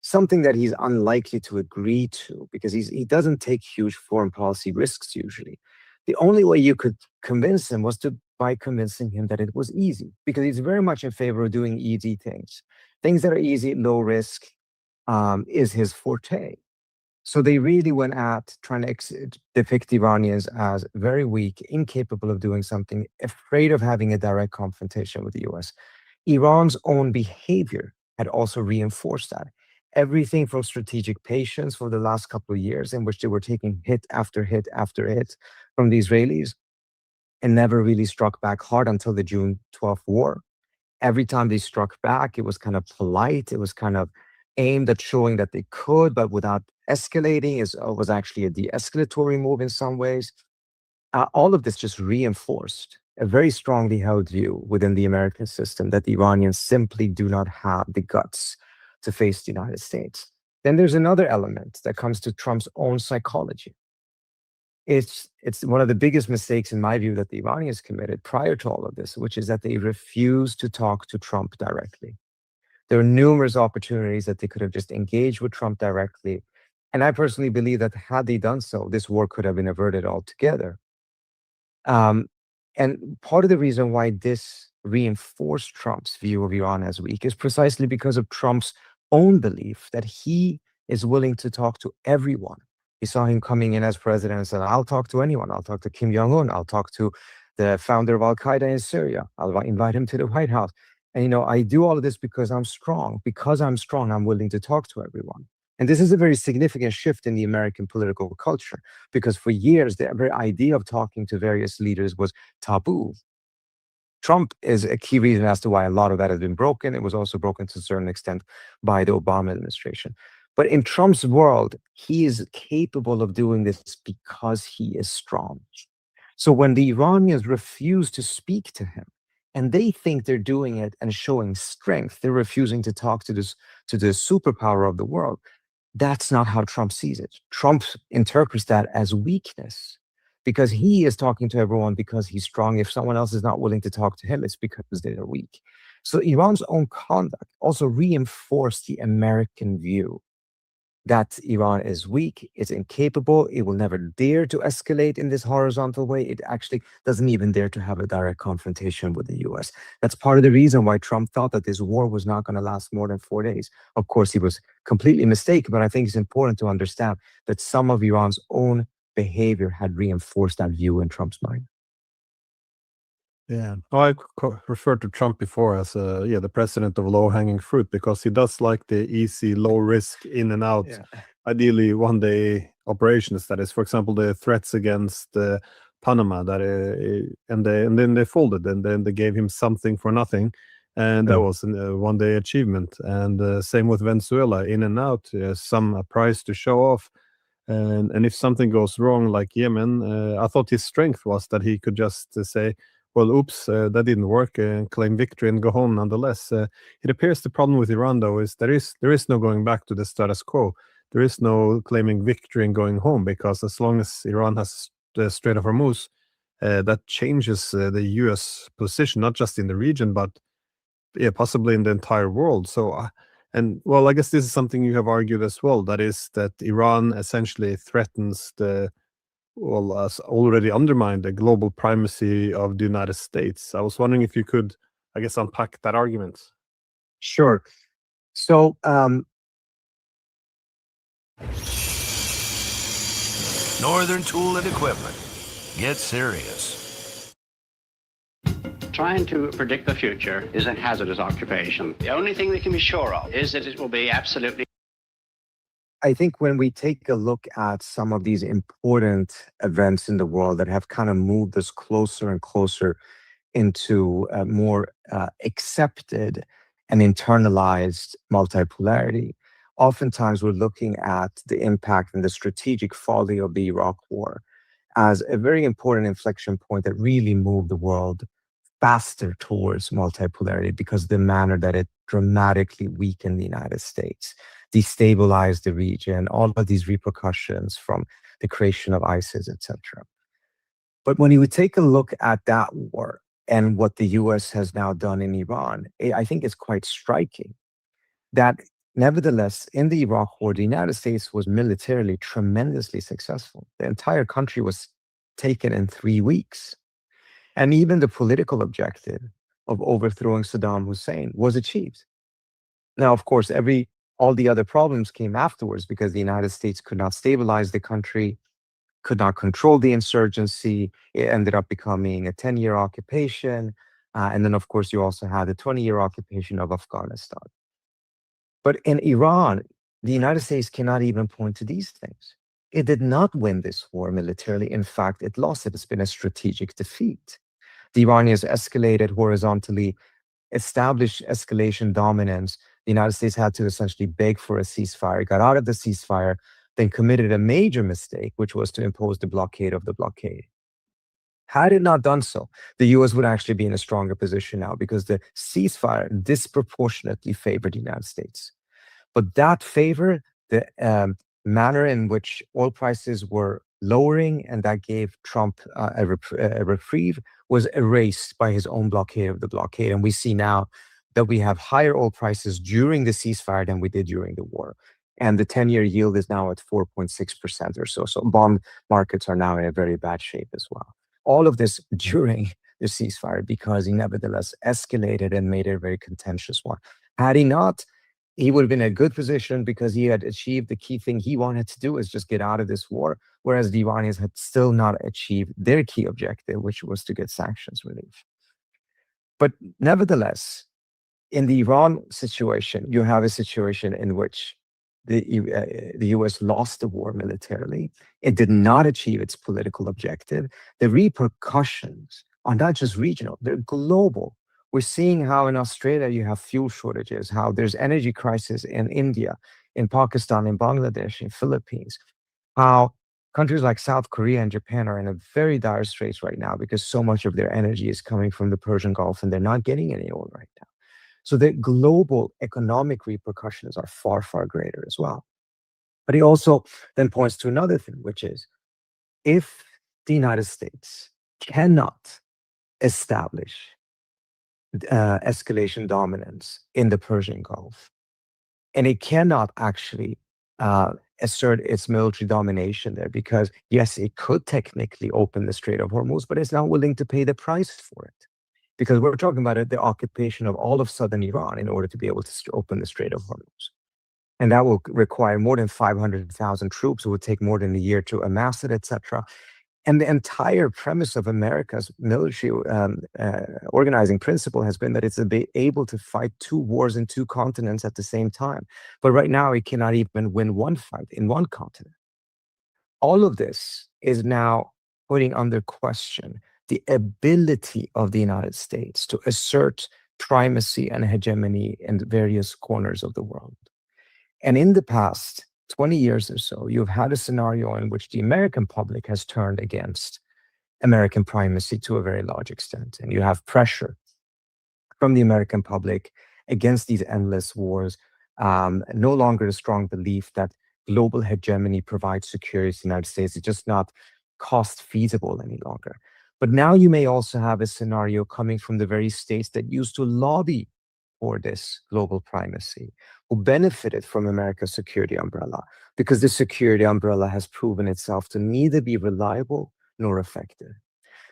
[SPEAKER 21] something that he's unlikely to agree to because he doesn't take huge foreign policy risks usually. The only way you could convince him was by convincing him that it was easy, because he's very much in favor of doing easy things. Things that are easy, low risk, is his forte. So they really went at trying to depict Iranians as very weak, incapable of doing something, afraid of having a direct confrontation with the US. Iran's own behavior had also reinforced that. Everything from strategic patience for the last couple of years, in which they were taking hit after hit after hit from the Israelis and never really struck back hard until the June 12th war. Every time they struck back, it was kind of polite. It was kind of aimed at showing that they could, but without escalating. It was actually a de-escalatory move in some ways. All of this just reinforced a very strongly held view within the American system that the Iranians simply do not have the guts to face the United States. Then there's another element that comes to Trump's own psychology. It's one of the biggest mistakes, in my view, that the Iranians committed prior to all of this, which is that they refused to talk to Trump directly. There are numerous opportunities that they could have just engaged with Trump directly. And I personally believe that had they done so, this war could have been averted altogether. And part of the reason why this reinforced Trump's view of Iran as weak is precisely because of Trump's own belief that he is willing to talk to everyone. We saw him coming in as president and said, I'll talk to anyone. I'll talk to Kim Jong-un. I'll talk to the founder of Al-Qaeda in Syria. I'll invite him to the White House. And I do all of this because I'm strong. Because I'm strong, I'm willing to talk to everyone. And this is a very significant shift in the American political culture, because for years, the very idea of talking to various leaders was taboo. Trump is a key reason as to why a lot of that has been broken. It was also broken to a certain extent by the Obama administration. But in Trump's world, he is capable of doing this because he is strong. So when the Iranians refuse to speak to him, and they think they're doing it and showing strength, they're refusing to talk to the superpower of the world. That's not how Trump sees it. Trump interprets that as weakness, because he is talking to everyone because he's strong. If someone else is not willing to talk to him, it's because they are weak. So Iran's own conduct also reinforced the American view that Iran is weak, it's incapable, it will never dare to escalate in this horizontal way. It actually doesn't even dare to have a direct confrontation with the US. That's part of the reason why Trump thought that this war was not going to last more than 4 days. Of course, he was completely mistaken, but I think it's important to understand that some of Iran's own behavior had reinforced that view in Trump's mind.
[SPEAKER 20] Yeah, I referred to Trump before as the president of low-hanging fruit, because he does like the easy, low-risk in and out, ideally one-day operations. That is, for example, the threats against Panama, and then they folded, and then they gave him something for nothing, and that was a one-day achievement. And same with Venezuela, in and out, a price to show off. And if something goes wrong, like Yemen, I thought his strength was that he could just say, well, oops, that didn't work, and claim victory and go home nonetheless. It appears the problem with Iran, though, is there is no going back to the status quo. There is no claiming victory and going home, because as long as Iran has the Strait of Hormuz, that changes the U.S. position, not just in the region, but possibly in the entire world. So, I guess this is something you have argued as well. That is that Iran essentially threatens has already undermined the global primacy of the United States. I was wondering if you could, I guess, unpack that argument.
[SPEAKER 21] Sure. So,
[SPEAKER 2] Northern Tool and Equipment. Get serious.
[SPEAKER 6] Trying to predict the future is a hazardous occupation. The only thing we can be sure of is that it will be absolutely.
[SPEAKER 21] I think when we take a look at some of these important events in the world that have kind of moved us closer and closer into a more accepted and internalized multipolarity, oftentimes we're looking at the impact and the strategic folly of the Iraq War as a very important inflection point that really moved the world faster towards multipolarity, because of the manner that it dramatically weakened the United States, destabilized the region, all of these repercussions from the creation of ISIS, etc. But when you would take a look at that war and what the US has now done in Iran, I think it's quite striking that nevertheless, in the Iraq War, the United States was militarily tremendously successful. The entire country was taken in 3 weeks. And even the political objective of overthrowing Saddam Hussein was achieved. Now, of course, all the other problems came afterwards, because the United States could not stabilize the country, could not control the insurgency. It ended up becoming a 10-year occupation. And then, of course, you also had the 20-year occupation of Afghanistan. But in Iran, the United States cannot even point to these things. It did not win this war militarily. In fact, it lost it. It's been a strategic defeat. The Iranians escalated horizontally, established escalation dominance. The United States had to essentially beg for a ceasefire, got out of the ceasefire, then committed a major mistake, which was to impose the blockade of the blockade. Had it not done so, the US would actually be in a stronger position now, because the ceasefire disproportionately favored the United States. But that favor, the manner in which oil prices were lowering, and that gave Trump a reprieve, was erased by his own blockade of the blockade. And we see now that we have higher oil prices during the ceasefire than we did during the war. And the 10-year yield is now at 4.6% or so. So bond markets are now in a very bad shape as well. All of this during the ceasefire, because he nevertheless escalated and made it a very contentious one. Had he not, he would have been in a good position, because he had achieved the key thing he wanted to do, is just get out of this war, whereas the Iranians had still not achieved their key objective, which was to get sanctions relief. But nevertheless, in the Iran situation, you have a situation in which the US lost the war militarily. It did not achieve its political objective. The repercussions are not just regional, they're global. We're seeing how in Australia you have fuel shortages, how there's energy crisis in India, in Pakistan, in Bangladesh, in Philippines, how countries like South Korea and Japan are in a very dire straits right now because so much of their energy is coming from the Persian Gulf and they're not getting any oil right now. So the global economic repercussions are far, far greater as well. But he also then points to another thing, which is if the United States cannot establish escalation dominance in the Persian Gulf, and it cannot actually assert its military domination there, because yes, it could technically open the Strait of Hormuz, but it's not willing to pay the price for it. Because we're talking about the occupation of all of southern Iran in order to be able to open the Strait of Hormuz. And that will require more than 500,000 troops. It would take more than a year to amass it, etc. And the entire premise of America's military organizing principle has been that it's able to fight two wars in two continents at the same time. But right now, it cannot even win one fight in one continent. All of this is now putting under question the ability of the United States to assert primacy and hegemony in various corners of the world. And in the past 20 years or so, you've had a scenario in which the American public has turned against American primacy to a very large extent. And you have pressure from the American public against these endless wars, no longer a strong belief that global hegemony provides security to the United States. It's just not cost feasible any longer. But now you may also have a scenario coming from the very states that used to lobby for this global primacy, who benefited from America's security umbrella, because the security umbrella has proven itself to neither be reliable nor effective.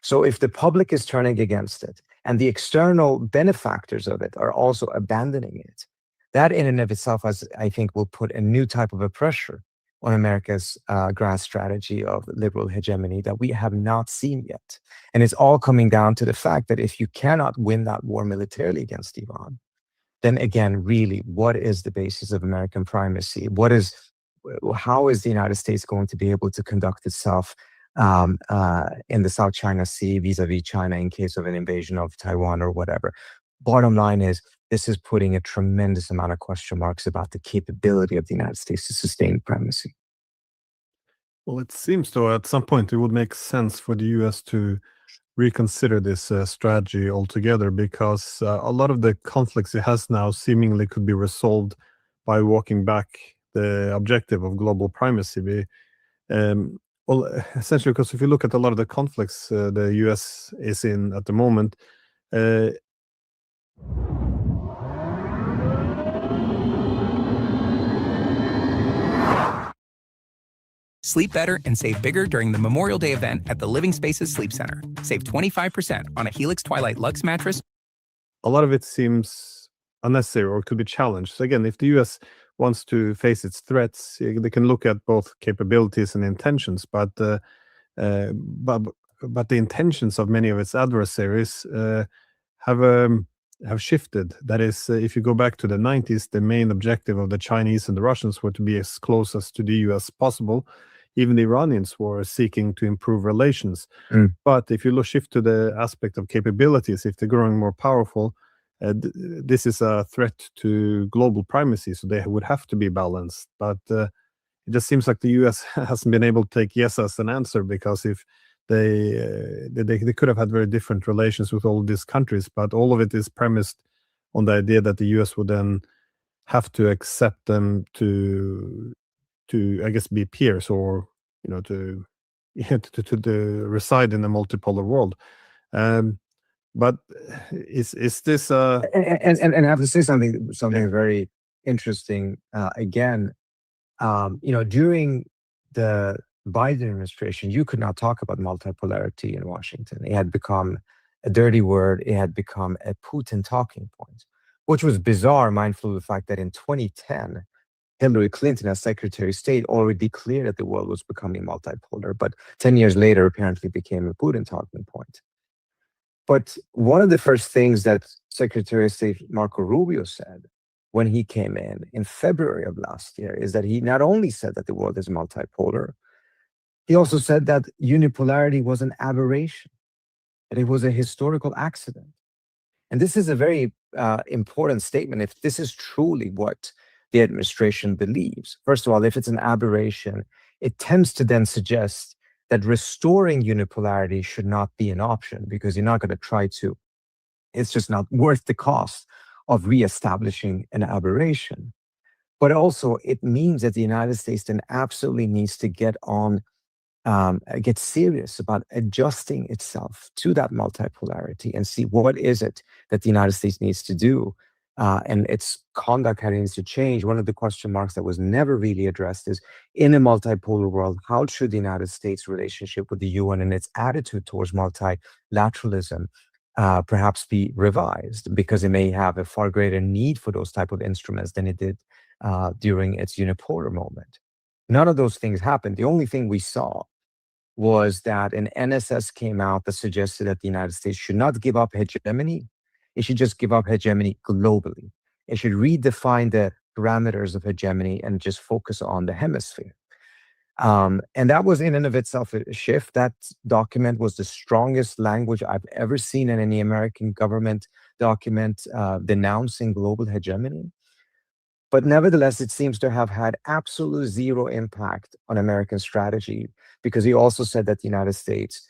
[SPEAKER 21] So if the public is turning against it and the external benefactors of it are also abandoning it, that in and of itself, I think, will put a new type of a pressure on America's grand strategy of liberal hegemony that we have not seen yet. And it's all coming down to the fact that if you cannot win that war militarily against Iran, then again, really, what is the basis of American primacy? How is the United States going to be able to conduct itself in the South China Sea vis-a-vis China in case of an invasion of Taiwan or whatever? Bottom line is, this is putting a tremendous amount of question marks about the capability of the United States to sustain primacy.
[SPEAKER 20] Well, it seems though at some point it would make sense for the US to reconsider this strategy altogether, because a lot of the conflicts it has now seemingly could be resolved by walking back the objective of global primacy. Well, essentially, because if you look at a lot of the conflicts the US is in at the moment,
[SPEAKER 7] Sleep better and save bigger during the Memorial Day event at the Living Spaces Sleep Center. Save 25% on a Helix Twilight Luxe mattress.
[SPEAKER 20] a lot of it seems unnecessary or could be challenged. So again, if the US wants to face its threats, they can look at both capabilities and intentions, but the intentions of many of its adversaries have shifted. That is, if you go back to the 90s, the main objective of the Chinese and the Russians were to be as close as to the US possible. Even the Iranians were seeking to improve relations. But if you shift to the aspect of capabilities, if they're growing more powerful, this is a threat to global primacy, so they would have to be balanced. But it just seems like the US hasn't been able to take yes as an answer, because if they could have had very different relations with all of these countries, but all of it is premised on the idea that the US would then have to accept them to I guess be peers, or to reside in a multipolar world. But is this
[SPEAKER 21] and I have to say something very interesting again. During the Biden administration, you could not talk about multipolarity in Washington. It had become a dirty word. It had become a Putin talking point, which was bizarre, mindful of the fact that in 2010, Hillary Clinton, as Secretary of State, already declared that the world was becoming multipolar, but 10 years later, apparently became a Putin talking point. But one of the first things that Secretary of State Marco Rubio said when he came in February of last year is that he not only said that the world is multipolar, he also said that unipolarity was an aberration, that it was a historical accident. And this is a very important statement if this is truly what the administration believes. First of all, if it's an aberration, it tends to then suggest that restoring unipolarity should not be an option because you're not going to try to. It's just not worth the cost of reestablishing an aberration. But also, it means that the United States then absolutely needs to get serious about adjusting itself to that multipolarity and see what is it that the United States needs to do. And its conduct needs to change. One of the question marks that was never really addressed is, in a multipolar world, how should the United States' relationship with the UN and its attitude towards multilateralism perhaps be revised, because it may have a far greater need for those type of instruments than it did during its unipolar moment. None of those things happened. The only thing we saw was that an NSS came out that suggested that the United States should not give up hegemony. It should just give up hegemony globally. It should redefine the parameters of hegemony and just focus on the hemisphere. And that was in and of itself a shift. That document was the strongest language I've ever seen in any American government document denouncing global hegemony. But nevertheless, it seems to have had absolute zero impact on American strategy, because he also said that the United States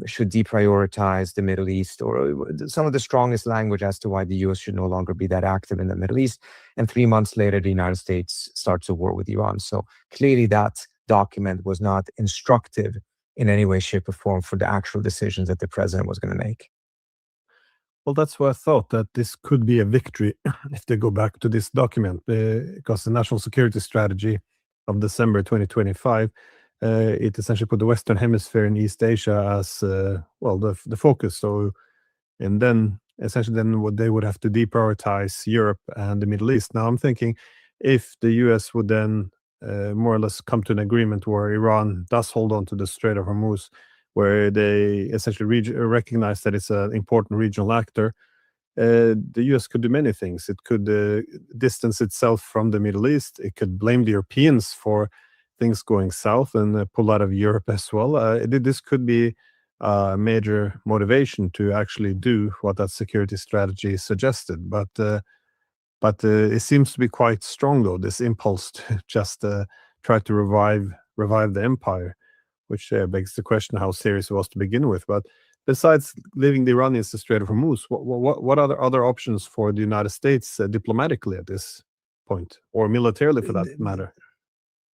[SPEAKER 21] should deprioritize the Middle East, or some of the strongest language as to why the US should no longer be that active in the Middle East. And 3 months later, the United States starts a war with Iran. So clearly that document was not instructive in any way, shape, or form for the actual decisions that the president was going to make.
[SPEAKER 20] Well, that's why I thought that this could be a victory if they go back to this document, because the National Security Strategy of December 2025, it essentially put the Western Hemisphere and East Asia as the focus. So, and then essentially then what they would have to deprioritize Europe and the Middle East. Now I'm thinking, if the US would then more or less come to an agreement where Iran does hold on to the Strait of Hormuz, where they essentially recognize that it's an important regional actor, the US could do many things. It could distance itself from the Middle East. It could blame the Europeans for things going south and pull out of Europe as well. This could be a major motivation to actually do what that security strategy suggested. But it seems to be quite strong, though, this impulse to just try to revive the empire, which begs the question how serious it was to begin with. But besides leaving the Iranians the Strait of Hormuz, what are the other options for the United States diplomatically at this point, or militarily for that matter?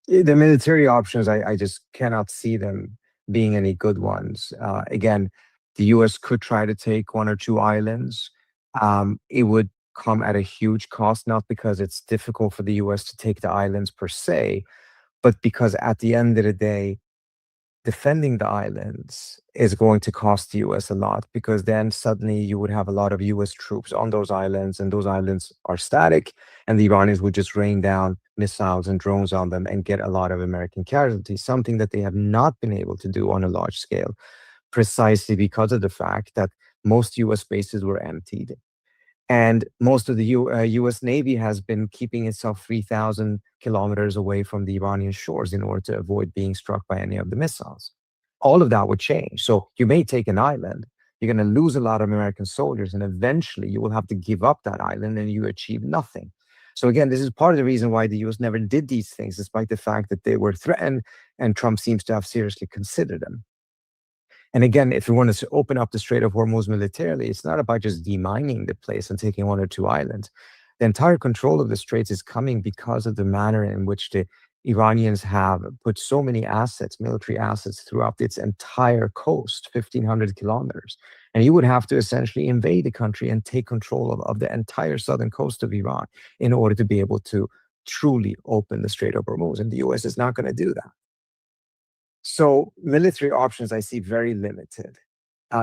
[SPEAKER 21] The military options, I just cannot see them being any good ones. Again, the US could try to take one or two islands. It would come at a huge cost, not because it's difficult for the US to take the islands per se, but because at the end of the day, defending the islands is going to cost the US a lot, because then suddenly you would have a lot of US troops on those islands, and those islands are static, and the Iranians would just rain down missiles and drones on them and get a lot of American casualties, something that they have not been able to do on a large scale, precisely because of the fact that most US bases were emptied. And most of the US Navy has been keeping itself 3,000 kilometers away from the Iranian shores in order to avoid being struck by any of the missiles. All of that would change. So you may take an island, you're going to lose a lot of American soldiers, and eventually you will have to give up that island and you achieve nothing. So again, this is part of the reason why the US never did these things, despite the fact that they were threatened, and Trump seems to have seriously considered them. And again, if you want to open up the Strait of Hormuz militarily, it's not about just demining the place and taking one or two islands. The entire control of the straits is coming because of the manner in which the Iranians have put so many assets, military assets, throughout its entire coast, 1,500 kilometers. And you would have to essentially invade the country and take control of the entire southern coast of Iran in order to be able to truly open the Strait of Hormuz. And the US is not going to do that. So military options, I see very limited.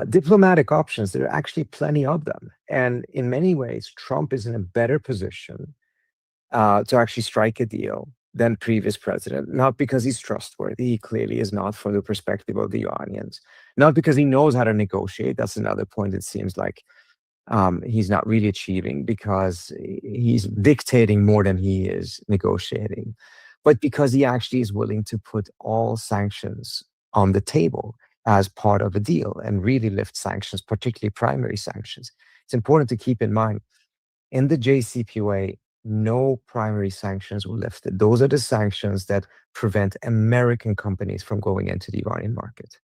[SPEAKER 21] Diplomatic options, there are actually plenty of them. And in many ways, Trump is in a better position to actually strike a deal than previous president, not because he's trustworthy. He clearly is not from the perspective of the Iranians, not because he knows how to negotiate. That's another point it seems like he's not really achieving, because he's dictating more than he is negotiating, but because he actually is willing to put all sanctions on the table as part of a deal and really lift sanctions, particularly primary sanctions. It's important to keep in mind, in the JCPOA, no primary sanctions were lifted. Those are the sanctions that prevent American companies from going into the Iranian market.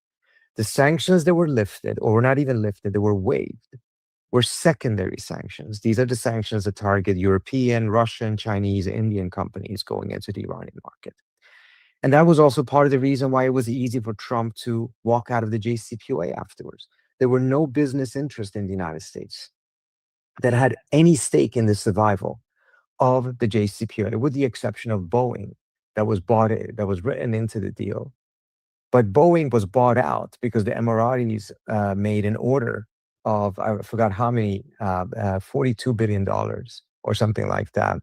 [SPEAKER 21] The sanctions that were lifted, or were not even lifted, they were waived, were secondary sanctions. These are the sanctions that target European, Russian, Chinese, Indian companies going into the Iranian market. And that was also part of the reason why it was easy for Trump to walk out of the JCPOA afterwards. There were no business interests in the United States that had any stake in the survival of the JCPOA, with the exception of Boeing, that was written into the deal. But Boeing was bought out because the Emiratis made an order of, I forgot how many, $42 billion or something like that,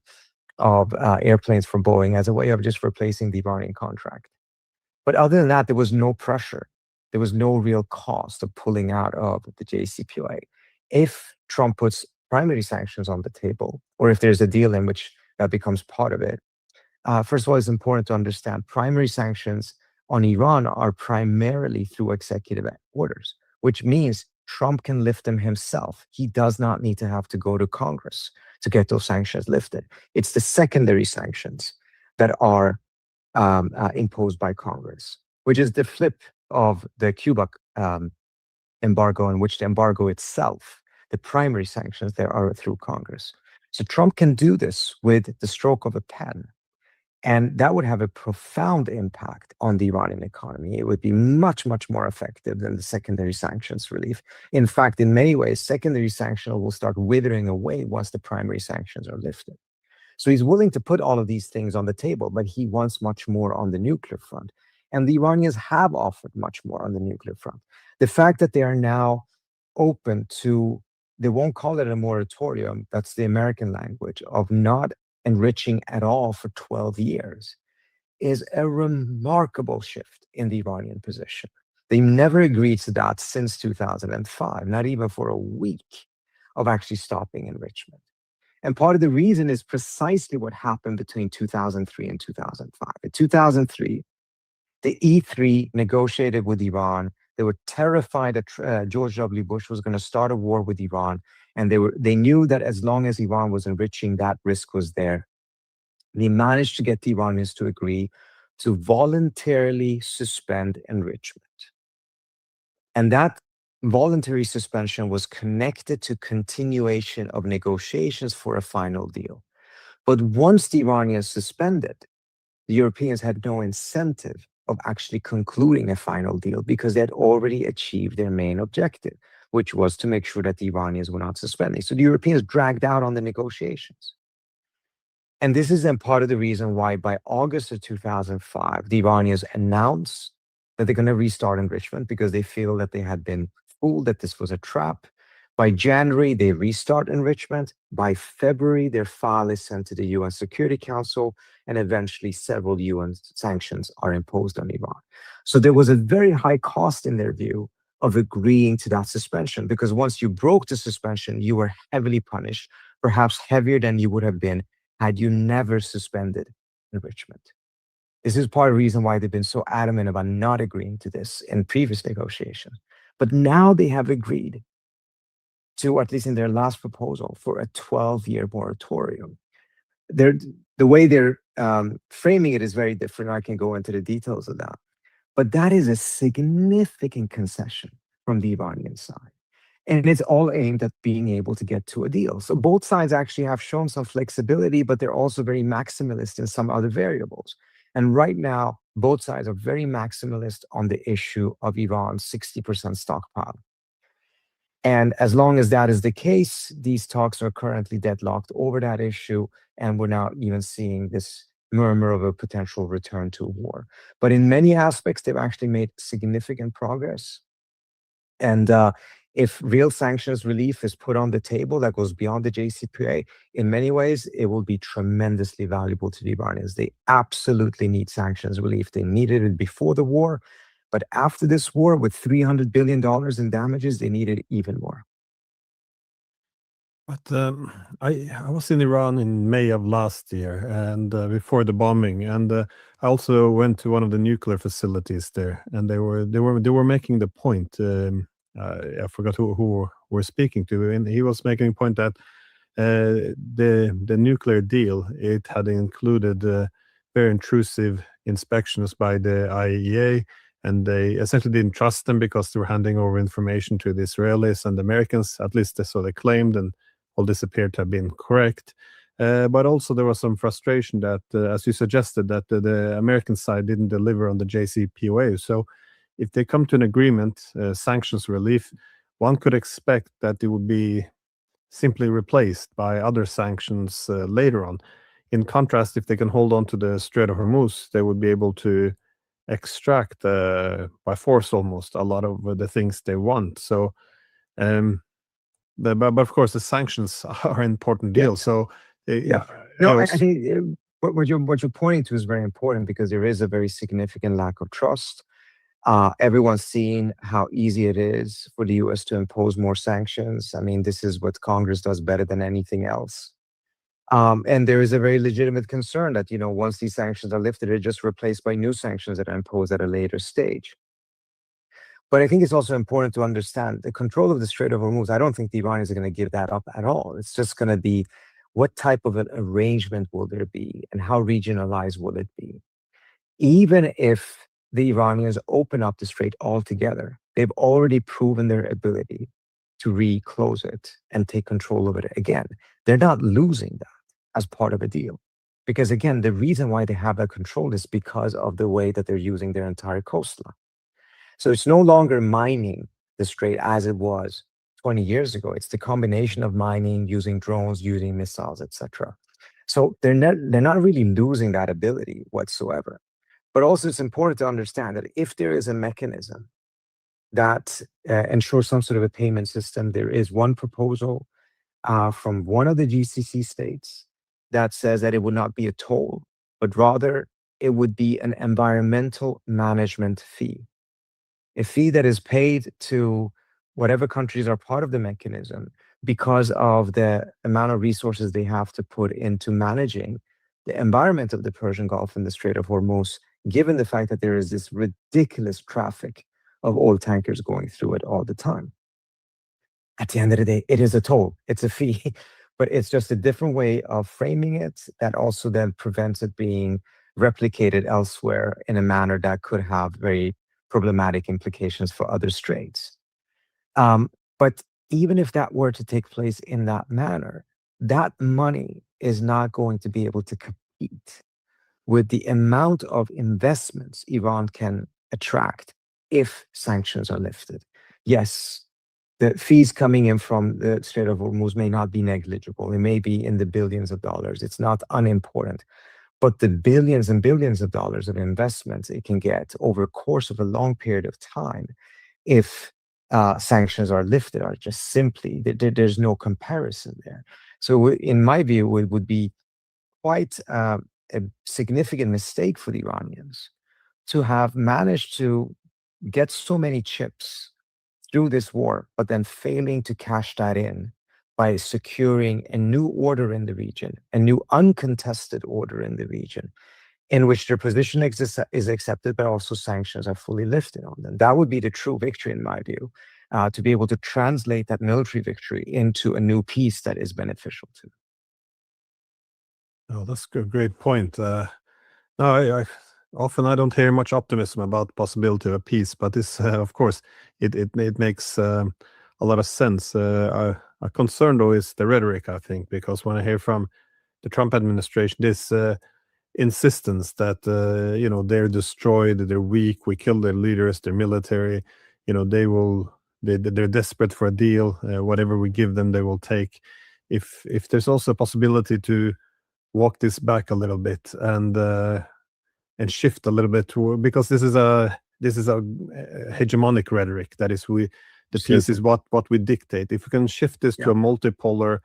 [SPEAKER 21] of airplanes from Boeing as a way of just replacing the Iranian contract. But other than that, there was no pressure. There was no real cost of pulling out of the JCPOA. If Trump puts primary sanctions on the table, or if there's a deal in which that becomes part of it, first of all, it's important to understand primary sanctions on Iran are primarily through executive orders, which means Trump can lift them himself. He does not need to have to go to Congress to get those sanctions lifted. It's the secondary sanctions that are imposed by Congress, which is the flip of the Cuba embargo, in which the embargo itself, the primary sanctions there, are through Congress. So Trump can do this with the stroke of a pen. And that would have a profound impact on the Iranian economy. It would be much, much more effective than the secondary sanctions relief. In fact, in many ways, secondary sanctions will start withering away once the primary sanctions are lifted. So he's willing to put all of these things on the table, but he wants much more on the nuclear front. And the Iranians have offered much more on the nuclear front. The fact that they are now open to, they won't call it a moratorium, that's the American language, of not enriching at all for 12 years, is a remarkable shift in the Iranian position. They never agreed to that since 2005, not even for a week of actually stopping enrichment. And part of the reason is precisely what happened between 2003 and 2005. In 2003, the E3 negotiated with Iran. They were terrified that George W. Bush was going to start a war with Iran. And they knew that as long as Iran was enriching, that risk was there. They managed to get the Iranians to agree to voluntarily suspend enrichment. And that voluntary suspension was connected to continuation of negotiations for a final deal. But once the Iranians suspended, the Europeans had no incentive of actually concluding a final deal because they had already achieved their main objective, which was to make sure that the Iranians were not suspending. So the Europeans dragged out on the negotiations. And this is then part of the reason why by August of 2005, the Iranians announced that they're going to restart enrichment because they feel that they had been fooled, that this was a trap. By January, they restart enrichment. By February, their file is sent to the UN Security Council, and eventually several UN sanctions are imposed on Iran. So there was a very high cost in their view of agreeing to that suspension, because once you broke the suspension, you were heavily punished, perhaps heavier than you would have been had you never suspended enrichment. This is part of the reason why they've been so adamant about not agreeing to this in previous negotiations. But now they have agreed to, at least in their last proposal, for a 12-year moratorium. The way they're framing it is very different. I can go into the details of that. But that is a significant concession from the Iranian side. And it's all aimed at being able to get to a deal. So both sides actually have shown some flexibility, but they're also very maximalist in some other variables. And right now, both sides are very maximalist on the issue of Iran's 60% stockpile. And as long as that is the case, these talks are currently deadlocked over that issue. And we're now even seeing this murmur of a potential return to war. But in many aspects, they've actually made significant progress. And If real sanctions relief is put on the table that goes beyond the JCPOA, in many ways, it will be tremendously valuable to the Iranians. They absolutely need sanctions relief. They needed it before the war, but after this war, with $300 billion in damages, they need it even more.
[SPEAKER 20] But I was in Iran in May of last year, and before the bombing, and I also went to one of the nuclear facilities there, and they were making the point. I forgot who we're speaking to, and he was making a point that the nuclear deal, it had included very intrusive inspections by the IAEA, and they essentially didn't trust them because they were handing over information to the Israelis and the Americans, at least so they claimed, and all this appeared to have been correct. But also there was some frustration that, as you suggested, that the American side didn't deliver on the JCPOA. So if they come to an agreement, sanctions relief, one could expect that it would be simply replaced by other sanctions later on. In contrast, if they can hold on to the Strait of Hormuz, they would be able to extract by force almost a lot of the things they want. So but of course, the sanctions are an important deal. So
[SPEAKER 21] no, I think what you're pointing to is very important, because there is a very significant lack of trust. Everyone's seen how easy it is for the U.S. to impose more sanctions. I mean, this is what Congress does better than anything else. And there is a very legitimate concern that, once these sanctions are lifted, they're just replaced by new sanctions that are imposed at a later stage. But I think it's also important to understand the control of the Strait of Hormuz. I don't think the Iranians are going to give that up at all. It's just going to be, what type of an arrangement will there be, and how regionalized will it be? Even if the Iranians open up the strait altogether, they've already proven their ability to reclose it and take control of it again. They're not losing that as part of a deal. Because again, the reason why they have that control is because of the way that they're using their entire coastline. So it's no longer mining the strait as it was 20 years ago. It's the combination of mining, using drones, using missiles, etc. So they're not really losing that ability whatsoever. But also it's important to understand that if there is a mechanism that ensures some sort of a payment system, there is one proposal from one of the GCC states that says that it would not be a toll, but rather it would be an environmental management fee. A fee that is paid to whatever countries are part of the mechanism because of the amount of resources they have to put into managing the environment of the Persian Gulf and the Strait of Hormuz, given the fact that there is this ridiculous traffic of oil tankers going through it all the time. At the end of the day, it is a toll, it's a fee, but it's just a different way of framing it that also then prevents it being replicated elsewhere in a manner that could have very problematic implications for other straits. But even if that were to take place in that manner, that money is not going to be able to compete with the amount of investments Iran can attract if sanctions are lifted. Yes, the fees coming in from the Strait of Hormuz may not be negligible. It may be in the billions of dollars. It's not unimportant. But the billions and billions of dollars of investments it can get over a course of a long period of time, if sanctions are lifted, are just simply, there's no comparison there. So in my view, it would be quite a significant mistake for the Iranians to have managed to get so many chips through this war, but then failing to cash that in by securing a new order in the region, a new uncontested order in the region, in which their position is accepted, but also sanctions are fully lifted on them. That would be the true victory, in my view, to be able to translate that military victory into a new peace that is beneficial to them.
[SPEAKER 20] Oh, that's a great point. No, I often I don't hear much optimism about the possibility of a peace, but this, of course, it makes a lot of sense. A concern, though, is the rhetoric, I think, because when I hear from the Trump administration, this insistence that, they're destroyed, they're weak, we kill their leaders, their military, they're desperate for a deal, whatever we give them, they will take. If there's also a possibility to walk this back a little bit and shift a little bit because this is a hegemonic rhetoric, that is, the piece is what we dictate. If we can shift this to a multipolar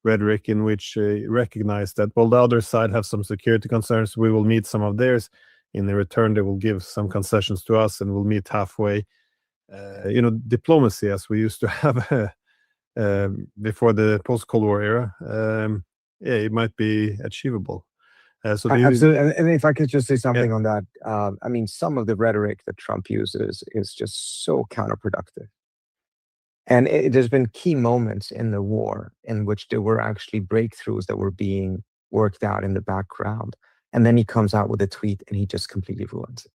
[SPEAKER 20] rhetoric in which recognize that, well, the other side have some security concerns, we will meet some of theirs. In the return, they will give some concessions to us, and we'll meet halfway. Diplomacy as we used to have before the post-Cold War era, it might be achievable.
[SPEAKER 21] Absolutely. And if I could just say something on that, I mean, some of the rhetoric that Trump uses is just so counterproductive. And there's been key moments in the war in which there were actually breakthroughs that were being worked out in the background. And then he comes out with a tweet and he just completely ruins it.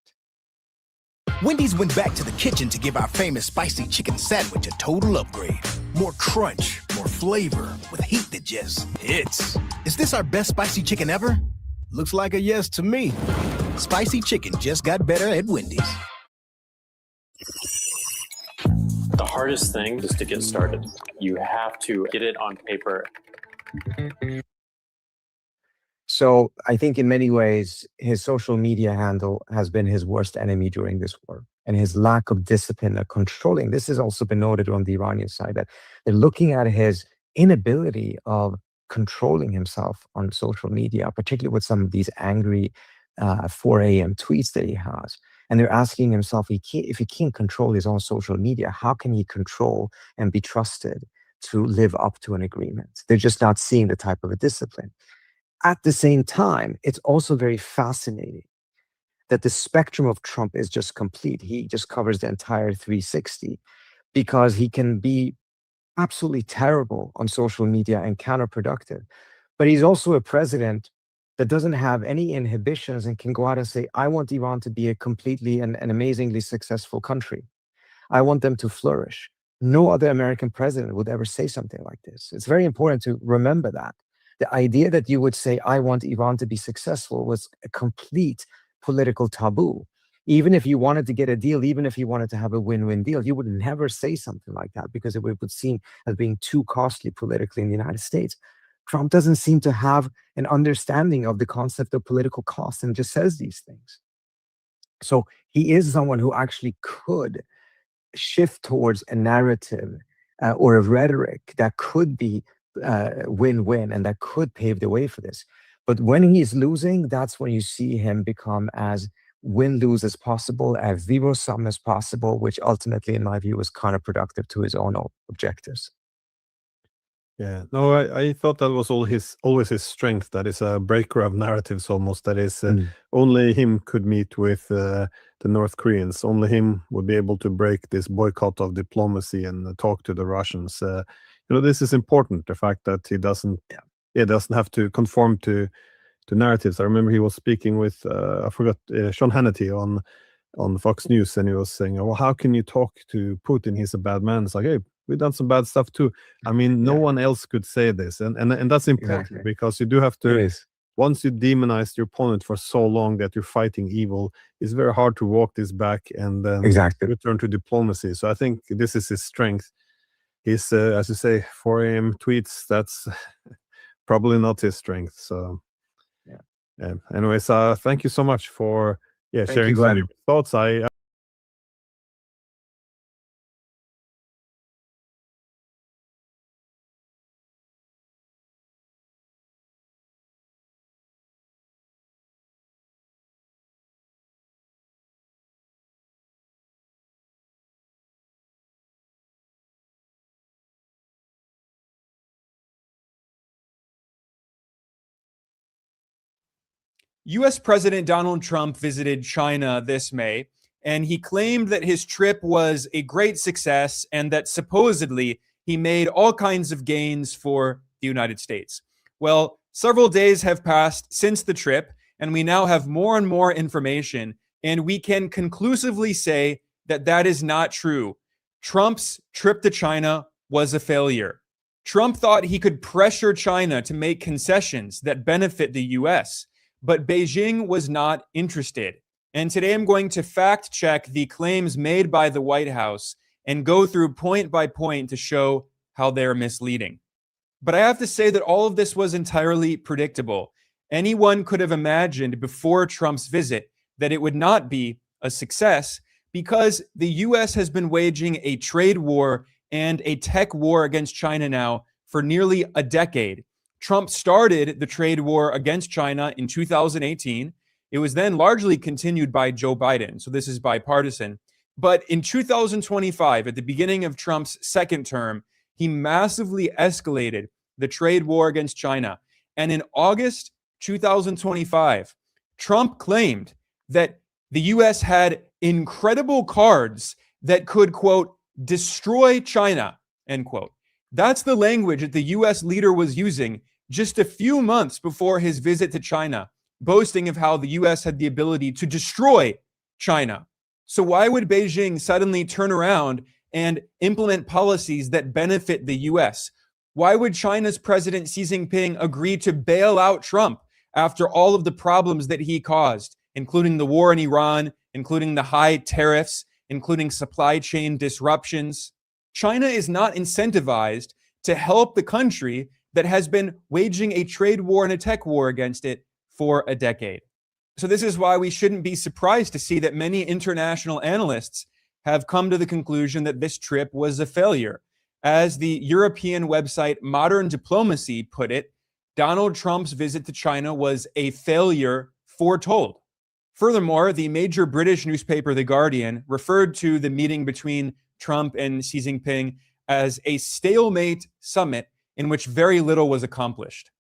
[SPEAKER 8] Wendy's went back to the kitchen to give our famous spicy chicken sandwich a total upgrade. More crunch, more flavor, with heat that just hits. Is this our best spicy chicken ever? Looks like a yes to me. Spicy chicken just got better at Wendy's.
[SPEAKER 10] The hardest thing is to get started. You have to get it on paper.
[SPEAKER 21] So I think in many ways, his social media handle has been his worst enemy during this war. And his lack of discipline of controlling. This has also been noted on the Iranian side, that they're looking at his inability of controlling himself on social media, particularly with some of these angry 4 a.m. tweets that he has. And they're asking himself, if he can't control his own social media, how can he control and be trusted to live up to an agreement? They're just not seeing the type of a discipline. At the same time, it's also very fascinating that the spectrum of Trump is just complete. He just covers the entire 360 because he can be absolutely terrible on social media and counterproductive. But he's also a president that doesn't have any inhibitions and can go out and say, I want Iran to be a completely and amazingly successful country. I want them to flourish. No other American president would ever say something like this. It's very important to remember that. The idea that you would say, I want Iran to be successful was a complete political taboo. Even if you wanted to get a deal, even if you wanted to have a win-win deal, you would never say something like that because it would seem as being too costly politically in the United States. Trump doesn't seem to have an understanding of the concept of political cost and just says these things. So he is someone who actually could shift towards a narrative or a rhetoric that could be win-win and that could pave the way for this. But when he's losing, that's when you see him become as win-lose as possible, as zero-sum as possible, which ultimately, in my view, is counterproductive to his own objectives.
[SPEAKER 20] Yeah, no, I thought that was always his strength. That is a breaker of narratives almost. That is only him could meet with the North Koreans. Only him would be able to break this boycott of diplomacy and talk to the Russians. This is important. The fact that he doesn't have to conform to narratives. I remember he was speaking with Sean Hannity on Fox News, and he was saying, "Well, how can you talk to Putin? He's a bad man." It's like, hey, we've done some bad stuff too. I mean, no one else could say this, and that's important because you do have to. Once you demonize your opponent for so long that you're fighting evil, it's very hard to walk this back and then return to diplomacy. So I think this is his strength. His, as you say, 4 a.m. tweets, that's probably not his strength. So, anyways, thank you so much for sharing some of your thoughts.
[SPEAKER 11] U.S. President Donald Trump visited China this May, and he claimed that his trip was a great success and that supposedly he made all kinds of gains for the United States. Well, several days have passed since the trip, and we now have more and more information, and we can conclusively say that that is not true. Trump's trip to China was a failure. Trump thought he could pressure China to make concessions that benefit the U.S., but Beijing was not interested. And today I'm going to fact check the claims made by the White House and go through point by point to show how they're misleading. But I have to say that all of this was entirely predictable. Anyone could have imagined before Trump's visit that it would not be a success Because the US has been waging a trade war and a tech war against China now for nearly a decade. Trump started the trade war against China in 2018. It was then largely continued by Joe Biden, so this is bipartisan. But in 2025, at the beginning of Trump's second term, he massively escalated the trade war against China. And in August 2025, Trump claimed that the US had incredible cards that could, quote, destroy China, end quote. That's the language that the US leader was using just a few months before his visit to China, boasting of how the US had the ability to destroy China. So why would Beijing suddenly turn around and implement policies that benefit the US? Why would China's President Xi Jinping agree to bail out Trump after all of the problems that he caused, including the war in Iran, including the high tariffs, including supply chain disruptions? China is not incentivized to help the country that has been waging a trade war and a tech war against it for a decade. So this is why we shouldn't be surprised to see that many international analysts have come to the conclusion that this trip was a failure. As the European website Modern Diplomacy put it, Donald Trump's visit to China was a failure foretold. Furthermore, the major British newspaper, The Guardian, referred to the meeting between Trump and Xi Jinping as a stalemate summit in which very little was accomplished.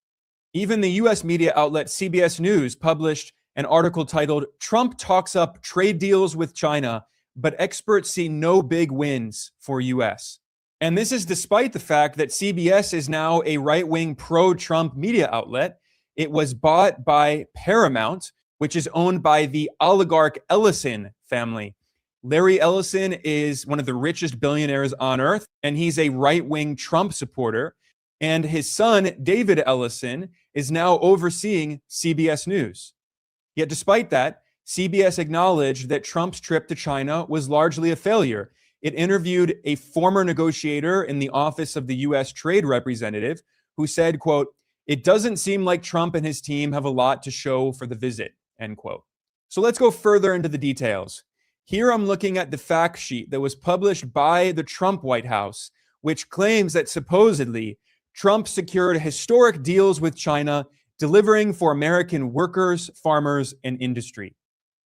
[SPEAKER 11] Even the US media outlet CBS News published an article titled, "Trump Talks Up Trade Deals with China, but Experts See No Big Wins for US." And this is despite the fact that CBS is now a right-wing pro-Trump media outlet. It was bought by Paramount, which is owned by the oligarch Ellison family. Larry Ellison is one of the richest billionaires on earth, and he's a right-wing Trump supporter. And his son, David Ellison, is now overseeing CBS News. Yet despite that, CBS acknowledged that Trump's trip to China was largely a failure. It interviewed a former negotiator in the office of the US Trade Representative who said, quote, "It doesn't seem like Trump and his team have a lot to show for the visit," end quote. So let's go further into the details. Here I'm looking at the fact sheet that was published by the Trump White House, which claims that supposedly Trump secured historic deals with China, delivering for American workers, farmers, and industry.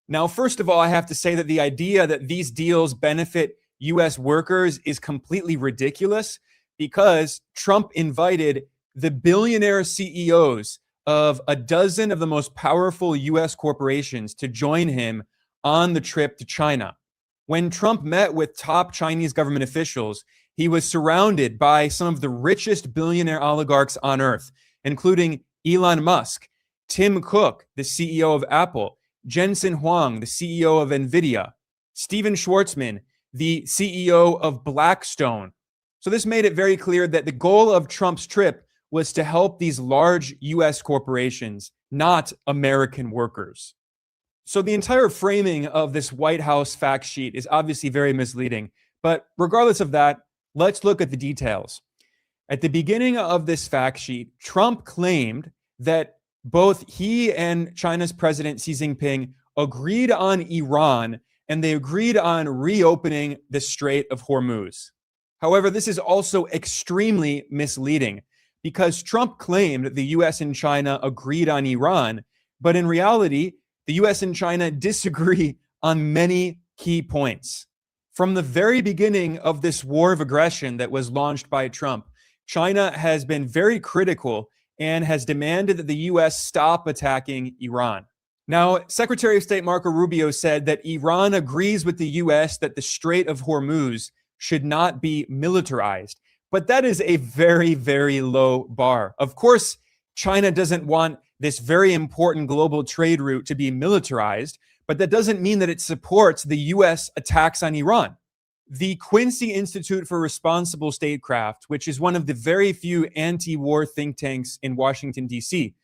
[SPEAKER 11] Now, first of all, I have to say that the idea that these deals benefit US workers is completely ridiculous because Trump invited the billionaire CEOs of a dozen of the most powerful US corporations to join him on the trip to China. When Trump met with top Chinese government officials, he was surrounded by some of the richest billionaire oligarchs on earth, including Elon Musk, Tim Cook, the CEO of Apple, Jensen Huang, the CEO of NVIDIA, Steven Schwartzman, the CEO of Blackstone. So this made it very clear that the goal of Trump's trip was to help these large US corporations, not American workers. So the entire framing of this White House fact sheet is obviously very misleading. But regardless of that, let's look at the details. At the beginning of this fact sheet, Trump claimed that both he and China's President Xi Jinping agreed on Iran and they agreed on reopening the Strait of Hormuz. However, this is also extremely misleading because Trump claimed the US and China agreed on Iran, but in reality, the US and China disagree on many key points. From the very beginning of this war of aggression that was launched by Trump, China has been very critical and has demanded that the US stop attacking Iran. Now, Secretary of State Marco Rubio said that Iran agrees with the US that the Strait of Hormuz should not be militarized. But that is a very, very low bar. Of course, China doesn't want this very important global trade route to be militarized, but that doesn't mean that it supports the US attacks on Iran. The Quincy Institute for Responsible Statecraft, which is one of the very few anti-war think tanks in Washington, D.C.,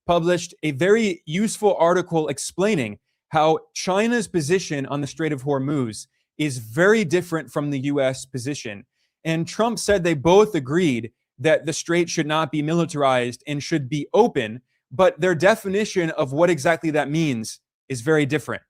[SPEAKER 11] published a very useful article explaining how China's position on the Strait of Hormuz is very different from the US position. And Trump said they both agreed that the strait should not be militarized and should be open, but their definition of what exactly that means is very different.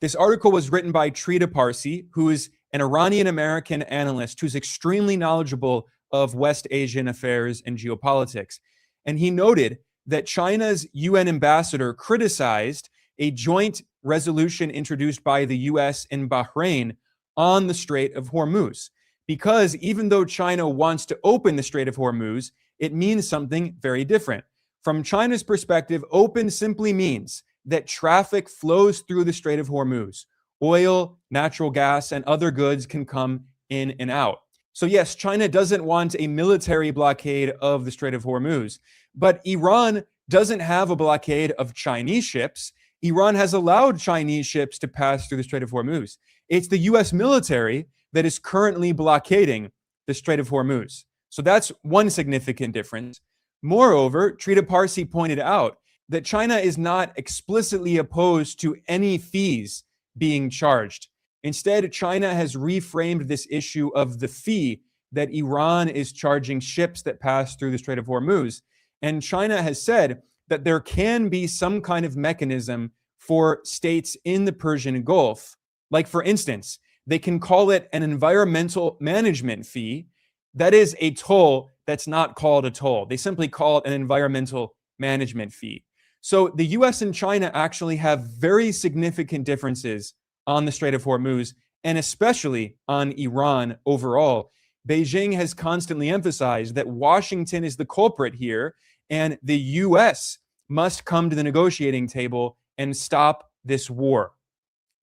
[SPEAKER 11] This article was written by Trita Parsi, who is an Iranian-American analyst who's extremely knowledgeable of West Asian affairs and geopolitics. And he noted that China's UN ambassador criticized a joint resolution introduced by the US and Bahrain on the Strait of Hormuz. Because even though China wants to open the Strait of Hormuz, it means something very different. From China's perspective, open simply means that traffic flows through the Strait of Hormuz. Oil, natural gas, and other goods can come in and out. So yes, China doesn't want a military blockade of the Strait of Hormuz, but Iran doesn't have a blockade of Chinese ships. Iran has allowed Chinese ships to pass through the Strait of Hormuz. It's the US military that is currently blockading the Strait of Hormuz. So that's one significant difference. Moreover, Trita Parsi pointed out that China is not explicitly opposed to any fees being charged. Instead, China has reframed this issue of the fee that Iran is charging ships that pass through the Strait of Hormuz. And China has said that there can be some kind of mechanism for states in the Persian Gulf. Like, for instance, they can call it an environmental management fee. That is a toll that's not called a toll. They simply call it an environmental management fee. So the US and China actually have very significant differences on the Strait of Hormuz, and especially on Iran overall. Beijing has constantly emphasized that Washington is the culprit here, and the US must come to the negotiating table and stop this war.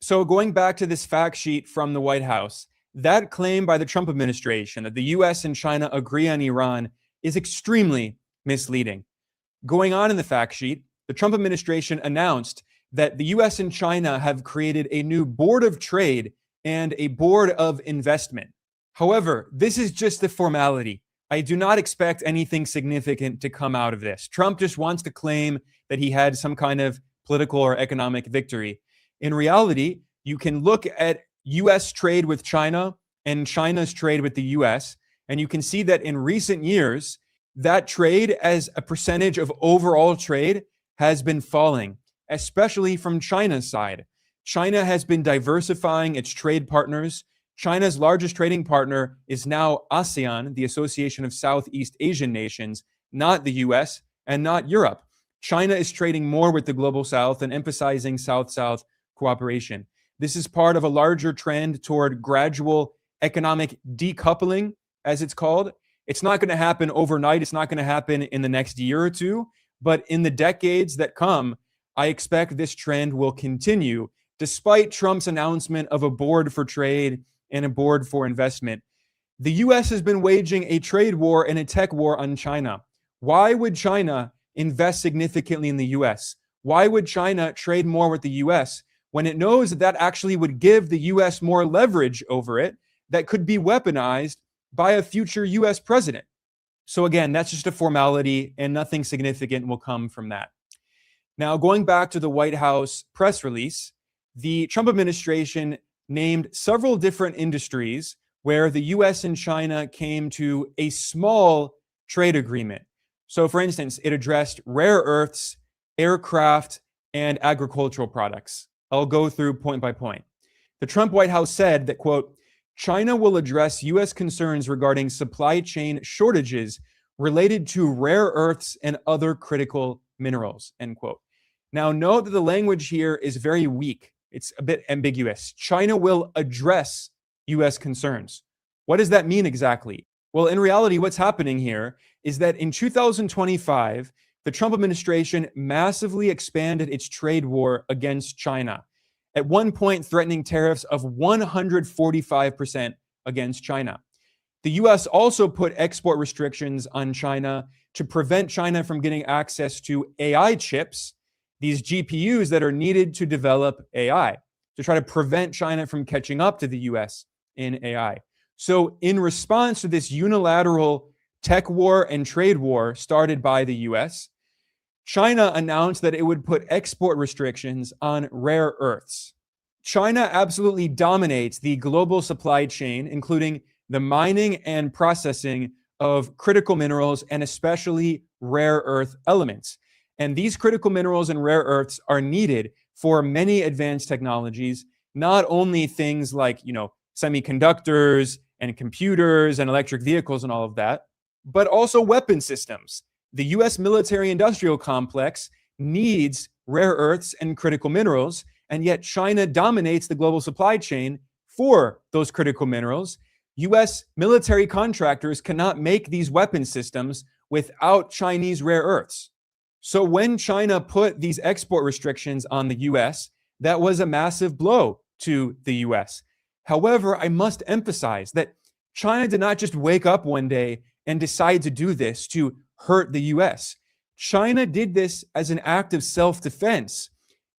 [SPEAKER 11] So going back to this fact sheet from the White House, that claim by the Trump administration that the US and China agree on Iran is extremely misleading. Going on in the fact sheet, the Trump administration announced that the US and China have created a new board of trade and a board of investment. However, this is just the formality. I do not expect anything significant to come out of this. Trump just wants to claim that he had some kind of political or economic victory. In reality, you can look at US trade with China and China's trade with the US, and you can see that in recent years, that trade as a percentage of overall trade has been falling, especially from China's side. China has been diversifying its trade partners. China's largest trading partner is now ASEAN, the Association of Southeast Asian Nations, not the US and not Europe. China is trading more with the global South and emphasizing South-South cooperation. This is part of a larger trend toward gradual economic decoupling, as it's called. It's not going to happen overnight. It's not going to happen in the next year or two. But in the decades that come, I expect this trend will continue, despite Trump's announcement of a board for trade and a board for investment. The US has been waging a trade war and a tech war on China. Why would China invest significantly in the US? Why would China trade more with the US when it knows that that actually would give the US more leverage over it that could be weaponized by a future US president? So again, that's just a formality and nothing significant will come from that. Now, going back to the White House press release, the Trump administration named several different industries where the US and China came to a small trade agreement. So for instance, it addressed rare earths, aircraft, and agricultural products. I'll go through point by point. The Trump White House said that, quote, China will address US concerns regarding supply chain shortages related to rare earths and other critical minerals, end quote. Now, note that the language here is very weak. It's a bit ambiguous. China will address US concerns. What does that mean exactly? Well, in reality, what's happening here is that in 2025, the Trump administration massively expanded its trade war against China, at one point threatening tariffs of 145% against China. The US also put export restrictions on China to prevent China from getting access to AI chips, these GPUs that are needed to develop AI, to try to prevent China from catching up to the US in AI. So in response to this unilateral tech war and trade war started by the US, China announced that it would put export restrictions on rare earths. China absolutely dominates the global supply chain, including the mining and processing of critical minerals and especially rare earth elements. And these critical minerals and rare earths are needed for many advanced technologies, not only things like, semiconductors and computers and electric vehicles and all of that, but also weapon systems. The US military industrial complex needs rare earths and critical minerals, and yet China dominates the global supply chain for those critical minerals. US military contractors cannot make these weapon systems without Chinese rare earths. So when China put these export restrictions on the US, that was a massive blow to the US. However, I must emphasize that China did not just wake up one day and decide to do this to hurt the US. China did this as an act of self-defense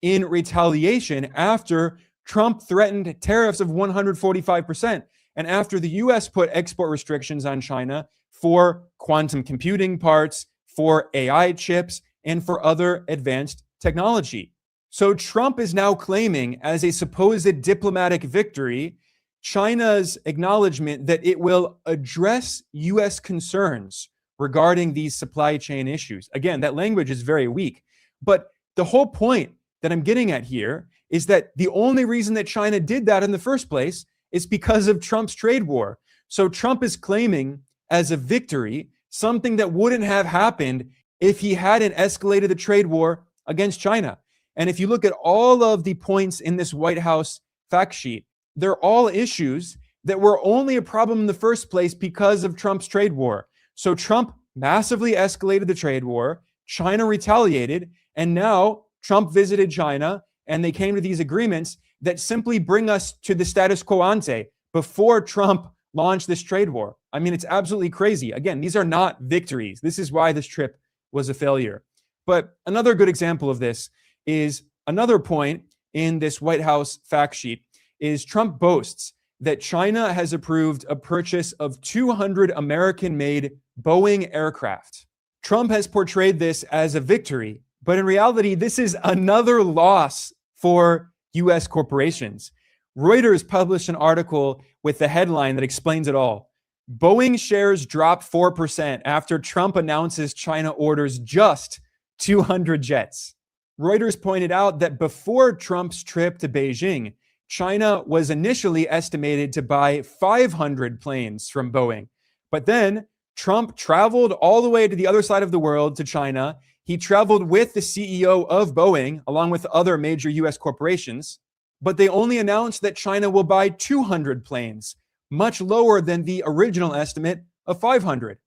[SPEAKER 11] in retaliation after Trump threatened tariffs of 145%, and after the US put export restrictions on China for quantum computing parts, for AI chips, and for other advanced technology. So Trump is now claiming, as a supposed diplomatic victory, China's acknowledgement that it will address US concerns regarding these supply chain issues. Again, that language is very weak, but the whole point that I'm getting at here is that the only reason that China did that in the first place is because of Trump's trade war. So Trump is claiming as a victory something that wouldn't have happened if he hadn't escalated the trade war against China. And if you look at all of the points in this White House fact sheet, they're all issues that were only a problem in the first place because of Trump's trade war. So Trump massively escalated the trade war, China retaliated, and now Trump visited China and they came to these agreements that simply bring us to the status quo ante before Trump launched this trade war. I mean, it's absolutely crazy. Again, these are not victories. This is why this trip was a failure. But another good example of this is another point in this White House fact sheet is Trump boasts that China has approved a purchase of 200 American-made Boeing aircraft. Trump has portrayed this as a victory, but in reality, this is another loss for US corporations. Reuters published an article with the headline that explains it all. Boeing shares drop 4% after Trump announces China orders just 200 jets. Reuters pointed out that before Trump's trip to Beijing, China was initially estimated to buy 500 planes from Boeing. But then Trump traveled all the way to the other side of the world to China. He traveled with the CEO of Boeing, along with other major US corporations, but they only announced that China will buy 200 planes, much lower than the original estimate of 500.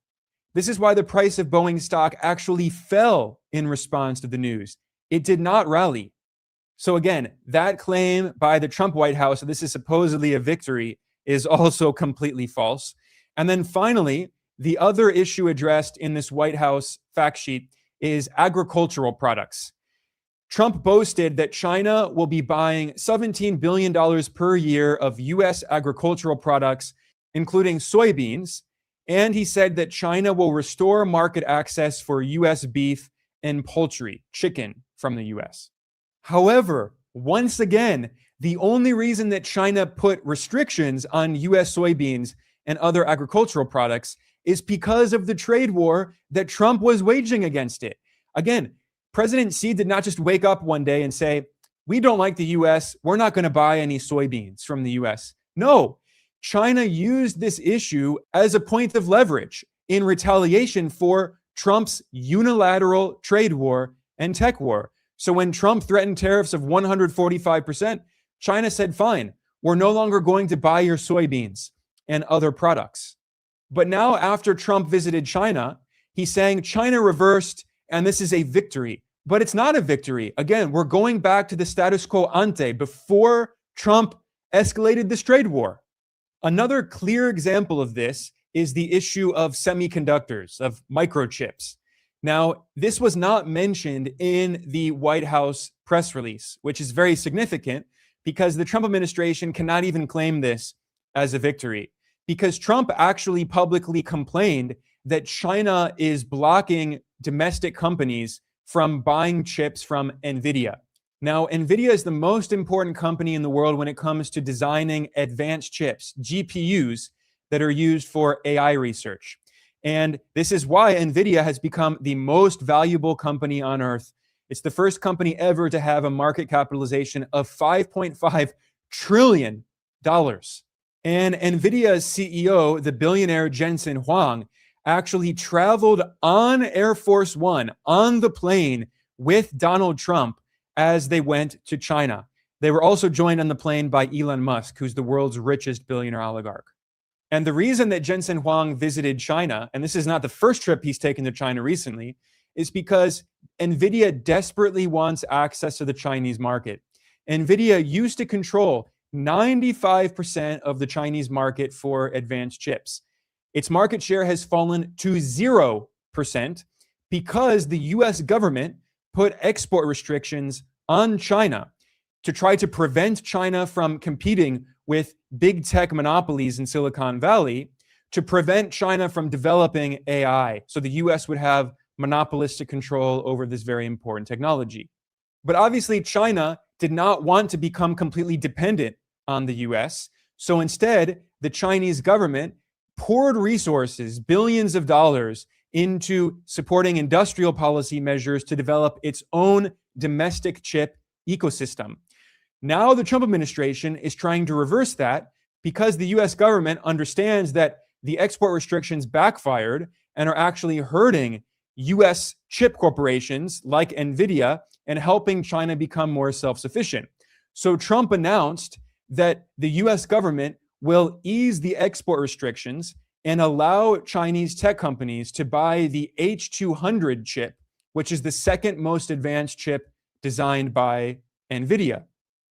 [SPEAKER 11] This is why the price of Boeing stock actually fell in response to the news. It did not rally. So again, that claim by the Trump White House that this is supposedly a victory is also completely false. And then finally, the other issue addressed in this White House fact sheet is agricultural products. Trump boasted that China will be buying $17 billion per year of US agricultural products, including soybeans. And he said that China will restore market access for US beef and poultry, chicken from the US. However, once again, the only reason that China put restrictions on US soybeans and other agricultural products is because of the trade war that Trump was waging against it. Again, President Xi did not just wake up one day and say, we don't like the US, we're not going to buy any soybeans from the US. No, China used this issue as a point of leverage in retaliation for Trump's unilateral trade war and tech war. So when Trump threatened tariffs of 145%, China said, fine, we're no longer going to buy your soybeans and other products. But now after Trump visited China, he's saying China reversed and this is a victory. But it's not a victory. Again, we're going back to the status quo ante before Trump escalated this trade war. Another clear example of this is the issue of semiconductors, of microchips. Now, this was not mentioned in the White House press release, which is very significant because the Trump administration cannot even claim this as a victory, because Trump actually publicly complained that China is blocking domestic companies from buying chips from NVIDIA. Now, NVIDIA is the most important company in the world when it comes to designing advanced chips, GPUs, that are used for AI research. And this is why NVIDIA has become the most valuable company on earth It's the first company ever to have a market capitalization of $5.5 trillion. And NVIDIA's CEO, the billionaire Jensen Huang, actually traveled on Air Force One on the plane with Donald Trump as they went to China. They were also joined on the plane by Elon Musk, who's the world's richest billionaire oligarch. And the reason that Jensen Huang visited China, and this is not the first trip he's taken to China recently, is because NVIDIA desperately wants access to the Chinese market. NVIDIA used to control 95% of the Chinese market for advanced chips. Its market share has fallen to 0% because the US government put export restrictions on China to try to prevent China from competing with big tech monopolies in Silicon Valley, to prevent China from developing AI. So the US would have monopolistic control over this very important technology. But obviously, China did not want to become completely dependent on the US. So instead, the Chinese government poured resources, billions of dollars, into supporting industrial policy measures to develop its own domestic chip ecosystem. Now the Trump administration is trying to reverse that because the US government understands that the export restrictions backfired and are actually hurting US chip corporations like NVIDIA and helping China become more self-sufficient. So Trump announced that the US government will ease the export restrictions and allow Chinese tech companies to buy the H200 chip, which is the second most advanced chip designed by NVIDIA.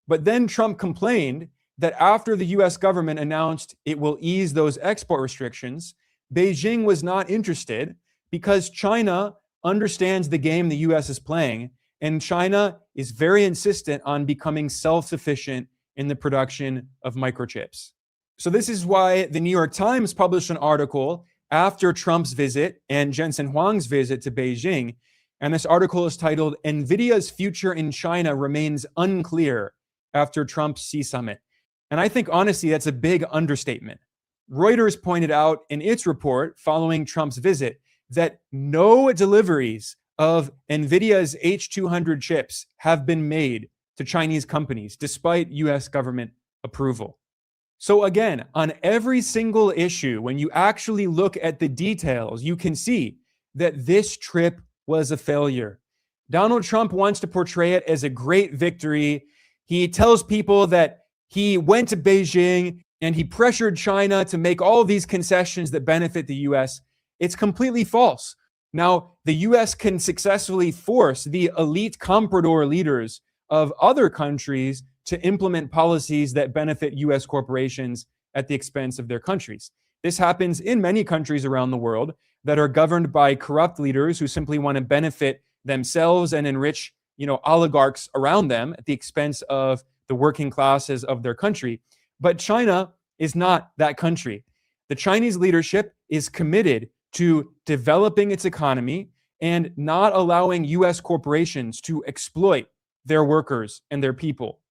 [SPEAKER 11] But then Trump complained that after the US government announced it will ease those export restrictions, Beijing was not interested because China understands the game the US is playing, and China is very insistent on becoming self-sufficient in the production of microchips. So this is why the New York Times published an article after Trump's visit and Jensen Huang's visit to Beijing. And this article is titled, "NVIDIA's Future in China Remains Unclear After Trump's Xi Summit." And I think, honestly, that's a big understatement. Reuters pointed out in its report following Trump's visit that no deliveries of NVIDIA's H200 chips have been made to Chinese companies, despite US government approval. So again, on every single issue, when you actually look at the details, you can see that this trip was a failure. Donald Trump wants to portray it as a great victory. He tells people that he went to Beijing and he pressured China to make all these concessions that benefit the US. It's completely false. Now, the US can successfully force the elite comprador leaders of other countries to implement policies that benefit US corporations at the expense of their countries. This happens in many countries around the world that are governed by corrupt leaders who simply want to benefit themselves and enrich, oligarchs around them at the expense of the working classes of their country. But China is not that country. The Chinese leadership is committed to developing its economy and not allowing US corporations to exploit their workers and their people.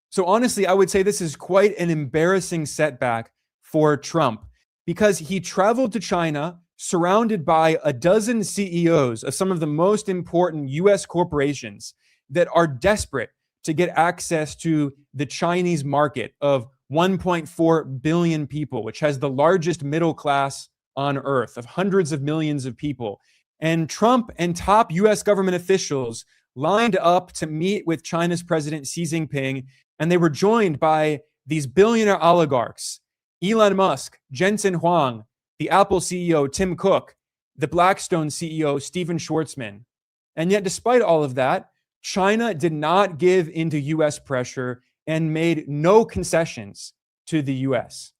[SPEAKER 11] So honestly, I would say this is quite an embarrassing setback for Trump because he traveled to China surrounded by a dozen CEOs of some of the most important US corporations that are desperate to get access to the Chinese market of 1.4 billion people, which has the largest middle class on earth of hundreds of millions of people. And Trump and top US government officials lined up to meet with China's President Xi Jinping, and they were joined by these billionaire oligarchs, Elon Musk, Jensen Huang, the Apple CEO Tim Cook, the Blackstone CEO Stephen Schwarzman. And yet, despite all of that, China did not give into US pressure and made no concessions to the US.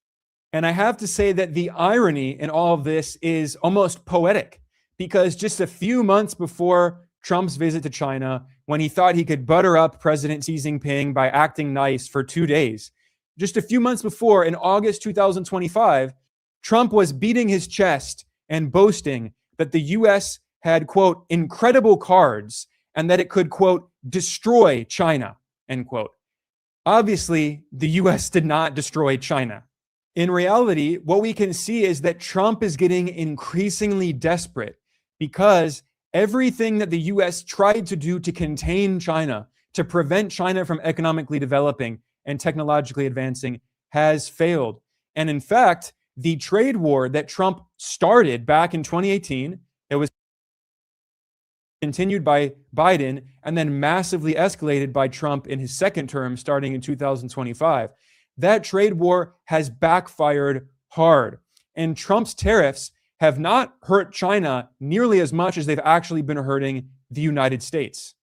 [SPEAKER 11] And I have to say that the irony in all of this is almost poetic, because just a few months before Trump's visit to China, when he thought he could butter up President Xi Jinping by acting nice for 2 days, just a few months before, in August 2025, Trump was beating his chest and boasting that the US had, quote, incredible cards and that it could, quote, destroy China, end quote. Obviously, the US did not destroy China. In reality, what we can see is that Trump is getting increasingly desperate because Everything that the US tried to do to contain China, to prevent China from economically developing and technologically advancing, has failed. And in fact, the trade war that Trump started back in 2018, it was continued by Biden and then massively escalated by Trump in his second term starting in 2025. That trade war has backfired hard. And Trump's tariffs have not hurt China nearly as much as they've actually been hurting the United States.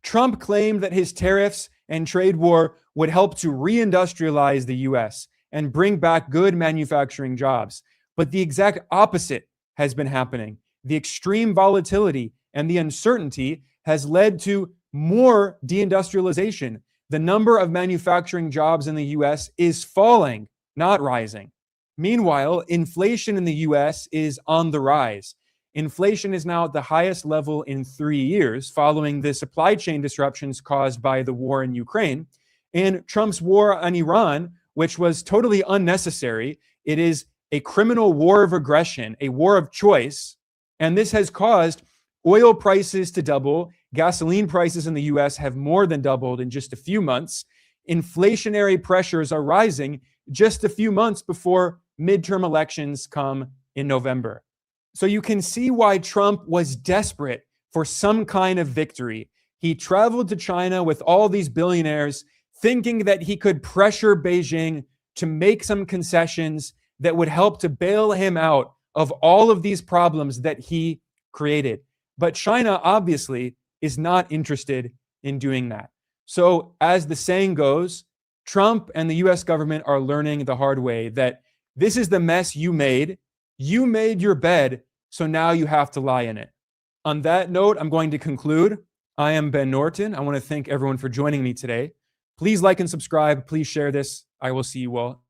[SPEAKER 11] Trump claimed that his tariffs and trade war would help to reindustrialize the US and bring back good manufacturing jobs. But the exact opposite has been happening. The extreme volatility and the uncertainty has led to more deindustrialization. The number of manufacturing jobs in the US is falling, not rising. Meanwhile, inflation in the US is on the rise. Inflation is now at the highest level in 3 years following the supply chain disruptions caused by the war in Ukraine. And Trump's war on Iran, which was totally unnecessary, it is a criminal war of aggression, a war of choice. And this has caused oil prices to double. Gasoline prices in the US have more than doubled in just a few months. Inflationary pressures are rising just a few months before midterm elections come in November. So you can see why Trump was desperate for some kind of victory. He traveled to China with all these billionaires, thinking that he could pressure Beijing to make some concessions that would help to bail him out of all of these problems that he created. But China obviously is not interested in doing that. So as the saying goes, Trump and the US government are learning the hard way that this is the mess you made. You made your bed, so now you have to lie in it. On that note, I'm going to conclude. I am Ben Norton. I want to thank everyone for joining me today. Please like and subscribe. Please share this. I will see you all.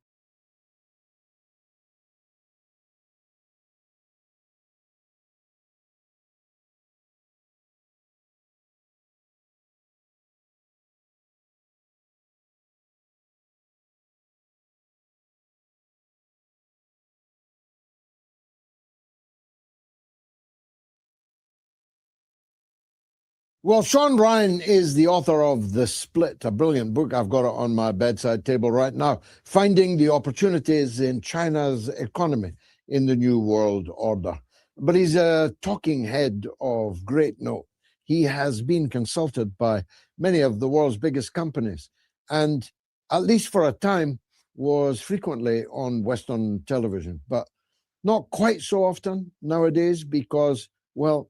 [SPEAKER 4] Well, Sean Ryan is the author of The Split, a brilliant book. I've got it on my bedside table right now, Finding the Opportunities in China's Economy in the New World Order. But he's a talking head of great note. He has been consulted by many of the world's biggest companies and, at least for a time, was frequently on Western television, but not quite so often nowadays because, well,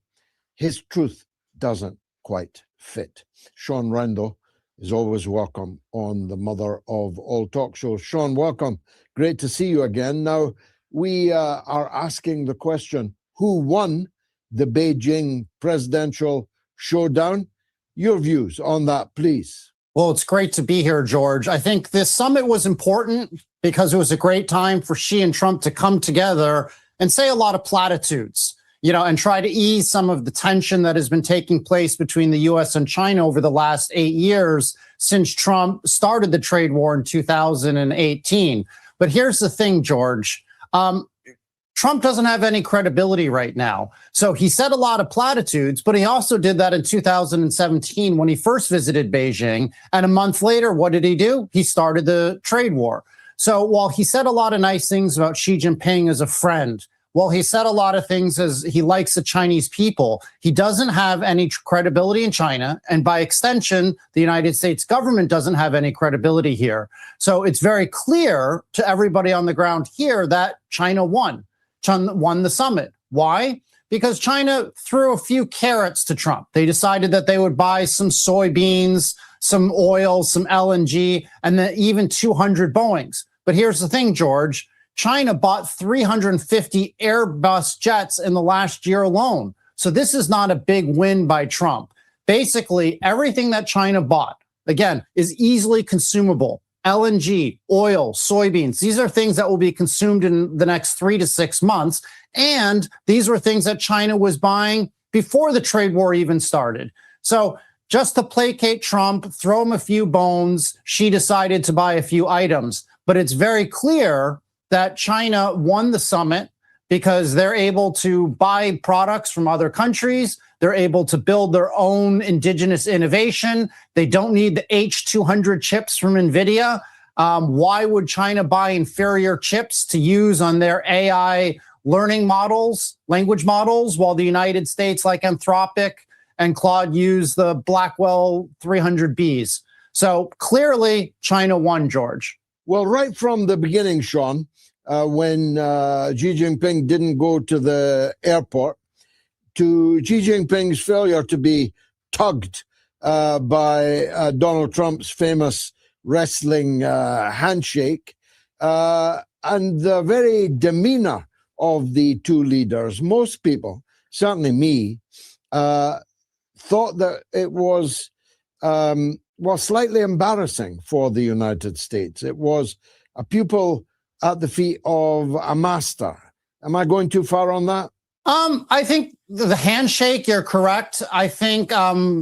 [SPEAKER 4] his truth doesn't quite fit. Sean Rando is always welcome on the mother of all talk shows. Sean, welcome. Great to see you again. Now, we are asking the question, who won the Beijing presidential showdown? Your views on that, please.
[SPEAKER 5] Well, it's great to be here, George. I think this summit was important because it was a great time for Xi and Trump to come together and say a lot of platitudes, and try to ease some of the tension that has been taking place between the U.S. and China over the last 8 years since Trump started the trade war in 2018. But here's the thing, George. Trump doesn't have any credibility right now. So he said a lot of platitudes, but he also did that in 2017 when he first visited Beijing. And a month later, what did he do? He started the trade war. So while he said a lot of nice things about Xi Jinping as a friend, well, he said a lot of things as he likes the Chinese people. He doesn't have any credibility in China. And by extension, the United States government doesn't have any credibility here. So it's very clear to everybody on the ground here that China won. China won the summit. Why? Because China threw a few carrots to Trump. They decided that they would buy some soybeans, some oil, some LNG, and then even 200 Boeings. But here's the thing, George. China bought 350 Airbus jets in the last year alone. So this is not a big win by Trump. Basically, everything that China bought, again, is easily consumable. LNG, oil, soybeans, these are things that will be consumed in the next 3 to 6 months. And these were things that China was buying before the trade war even started. So just to placate Trump, throw him a few bones, she decided to buy a few items. But it's very clear that China won the summit. because they're able to buy products from other countries. They're able to build their own indigenous innovation. They don't need the H200 chips from NVIDIA. Why would China buy inferior chips to use on their AI learning models, language models, while the United States, like Anthropic and Claude, use the Blackwell 300Bs? So clearly, China won, George.
[SPEAKER 4] Well, right from the beginning, Sean, when Xi Jinping didn't go to the airport, to Xi Jinping's failure to be tugged by Donald Trump's famous wrestling handshake, and the very demeanor of the two leaders, most people, certainly me, thought that it was slightly embarrassing for the United States. It was a pupil at the feet of a master. Am I going too far on that?
[SPEAKER 5] I think the handshake, you're correct. I think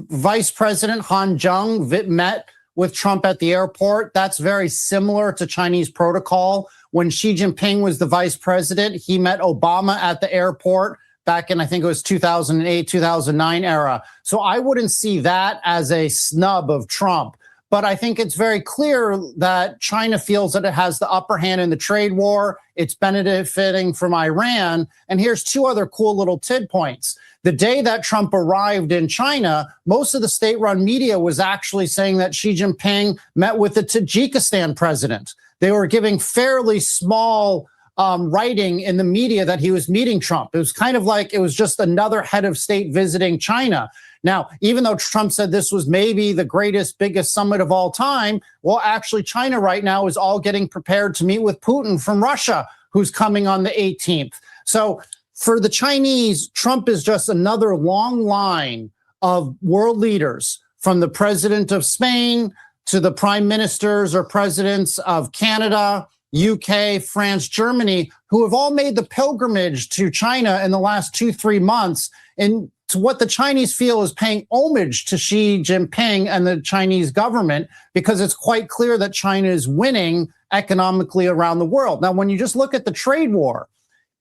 [SPEAKER 5] Vice President Han Zheng met with Trump at the airport. That's very similar to Chinese protocol. When Xi Jinping was the vice president, he met Obama at the airport back in, I think it was 2008, 2009 era. So I wouldn't see that as a snub of Trump. But I think it's very clear that China feels that it has the upper hand in the trade war. It's benefiting from Iran. And here's two other cool little tid points. The day that Trump arrived in China, most of the state-run media was actually saying that Xi Jinping met with the Tajikistan president. They were giving fairly small writing in the media that he was meeting Trump. It was kind of like it was just another head of state visiting China. Now, even though Trump said this was maybe the greatest, biggest summit of all time, well, actually, China right now is all getting prepared to meet with Putin from Russia, who's coming on the 18th. So for the Chinese, Trump is just another long line of world leaders, from the president of Spain to the prime ministers or presidents of Canada, UK, France, Germany, who have all made the pilgrimage to China in the last 2-3 months. And to what the Chinese feel is paying homage to Xi Jinping and the Chinese government, because it's quite clear that China is winning economically around the world. Now, when you just look at the trade war,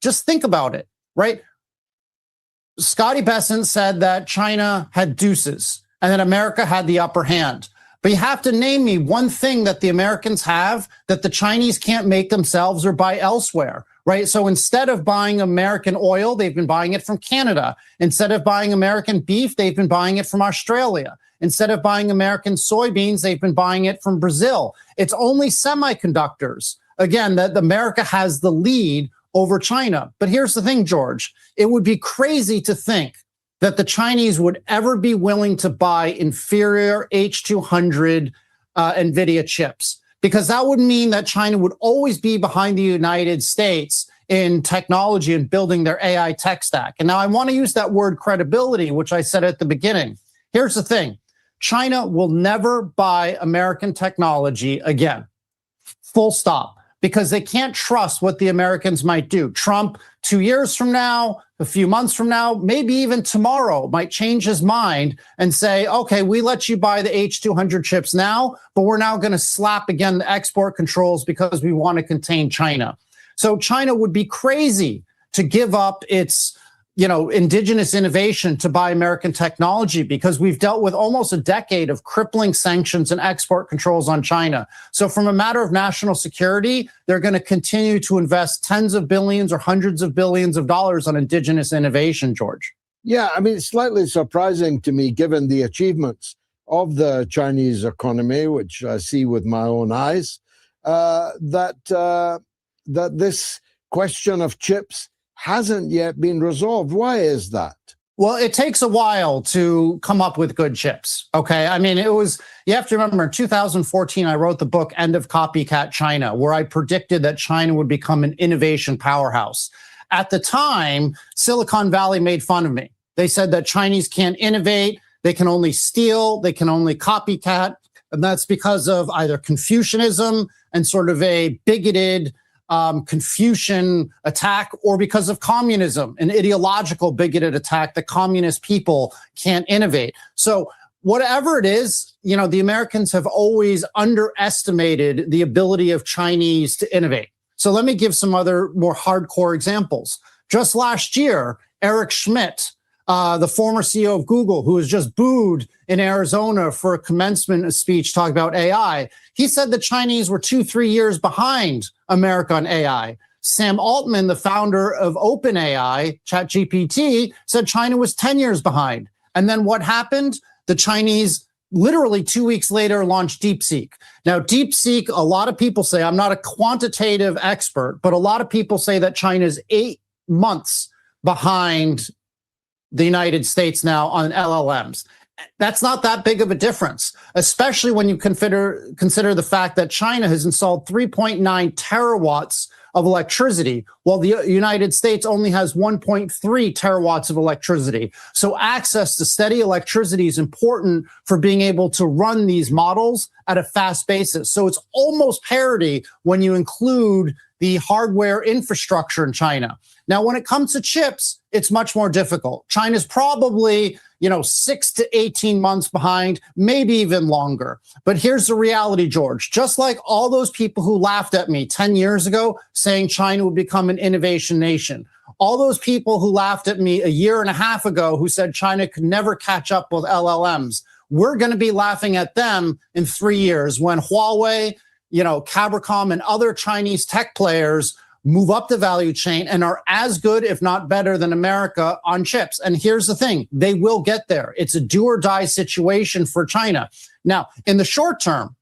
[SPEAKER 5] just think about it, right? Scotty Besant said that China had deuces and that America had the upper hand. But you have to name me one thing that the Americans have that the Chinese can't make themselves or buy elsewhere, right? So instead of buying American oil, they've been buying it from Canada. Instead of buying American beef, they've been buying it from Australia. Instead of buying American soybeans, they've been buying it from Brazil. It's only semiconductors, again, that America has the lead over China. But here's the thing, George. It would be crazy to think that the Chinese would ever be willing to buy inferior H200 NVIDIA chips, because that would mean that China would always be behind the United States in technology and building their AI tech stack. And now I want to use that word credibility, which I said at the beginning. Here's the thing. China will never buy American technology again. Full stop. Because they can't trust what the Americans might do. Trump, 2 years from now, a few months from now, maybe even tomorrow, might change his mind and say, okay, we let you buy the H200 chips now, but we're now going to slap again the export controls because we want to contain China. So China would be crazy to give up its indigenous innovation to buy American technology, because we've dealt with almost a decade of crippling sanctions and export controls on China. So from a matter of national security, they're going to continue to invest tens of billions or hundreds of billions of dollars on indigenous innovation, George.
[SPEAKER 4] Yeah, I mean, it's slightly surprising to me, given the achievements of the Chinese economy, which I see with my own eyes, that this question of chips hasn't yet been resolved. Why is that?
[SPEAKER 5] Well, it takes a while to come up with good chips. Okay. I mean, you have to remember, in 2014, I wrote the book End of Copycat China, where I predicted that China would become an innovation powerhouse. At the time, Silicon Valley made fun of me. They said that Chinese can't innovate, they can only steal, they can only copycat. And that's because of either Confucianism and sort of a bigoted Confucian attack, or because of communism, an ideological bigoted attack that communist people can't innovate. So whatever it is, the Americans have always underestimated the ability of Chinese to innovate. So let me give some other more hardcore examples. Just last year, Eric Schmidt, the former CEO of Google, who was just booed in Arizona for a commencement speech talking about AI, he said the Chinese were 2-3 years behind America on AI. Sam Altman, the founder of OpenAI, ChatGPT, said China was 10 years behind. And then what happened? The Chinese literally 2 weeks later launched DeepSeek. Now, DeepSeek, a lot of people say, I'm not a quantitative expert, but a lot of people say that China is 8 months behind the United States now on LLMs. That's not that big of a difference, especially when you consider the fact that China has installed 3.9 terawatts of electricity, while the United States only has 1.3 terawatts of electricity. So access to steady electricity is important for being able to run these models at a fast basis. So it's almost parity when you include the hardware infrastructure in China. Now, when it comes to chips, it's much more difficult. China's probably 6 to 18 months behind, maybe even longer. But here's the reality, George. Just like all those people who laughed at me 10 years ago saying China would become an innovation nation, all those people who laughed at me a year and a half ago who said China could never catch up with LLMs, we're going to be laughing at them in 3 years when Huawei, Cabricom, and other Chinese tech players move up the value chain and are as good, if not better, than America on chips. And here's the thing, they will get there. It's a do or die situation for China. Now, in the short term,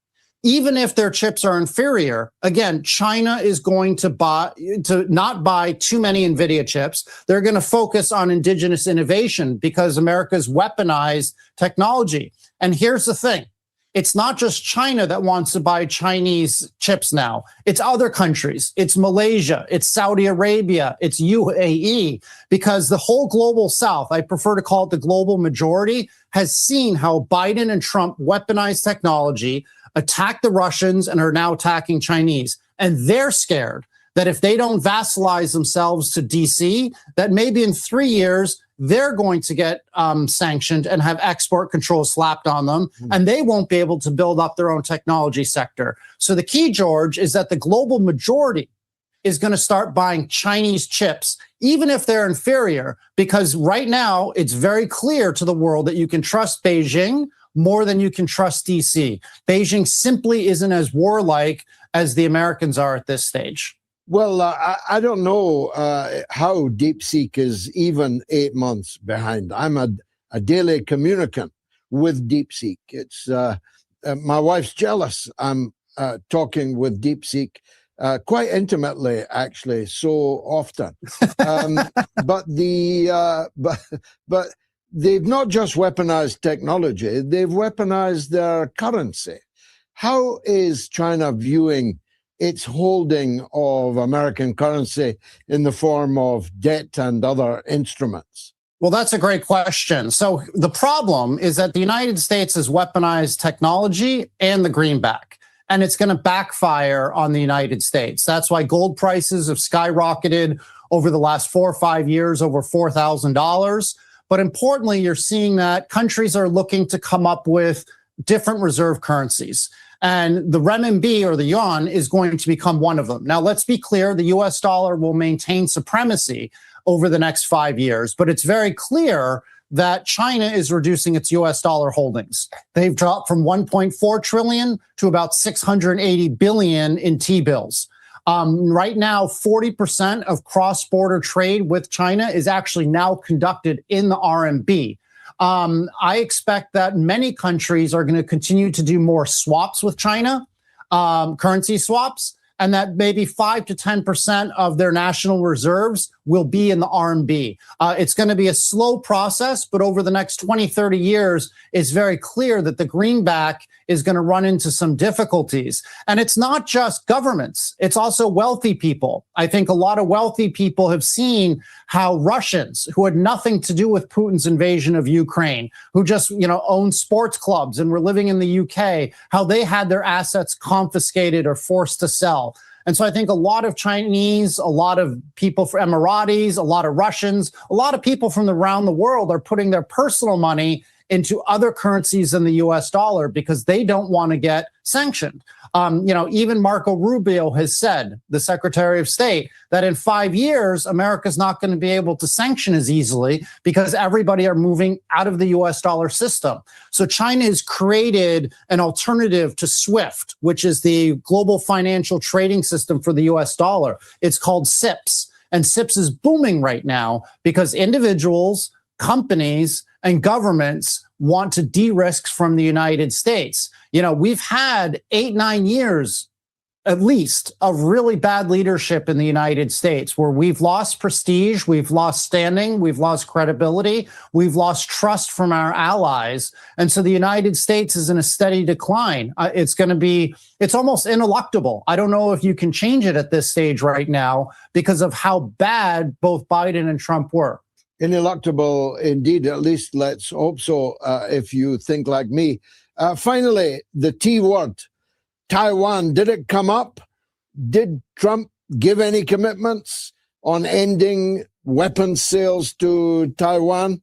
[SPEAKER 5] even if their chips are inferior, again, China is going to not buy too many NVIDIA chips. They're going to focus on indigenous innovation because America's weaponized technology. And here's the thing. It's not just China that wants to buy Chinese chips now. It's other countries. It's Malaysia. It's Saudi Arabia. It's UAE. Because the whole global South, I prefer to call it the global majority, has seen how Biden and Trump weaponized technology, attacked the Russians, and are now attacking Chinese. And they're scared that if they don't vassalize themselves to DC, that maybe in 3 years, they're going to get sanctioned and have export controls slapped on them, and they won't be able to build up their own technology sector. So the key, George, is that the global majority is going to start buying Chinese chips, even if they're inferior, because right now it's very clear to the world that you can trust Beijing more than you can trust DC. Beijing simply isn't as warlike as the Americans are at this stage.
[SPEAKER 4] Well, I don't know how DeepSeek is even 8 months behind. I'm a daily communicant with DeepSeek. It's my wife's jealous. I'm talking with DeepSeek quite intimately, actually, so often. But they've not just weaponized technology; they've weaponized their currency. How is China viewing its holding of American currency in the form of debt and other instruments?
[SPEAKER 5] Well, that's a great question. So the problem is that the United States has weaponized technology and the greenback, and it's going to backfire on the United States. That's why gold prices have skyrocketed over the last 4 or 5 years, over $4,000. But importantly, you're seeing that countries are looking to come up with different reserve currencies. And the renminbi, or the yuan, is going to become one of them. Now, let's be clear, the US dollar will maintain supremacy over the next 5 years, but it's very clear that China is reducing its US dollar holdings. They've dropped from 1.4 trillion to about 680 billion in T-bills. Right now, 40% of cross-border trade with China is actually now conducted in the RMB. I expect that many countries are going to continue to do more swaps with China, currency swaps, and that maybe 5 to 10% of their national reserves will be in the RMB. It's going to be a slow process, but over the next 20, 30 years, it's very clear that the greenback is going to run into some difficulties. And it's not just governments, it's also wealthy people. I think a lot of wealthy people have seen how Russians, who had nothing to do with Putin's invasion of Ukraine, who just, own sports clubs and were living in the UK, how they had their assets confiscated or forced to sell. And so I think a lot of Chinese, a lot of people from Emiratis, a lot of Russians, a lot of people from around the world are putting their personal money into other currencies than the US dollar because they don't want to get sanctioned. Even Marco Rubio has said, the Secretary of State, that in 5 years, America's not going to be able to sanction as easily because everybody are moving out of the US dollar system. So China has created an alternative to SWIFT, which is the global financial trading system for the US dollar. It's called SIPS. And SIPS is booming right now because individuals, companies, and governments want to de-risk from the United States. We've had 8-9 years, at least, of really bad leadership in the United States where we've lost prestige, we've lost standing, we've lost credibility, we've lost trust from our allies. And so the United States is in a steady decline. It's almost ineluctable. I don't know if you can change it at this stage right now because of how bad both Biden and Trump were.
[SPEAKER 4] Ineluctable indeed. At least let's hope so, if you think like me. Finally, the T word, Taiwan. Did it come up? Did Trump give any commitments on ending weapons sales to Taiwan?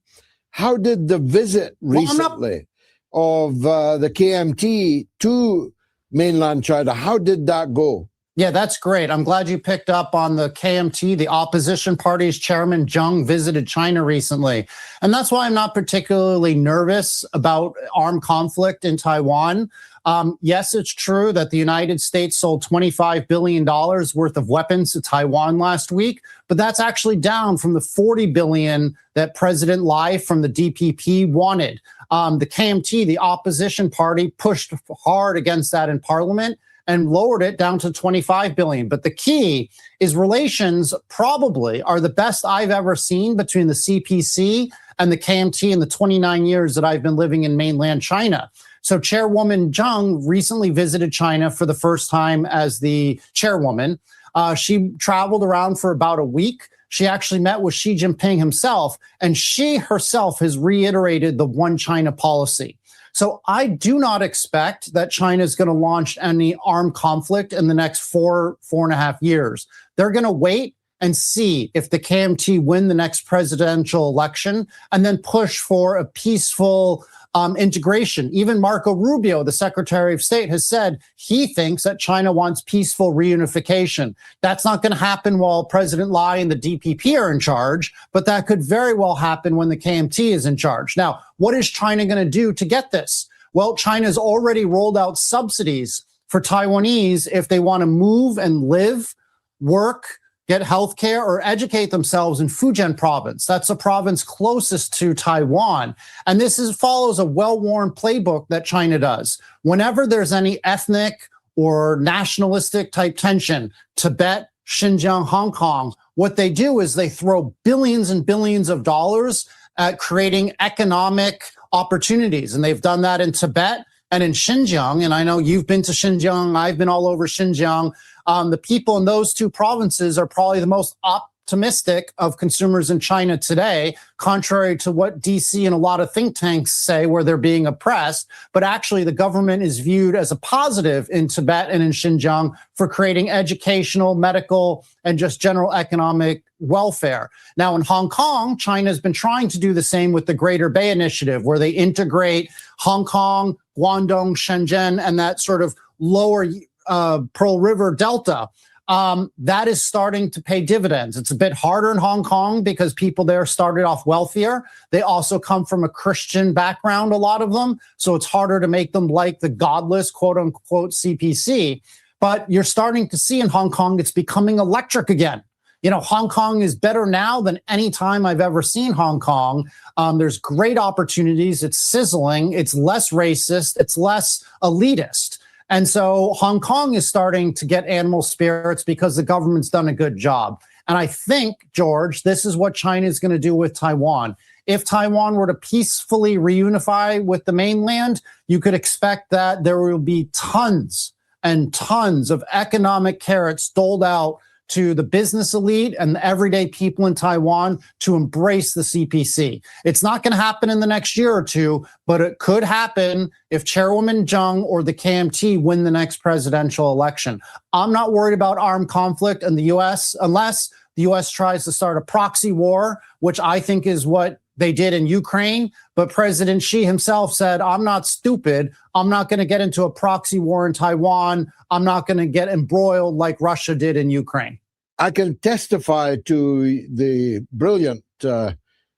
[SPEAKER 4] How did the visit recently of the KMT to mainland China, how did that go?
[SPEAKER 5] Yeah, that's great. I'm glad you picked up on the KMT. The opposition party's chairman, Zheng, visited China recently. And that's why I'm not particularly nervous about armed conflict in Taiwan. Yes, it's true that the United States sold $25 billion worth of weapons to Taiwan last week, but that's actually down from the $40 billion that President Lai from the DPP wanted. The KMT, the opposition party, pushed hard against that in Parliament and lowered it down to $25 billion. But the key is relations probably are the best I've ever seen between the CPC and the KMT in the 29 years that I've been living in mainland China. So Chairwoman Zheng recently visited China for the first time as the chairwoman. She traveled around for about a week. She actually met with Xi Jinping himself, and she herself has reiterated the one China policy. So I do not expect that China is going to launch any armed conflict in the next 4.5 years. They're going to wait and see if the KMT win the next presidential election and then push for a peaceful integration. Even Marco Rubio, the Secretary of State, has said he thinks that China wants peaceful reunification. That's not going to happen while President Lai and the DPP are in charge, but that could very well happen when the KMT is in charge. Now, what is China going to do to get this? Well, China's already rolled out subsidies for Taiwanese if they want to move and live, work, get health care, or educate themselves in Fujian province. That's the province closest to Taiwan. And this follows a well-worn playbook that China does. Whenever there's any ethnic or nationalistic type tension, Tibet, Xinjiang, Hong Kong, what they do is they throw billions and billions of dollars at creating economic opportunities. And they've done that in Tibet and in Xinjiang. And I know you've been to Xinjiang. I've been all over Xinjiang. The people in those two provinces are probably the most optimistic of consumers in China today, contrary to what DC and a lot of think tanks say where they're being oppressed. But actually, the government is viewed as a positive in Tibet and in Xinjiang for creating educational, medical, and just general economic welfare. Now, in Hong Kong, China has been trying to do the same with the Greater Bay Initiative, where they integrate Hong Kong, Guangdong, Shenzhen, and that sort of lower Pearl River Delta. That is starting to pay dividends. It's a bit harder in Hong Kong because people there started off wealthier. They also come from a Christian background, a lot of them. So it's harder to make them like the godless, quote unquote, CPC. But you're starting to see in Hong Kong, it's becoming electric again. Hong Kong is better now than any time I've ever seen Hong Kong. There's great opportunities. It's sizzling. It's less racist. It's less elitist. And so Hong Kong is starting to get animal spirits because the government's done a good job. And I think, George, this is what China is going to do with Taiwan. If Taiwan were to peacefully reunify with the mainland, you could expect that there will be tons and tons of economic carrots doled out to the business elite and the everyday people in Taiwan to embrace the CPC. It's not going to happen in the next year or two, but it could happen if Chairwoman Zheng or the KMT win the next presidential election. I'm not worried about armed conflict in the U.S. unless the U.S. tries to start a proxy war, which I think is what they did in Ukraine. But President Xi himself said, I'm not stupid. I'm not going to get into a proxy war in Taiwan. I'm not going to get embroiled like Russia did in Ukraine.
[SPEAKER 4] I can testify to the brilliant,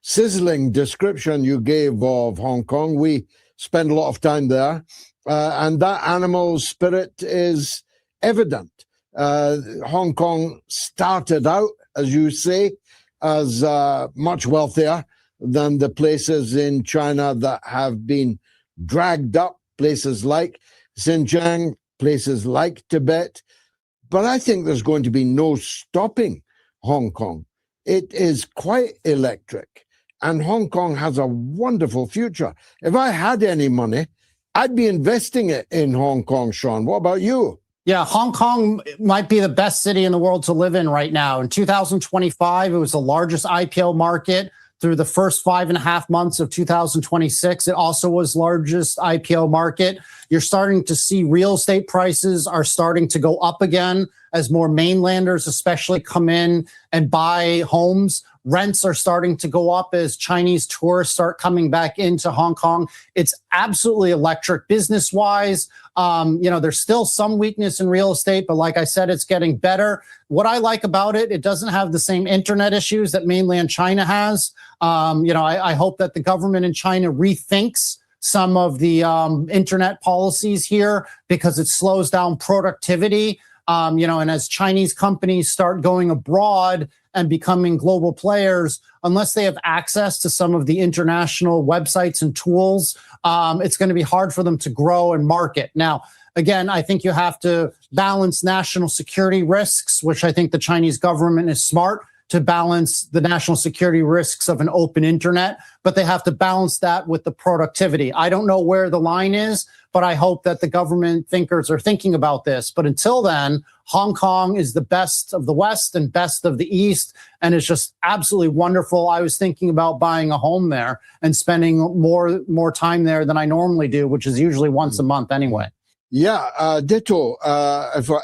[SPEAKER 4] sizzling description you gave of Hong Kong. We spend a lot of time there, and that animal spirit is evident. Hong Kong started out, as you say, as much wealthier than the places in China that have been dragged up, places like Xinjiang, places like Tibet. But I think there's going to be no stopping Hong Kong. It is quite electric, and Hong Kong has a wonderful future. If I had any money, I'd be investing it in Hong Kong, Sean. What about you?
[SPEAKER 5] Yeah, Hong Kong might be the best city in the world to live in right now. In 2025, it was the largest IPO market. Through the first 5.5 months of 2026, it also was largest IPO market. You're starting to see real estate prices are starting to go up again as more mainlanders especially come in and buy homes. Rents are starting to go up as Chinese tourists start coming back into Hong Kong. It's absolutely electric business-wise. There's still some weakness in real estate, but like I said, it's getting better. What I like about it, it doesn't have the same internet issues that mainland China has. I hope that the government in China rethinks some of the internet policies here because it slows down productivity. And as Chinese companies start going abroad and becoming global players, unless they have access to some of the international websites and tools, it's going to be hard for them to grow and market. Now, again, I think you have to balance national security risks, which I think the Chinese government is smart to balance the national security risks of an open internet, but they have to balance that with the productivity. I don't know where the line is, but I hope that the government thinkers are thinking about this. But until then, Hong Kong is the best of the West and best of the East, and it's just absolutely wonderful. I was thinking about buying a home there and spending more time there than I normally do, which is usually once a month anyway.
[SPEAKER 4] Yeah, ditto.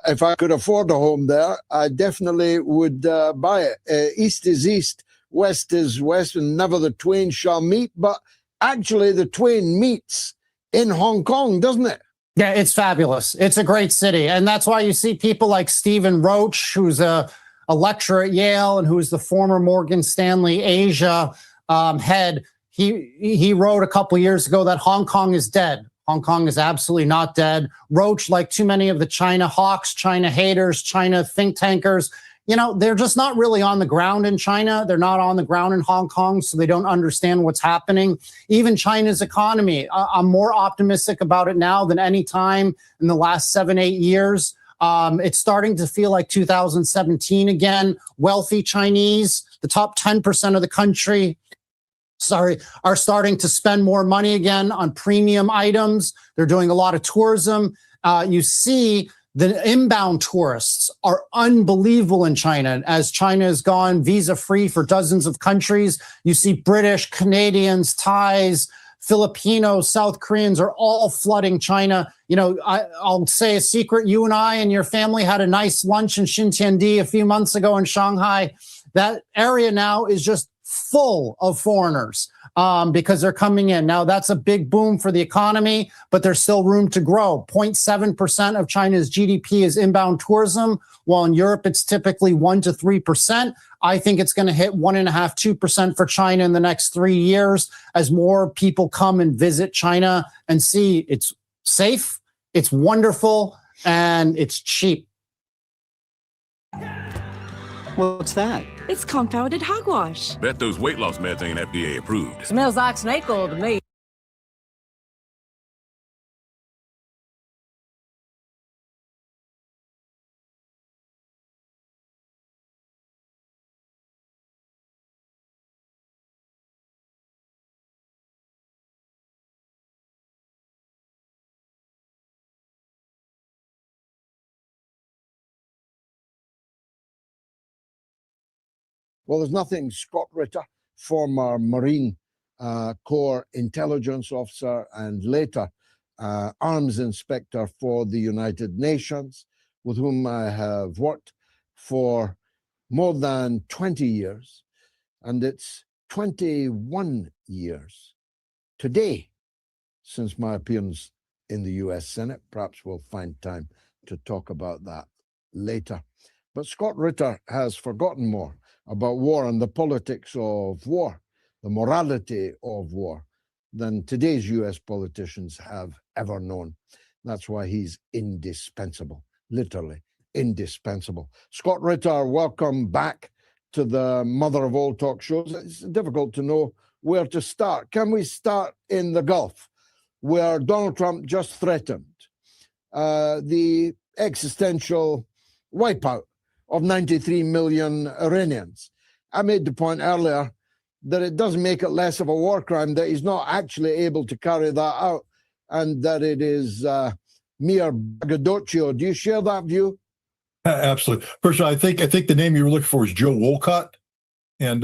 [SPEAKER 4] If I could afford a home there, I definitely would buy it. East is east, west is west, and never the twain shall meet. But actually, the twain meets in Hong Kong, doesn't it?
[SPEAKER 5] Yeah, it's fabulous. It's a great city. And that's why you see people like Stephen Roach, who's a lecturer at Yale and who's the former Morgan Stanley Asia head. He wrote a couple years ago that Hong Kong is dead. Hong Kong is absolutely not dead. Roach, like too many of the China hawks, China haters, China think tankers, they're just not really on the ground in China. They're not on the ground in Hong Kong, so they don't understand what's happening. Even China's economy, I'm more optimistic about it now than any time in the last 7-8 years. It's starting to feel like 2017 again. Wealthy Chinese, the top 10% of the country, are starting to spend more money again on premium items. They're doing a lot of tourism. You see the inbound tourists are unbelievable in China. As China has gone visa-free for dozens of countries, you see British, Canadians, Thais, Filipinos, South Koreans are all flooding China. I'll say a secret. You and I and your family had a nice lunch in Xintiandi a few months ago in Shanghai. That area now is just full of foreigners because they're coming in. Now, that's a big boom for the economy, but there's still room to grow. 0.7% of China's GDP is inbound tourism, while in Europe, it's typically 1 to 3%. I think it's going to hit 1.5%, 2% for China in the next 3 years as more people come and visit China and see it's safe, it's wonderful, and it's cheap.
[SPEAKER 12] What's that?
[SPEAKER 14] It's compounded hogwash.
[SPEAKER 15] Bet those weight loss meds ain't FDA approved.
[SPEAKER 14] Smells like snake oil to me.
[SPEAKER 4] Well, there's nothing Scott Ritter, former Marine Corps intelligence officer and later arms inspector for the United Nations, with whom I have worked for more than 20 years. And it's 21 years today since my appearance in the US Senate. Perhaps we'll find time to talk about that later. But Scott Ritter has forgotten more about war and the politics of war, the morality of war, than today's US politicians have ever known. That's why he's indispensable, literally indispensable. Scott Ritter, welcome back to the mother of all talk shows. It's difficult to know where to start. Can we start in the Gulf, where Donald Trump just threatened the existential wipeout of 93 million Iranians? I made the point earlier that it doesn't make it less of a war crime that he's not actually able to carry that out, and that it is mere braggadocio. Do you share that view?
[SPEAKER 3] Absolutely. First of all, I think the name you were looking for is Joe Wolcott, and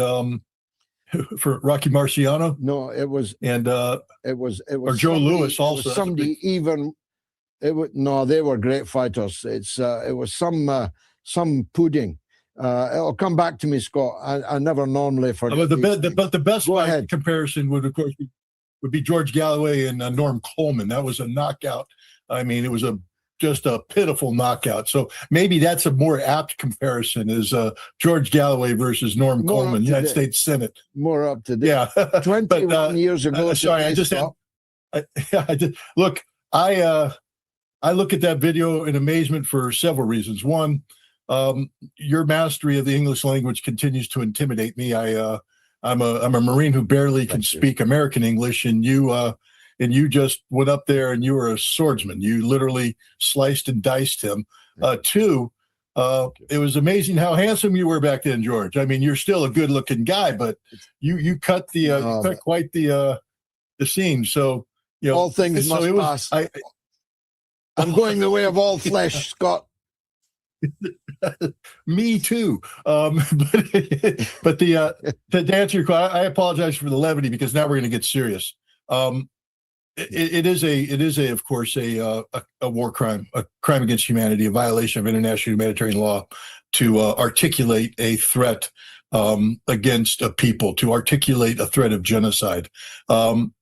[SPEAKER 3] for Rocky Marciano.
[SPEAKER 4] No, it was
[SPEAKER 3] or Joe Lewis also.
[SPEAKER 4] Somebody even. No, they were great fighters. It was some pudding. It'll come back to me, Scott. I never normally forget.
[SPEAKER 3] But the best comparison would, of course, would be George Galloway and Norm Coleman. That was a knockout. I mean, it was just a pitiful knockout. So maybe that's a more apt comparison, is George Galloway versus Norm Coleman, United States Senate.
[SPEAKER 4] More up to date.
[SPEAKER 3] Yeah.
[SPEAKER 4] 21 years ago.
[SPEAKER 3] Sorry, I just look. I look at that video in amazement for several reasons. One, your mastery of the English language continues to intimidate me. I'm a Marine who barely can speak American English, and you just went up there and you were a swordsman. You literally sliced and diced him. Two, it was amazing how handsome you were back then, George. I mean, you're still a good-looking guy, but you cut quite the scene. So
[SPEAKER 4] all things must pass. I'm going the way of all flesh, Scott.
[SPEAKER 3] Me too. But to answer your question, I apologize for the levity, because now we're going to get serious. It is of course a war crime, a crime against humanity, a violation of international humanitarian law to articulate a threat against a people, to articulate a threat of genocide. And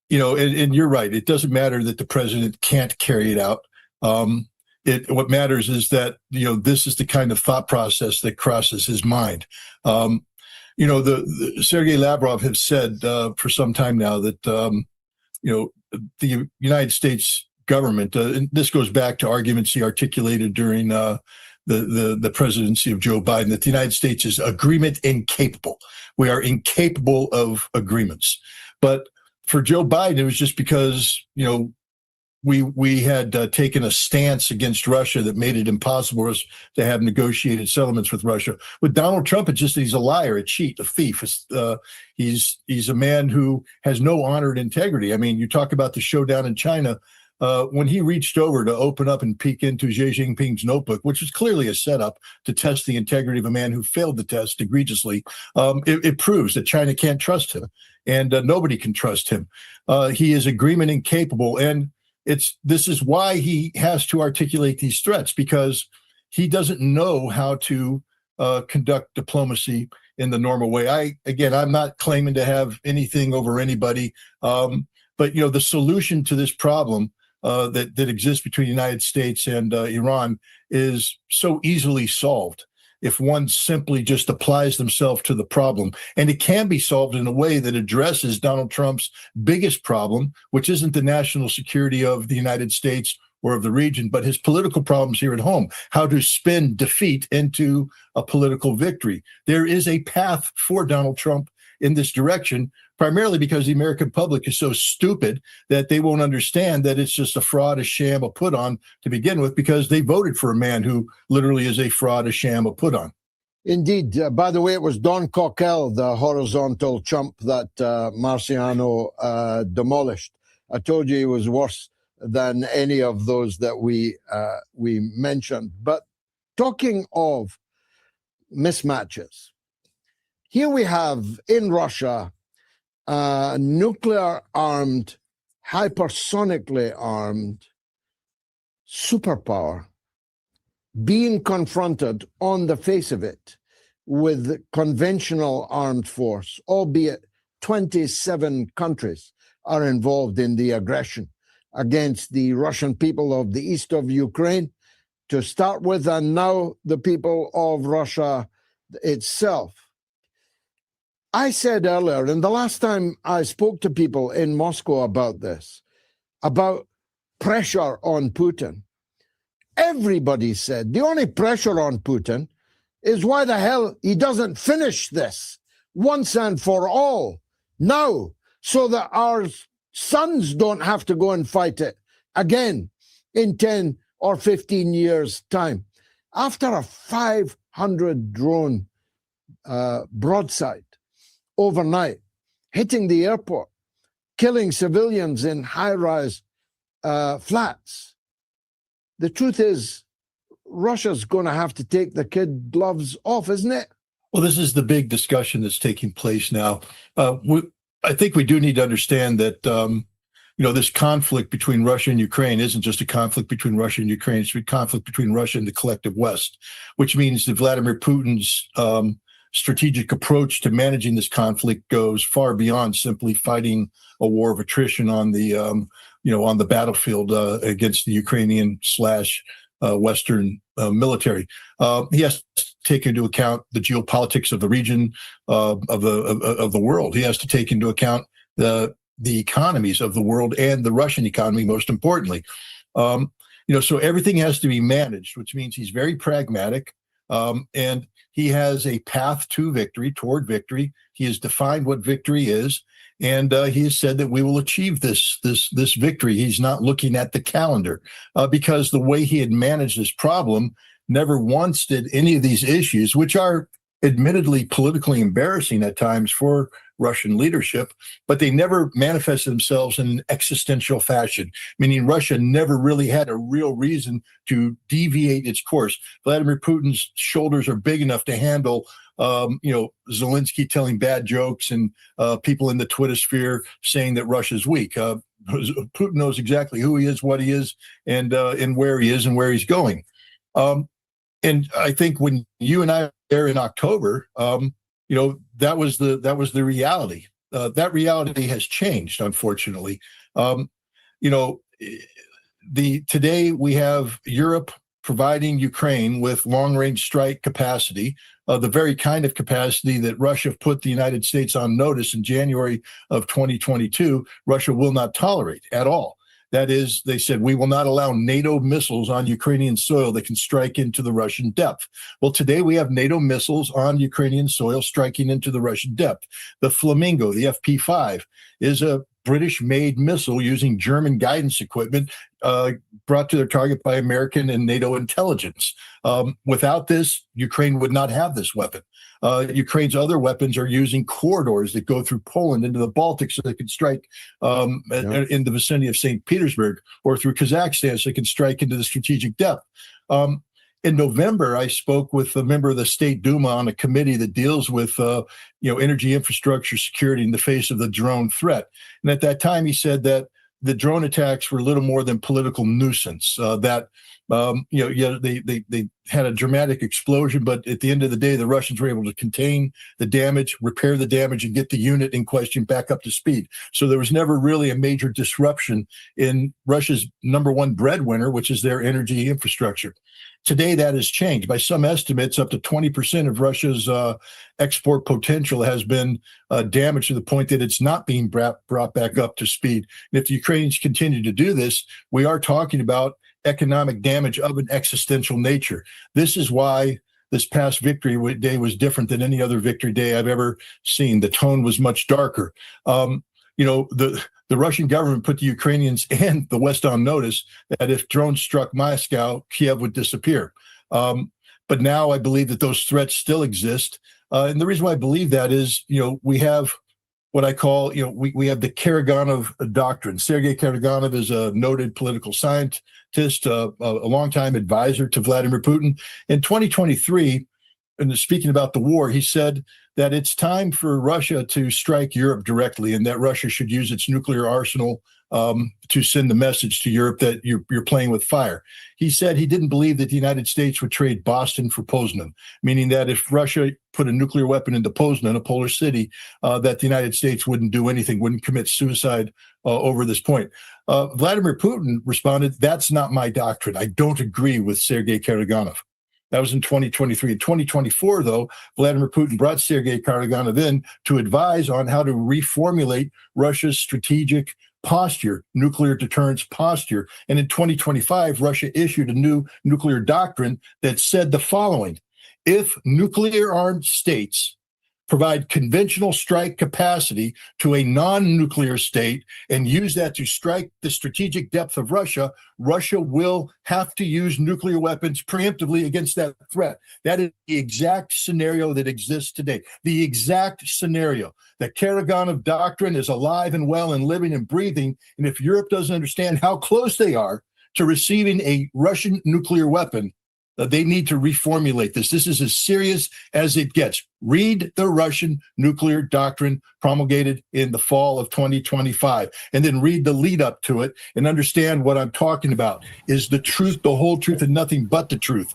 [SPEAKER 3] you're right. It doesn't matter that the president can't carry it out. What matters is that, this is the kind of thought process that crosses his mind. The Sergei Lavrov has said for some time now that, the United States government, and this goes back to arguments he articulated during the presidency of Joe Biden, that the United States is agreement incapable. We are incapable of agreements. But for Joe Biden, it was just because, we had taken a stance against Russia that made it impossible for us to have negotiated settlements with Russia. With Donald Trump, it's just that he's a liar, a cheat, a thief. He's a man who has no honor and integrity. I mean, you talk about the showdown in China. When he reached over to open up and peek into Xi Jinping's notebook, which was clearly a setup to test the integrity of a man who failed the test egregiously, it proves that China can't trust him, and nobody can trust him. He is agreement incapable, and this is why he has to articulate these threats, because he doesn't know how to conduct diplomacy in the normal way. I'm not claiming to have anything over anybody, but the solution to this problem that exists between the United States and Iran is so easily solved if one simply just applies themselves to the problem. And it can be solved in a way that addresses Donald Trump's biggest problem, which isn't the national security of the United States or of the region, but his political problems here at home, how to spin defeat into a political victory. There is a path for Donald Trump in this direction, primarily because the American public is so stupid that they won't understand that it's just a fraud, a sham, a put on to begin with, because they voted for a man who literally is a fraud, a sham, a put on.
[SPEAKER 4] Indeed. By the way, it was Don Cockell, the horizontal chump that Marciano demolished. I told you he was worse than any of those that we mentioned. But talking of mismatches, here we have in Russia nuclear-armed, hypersonically armed superpower being confronted on the face of it with conventional armed force, albeit 27 countries are involved in the aggression against the Russian people of the east of Ukraine to start with, and now the people of Russia itself. I said earlier, and the last time I spoke to people in Moscow about this, about pressure on Putin, everybody said the only pressure on Putin is why the hell he doesn't finish this once and for all now, so that our sons don't have to go and fight it again in 10 or 15 years' time. After a 500 drone broadside overnight, hitting the airport, killing civilians in high-rise flats, the truth is, Russia's going to have to take the kid gloves off, isn't it?
[SPEAKER 3] Well, this is the big discussion that's taking place now. I think we do need to understand that, this conflict between Russia and Ukraine isn't just a conflict between Russia and Ukraine. It's a conflict between Russia and the collective West, which means that Vladimir Putin's strategic approach to managing this conflict goes far beyond simply fighting a war of attrition on the, on the battlefield against the Ukrainian / Western military. He has to take into account the geopolitics of the region, of the world. He has to take into account the economies of the world and the Russian economy, most importantly. So everything has to be managed, which means he's very pragmatic, and he has a path to victory, toward victory. He has defined what victory is. And he has said that we will achieve this victory. He's not looking at the calendar because the way he had managed this problem, never once did any of these issues, which are admittedly politically embarrassing at times for Russian leadership, but they never manifested themselves in an existential fashion, meaning Russia never really had a real reason to deviate its course. Vladimir Putin's shoulders are big enough to handle Zelensky telling bad jokes and people in the Twitter sphere saying that Russia's weak. Putin knows exactly who he is, what he is, and where he is and where he's going. And I think when you and I were there in October, that was the reality. That reality has changed, unfortunately. Today we have Europe providing Ukraine with long-range strike capacity, the very kind of capacity that Russia put the United States on notice in January of 2022, Russia will not tolerate at all. That is, they said, we will not allow NATO missiles on Ukrainian soil that can strike into the Russian depth. Well, today we have NATO missiles on Ukrainian soil striking into the Russian depth. The Flamingo, the FP5, is a British-made missile using German guidance equipment brought to their target by American and NATO intelligence. Without this, Ukraine would not have this weapon. Ukraine's other weapons are using corridors that go through Poland into the Baltic so they can strike in the vicinity of St. Petersburg, or through Kazakhstan so they can strike into the strategic depth. In November, I spoke with a member of the State Duma on a committee that deals with energy infrastructure security in the face of the drone threat. And at that time, he said that the drone attacks were little more than political nuisance, they had a dramatic explosion, but at the end of the day, the Russians were able to contain the damage, repair the damage, and get the unit in question back up to speed. So there was never really a major disruption in Russia's number one breadwinner, which is their energy infrastructure. Today, that has changed. By some estimates, up to 20% of Russia's export potential has been damaged to the point that it's not being brought back up to speed. And if the Ukrainians continue to do this, we are talking about economic damage of an existential nature. This is why this past victory day was different than any other victory day I've ever seen. The tone was much darker. The Russian government put the Ukrainians and the West on notice that if drones struck Moscow, Kiev would disappear. But now I believe that those threats still exist. And the reason why I believe that is, we have what I call, we have the Karaganov doctrine. Sergei Karaganov is a noted political scientist, a longtime advisor to Vladimir Putin. In 2023, and speaking about the war, he said that it's time for Russia to strike Europe directly, and that Russia should use its nuclear arsenal to send the message to Europe that you're playing with fire. He said he didn't believe that the United States would trade Boston for Poznan, meaning that if Russia put a nuclear weapon into Poznan, a polar city, that the United States wouldn't do anything, wouldn't commit suicide over this point. Vladimir Putin responded, "That's not my doctrine. I don't agree with Sergei Karaganov." That was in 2023. In 2024, though, Vladimir Putin brought Sergei Karaganov in to advise on how to reformulate Russia's strategic posture, nuclear deterrence posture. And in 2025, Russia issued a new nuclear doctrine that said the following: if nuclear armed states provide conventional strike capacity to a non-nuclear state and use that to strike the strategic depth of Russia, Russia will have to use nuclear weapons preemptively against that threat. That is the exact scenario that exists today. The exact scenario. The Karaganov doctrine is alive and well and living and breathing. And if Europe doesn't understand how close they are to receiving a Russian nuclear weapon, they need to reformulate this. This is as serious as it gets. Read the Russian nuclear doctrine promulgated in the fall of 2025, and then read the lead up to it and understand what I'm talking about is the truth, the whole truth, and nothing but the truth.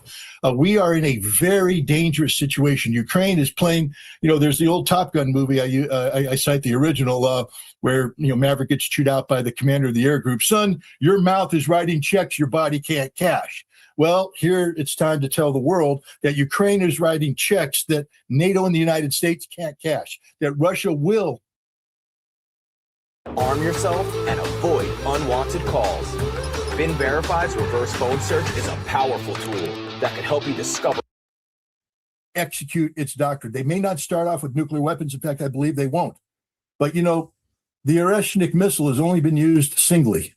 [SPEAKER 3] We are in a very dangerous situation. Ukraine is playing, there's the old Top Gun movie. I cite the original where, Maverick gets chewed out by the commander of the air group. Son, your mouth is writing checks your body can't cash. Well, here it's time to tell the world that Ukraine is writing checks that NATO and the United States can't cash, that Russia will.
[SPEAKER 13] Arm yourself and avoid unwanted calls. Bin Verify's reverse phone search is a powerful tool that can help you discover.
[SPEAKER 3] Execute its doctrine. They may not start off with nuclear weapons. In fact, I believe they won't. But, the Oreshnik missile has only been used singly.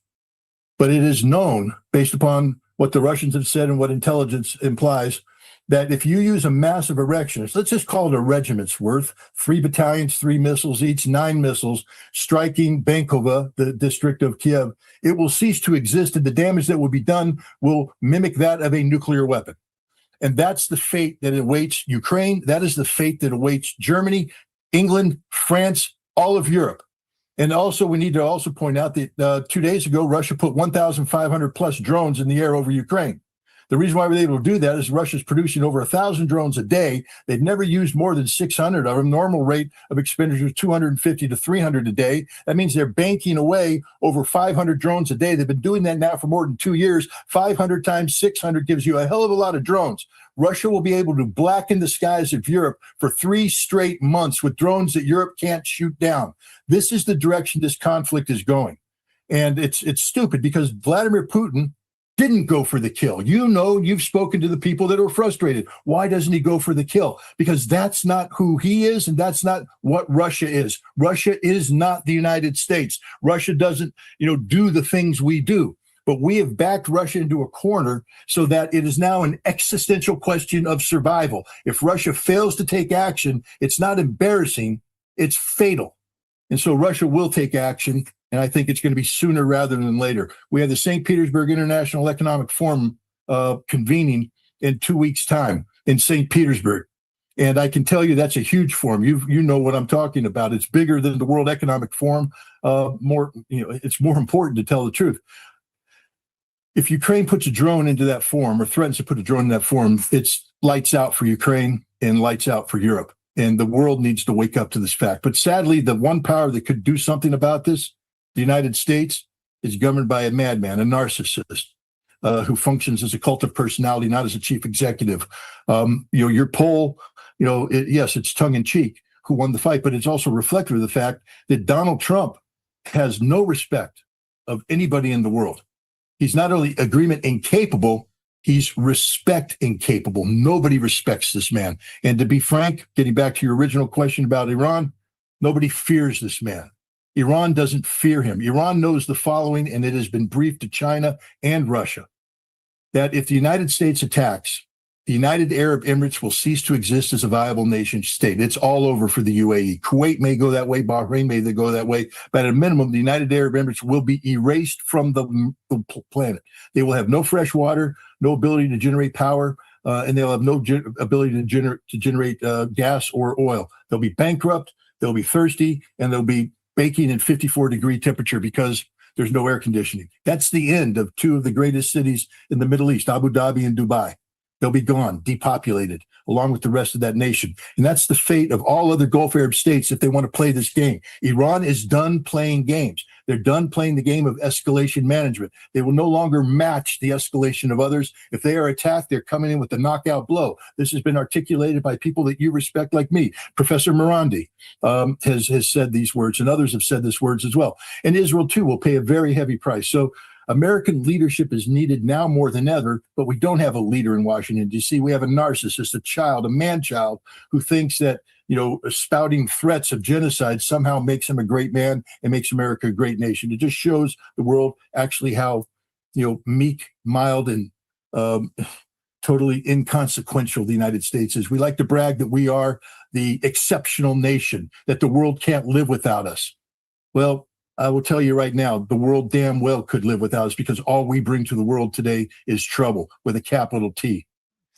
[SPEAKER 3] But it is known, based upon what the Russians have said and what intelligence implies, that if you use a massive erection, let's just call it a regiment's worth, 3 battalions, 3 missiles each, 9 missiles, striking Bankova, the district of Kiev, it will cease to exist, and the damage that will be done will mimic that of a nuclear weapon. And that's the fate that awaits Ukraine. That is the fate that awaits Germany, England, France, all of Europe. And also, we need to also point out that 2 days ago, Russia put 1,500 plus drones in the air over Ukraine. The reason why we're able to do that is Russia's producing over 1,000 drones a day. They've never used more than 600 of them. Normal rate of expenditure is 250 to 300 a day. That means they're banking away over 500 drones a day. They've been doing that now for more than 2 years. 500 times 600 gives you a hell of a lot of drones. Russia will be able to blacken the skies of Europe for 3 straight months with drones that Europe can't shoot down. This is the direction this conflict is going. And it's stupid because Vladimir Putin didn't go for the kill. You've spoken to the people that are frustrated. Why doesn't he go for the kill? Because that's not who he is, and that's not what Russia is. Russia is not the United States. Russia doesn't, do the things we do. But we have backed Russia into a corner so that it is now an existential question of survival. If Russia fails to take action, it's not embarrassing, it's fatal. And so Russia will take action, and I think it's going to be sooner rather than later. We have the St. Petersburg International Economic Forum convening in 2 weeks' time in St. Petersburg. And I can tell you that's a huge forum. You know what I'm talking about. It's bigger than the World Economic Forum. It's more important, to tell the truth. If Ukraine puts a drone into that forum or threatens to put a drone in that forum, it's lights out for Ukraine and lights out for Europe. And the world needs to wake up to this fact. But sadly, the one power that could do something about this, the United States, is governed by a madman, a narcissist, who functions as a cult of personality, not as a chief executive. Your poll, yes, it's tongue in cheek who won the fight, but it's also reflective of the fact that Donald Trump has no respect of anybody in the world. He's not only agreement incapable, he's respect incapable. Nobody respects this man. And to be frank, getting back to your original question about Iran, nobody fears this man. Iran doesn't fear him. Iran knows the following, and it has been briefed to China and Russia, that if the United States attacks, the United Arab Emirates will cease to exist as a viable nation state. It's all over for the UAE. Kuwait may go that way. Bahrain may go that way. But at a minimum, the United Arab Emirates will be erased from the planet. They will have no fresh water, no ability to generate power. and they'll have no ability to generate gas or oil. They'll be bankrupt, they'll be thirsty, and they'll be baking in 54-degree temperature because there's no air conditioning. That's the end of two of the greatest cities in the Middle East, Abu Dhabi and Dubai. They'll be gone, depopulated, along with the rest of that nation. And that's the fate of all other Gulf Arab states if they want to play this game. Iran is done playing games. They're done playing the game of escalation management. They will no longer match the escalation of others. If they are attacked, they're coming in with the knockout blow. This has been articulated by people that you respect like me. Professor Morandi has said these words, and others have said these words as well. And Israel, too, will pay a very heavy price. So American leadership is needed now more than ever, but we don't have a leader in Washington, D.C. We have a narcissist, a child, a man-child who thinks that, spouting threats of genocide somehow makes him a great man and makes America a great nation. It just shows the world actually how, meek, mild, and totally inconsequential the United States is. We like to brag that we are the exceptional nation, that the world can't live without us. Well, I will tell you right now, the world damn well could live without us because all we bring to the world today is trouble with a capital T.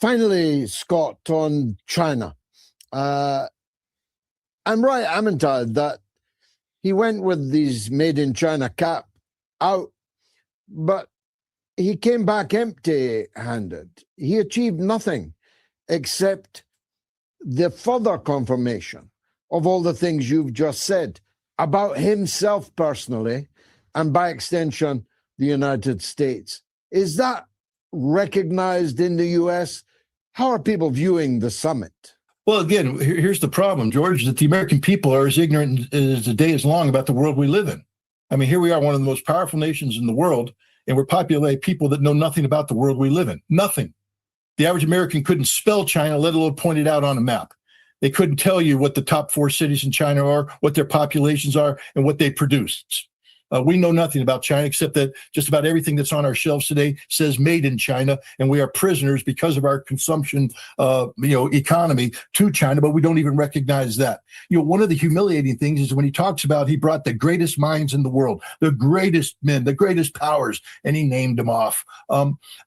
[SPEAKER 4] Finally, Scott, on China. I'm right, Amintad, that he went with these made in China cap out, but he came back empty-handed. He achieved nothing except the further confirmation of all the things you've just said about himself personally, and by extension, the United States. Is that recognized in the U.S.? How are people viewing the summit?
[SPEAKER 3] Well, again, here's the problem, George, that the American people are as ignorant as the day is long about the world we live in. I mean, here we are, one of the most powerful nations in the world, and we're populated by people that know nothing about the world we live in. Nothing. The average American couldn't spell China, let alone point it out on a map. They couldn't tell you what the top 4 cities in China are, what their populations are, and what they produce. We know nothing about China except that just about everything that's on our shelves today says made in China, and we are prisoners because of our consumption, economy to China, but we don't even recognize that. One of the humiliating things is when he talks about he brought the greatest minds in the world, the greatest men, the greatest powers, and he named them off.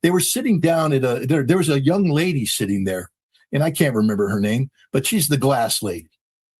[SPEAKER 3] They were sitting down at there was a young lady sitting there, and I can't remember her name, but she's the glass lady.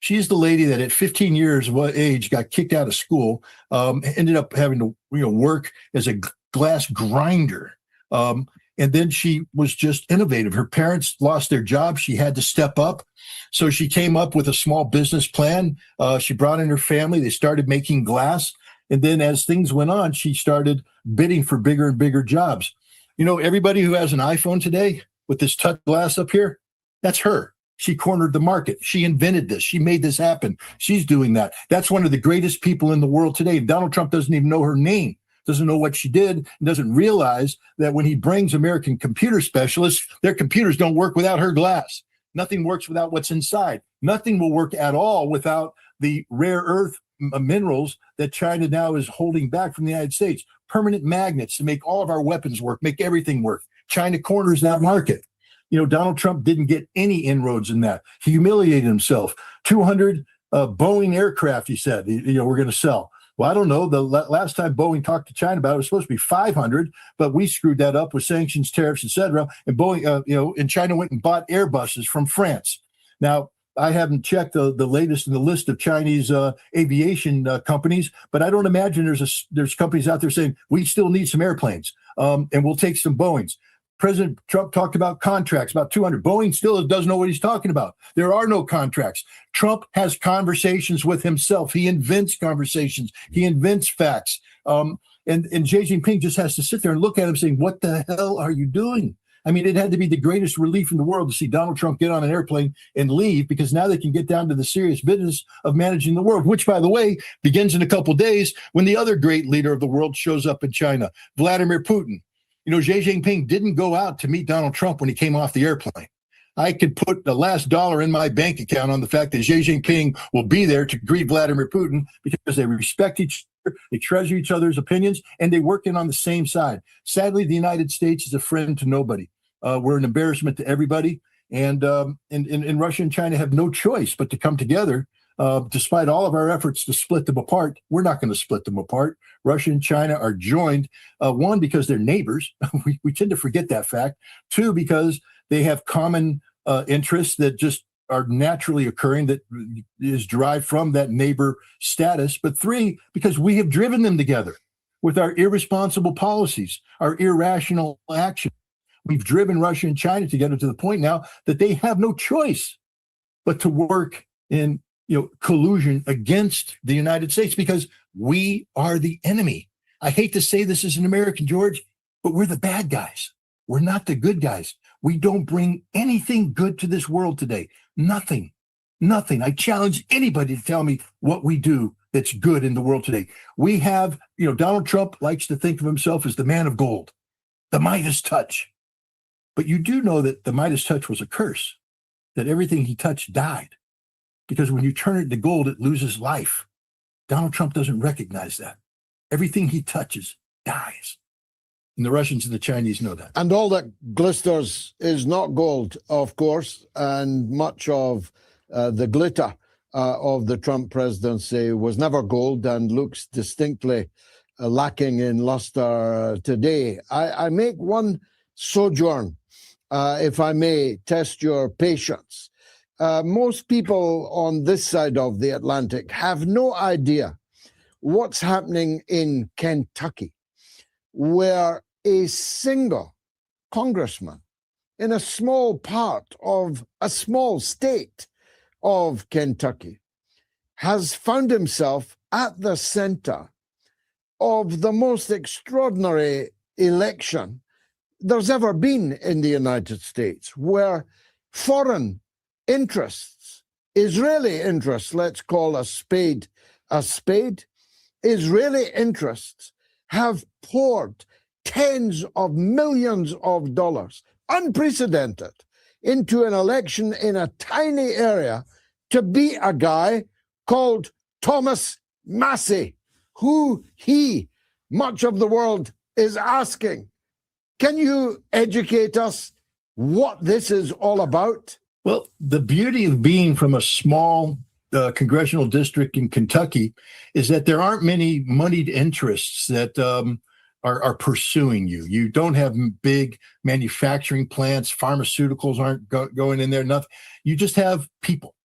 [SPEAKER 3] She's the lady that at 15 years of age got kicked out of school, ended up having to work as a glass grinder. And then she was just innovative. Her parents lost their job. She had to step up. So she came up with a small business plan. She brought in her family. They started making glass. And then as things went on, she started bidding for bigger and bigger jobs. Everybody who has an iPhone today with this touch glass up here, that's her. She cornered the market. She invented this. She made this happen. She's doing that. That's one of the greatest people in the world today. Donald Trump doesn't even know her name, doesn't know what she did, and doesn't realize that when he brings American computer specialists, their computers don't work without her glass. Nothing works without what's inside. Nothing will work at all without the rare earth minerals that China now is holding back from the United States. Permanent magnets to make all of our weapons work, make everything work. China corners that market. Donald Trump didn't get any inroads in that. He humiliated himself. 200 Boeing aircraft, he said, we're going to sell. Well, I don't know. The last time Boeing talked to China about it was supposed to be 500, but we screwed that up with sanctions, tariffs, et cetera. And Boeing, and China went and bought Airbuses from France. Now, I haven't checked the latest in the list of Chinese aviation companies, but I don't imagine there's companies out there saying we still need some airplanes, and we'll take some Boeings. President Trump talked about contracts, about 200. Boeing still doesn't know what he's talking about. There are no contracts. Trump has conversations with himself. He invents conversations. He invents facts. And Xi Jinping just has to sit there and look at him saying, what the hell are you doing? I mean, it had to be the greatest relief in the world to see Donald Trump get on an airplane and leave, because now they can get down to the serious business of managing the world, which, by the way, begins in a couple days when the other great leader of the world shows up in China, Vladimir Putin. Xi Jinping didn't go out to meet Donald Trump when he came off the airplane. I could put the last dollar in my bank account on the fact that Xi Jinping will be there to greet Vladimir Putin, because they respect each other, they treasure each other's opinions, and they work in on the same side. Sadly, the United States is a friend to nobody. We're an embarrassment to everybody. And Russia and China have no choice but to come together. Despite all of our efforts to split them apart, we're not going to split them apart. Russia and China are joined, one, because they're neighbors. We tend to forget that fact. Two, because they have common interests that just are naturally occurring, that is derived from that neighbor status. But three, because we have driven them together with our irresponsible policies, our irrational action. We've driven Russia and China together to the point now that they have no choice but to work in collusion against the United States, because we are the enemy. I hate to say this as an American, George, but we're the bad guys. We're not the good guys. We don't bring anything good to this world today. Nothing. I challenge anybody to tell me what we do that's good in the world today. We have, Donald Trump likes to think of himself as the man of gold, the Midas touch. But you do know that the Midas touch was a curse, that everything he touched died. Because when you turn it to gold, it loses life. Donald Trump doesn't recognize that. Everything he touches dies. And the Russians and the Chinese know that.
[SPEAKER 4] And all that glisters is not gold, of course, and much of the glitter of the Trump presidency was never gold and looks distinctly lacking in luster today. I make one sojourn, if I may test your patience. Most people on this side of the Atlantic have no idea what's happening in Kentucky, where a single congressman in a small part of a small state of Kentucky has found himself at the center of the most extraordinary election there's ever been in the United States, where foreign interests, Israeli interests, let's call a spade, Israeli interests have poured tens of millions of dollars, unprecedented, into an election in a tiny area to beat a guy called Thomas Massey, who much of the world is asking. Can you educate us what this is all about?
[SPEAKER 3] Well, the beauty of being from a small congressional district in Kentucky is that there aren't many moneyed interests that are pursuing you. You don't have big manufacturing plants. Pharmaceuticals aren't going in there. Nothing. You just have people,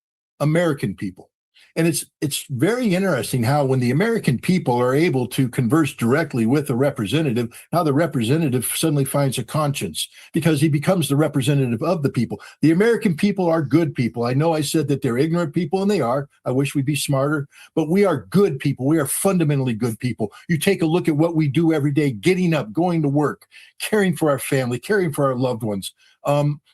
[SPEAKER 3] American people. And it's very interesting how when the American people are able to converse directly with the representative, how the representative suddenly finds a conscience because he becomes the representative of the people. The American people are good people. I know I said that they're ignorant people, and they are. I wish we'd be smarter, but we are good people. We are fundamentally good people. You take a look at what we do every day, getting up, going to work, caring for our family, caring for our loved ones.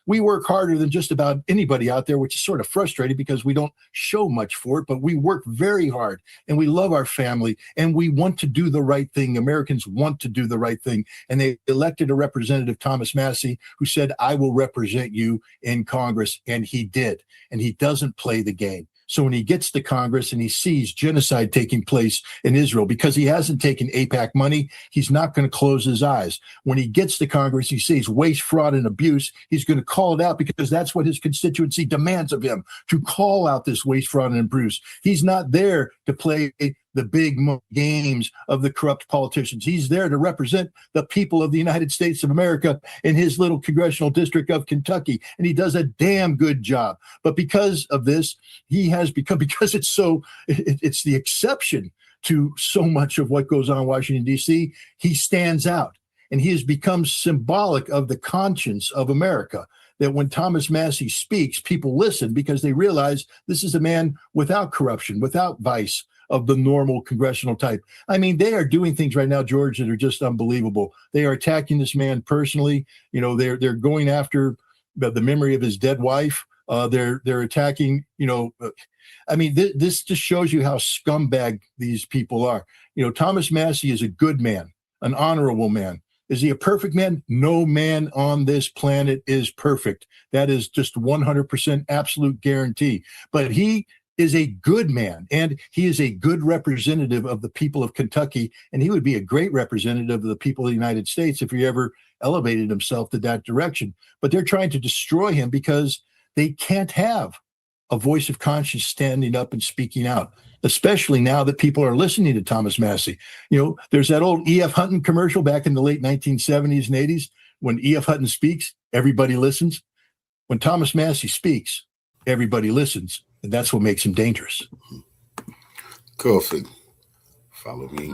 [SPEAKER 3] We work harder than just about anybody out there, which is sort of frustrating because we don't show much for it, but we work very hard and we love our family and we want to do the right thing. Americans want to do the right thing. And they elected a representative, Thomas Massey, who said, I will represent you in Congress. And he did. And he doesn't play the game. So when he gets to Congress and he sees genocide taking place in Israel, because he hasn't taken AIPAC money, he's not going to close his eyes. When he gets to Congress, he sees waste, fraud, and abuse. He's going to call it out because that's what his constituency demands of him, to call out this waste, fraud, and abuse. He's not there to play the big games of the corrupt politicians. He's there to represent the people of the United States of America in his little congressional district of Kentucky. And he does a damn good job. But because of this, he has become, because it's the exception to so much of what goes on in Washington, D.C., he stands out. And he has become symbolic of the conscience of America. That when Thomas Massey speaks, people listen because they realize this is a man without corruption, without vice, of the normal congressional type. I mean, they are doing things right now, George, that are just unbelievable. They are attacking this man personally. You know, they're going after the memory of his dead wife. They're attacking, I mean, this just shows you how scumbag these people are. You know, Thomas Massey is a good man, an honorable man. Is he a perfect man? No man on this planet is perfect. That is just 100% absolute guarantee. But he is a good man, and he is a good representative of the people of Kentucky, and he would be a great representative of the people of the United States if he ever elevated himself to that direction. But they're trying to destroy him because they can't have a voice of conscience standing up and speaking out, especially now that people are listening to Thomas Massey. You know, there's that old E.F. Hutton commercial back in the late 1970s and 80s. When E.F. Hutton speaks, everybody listens. When Thomas Massey speaks, everybody listens, and that's what makes him dangerous.
[SPEAKER 16] Coffee. Follow me.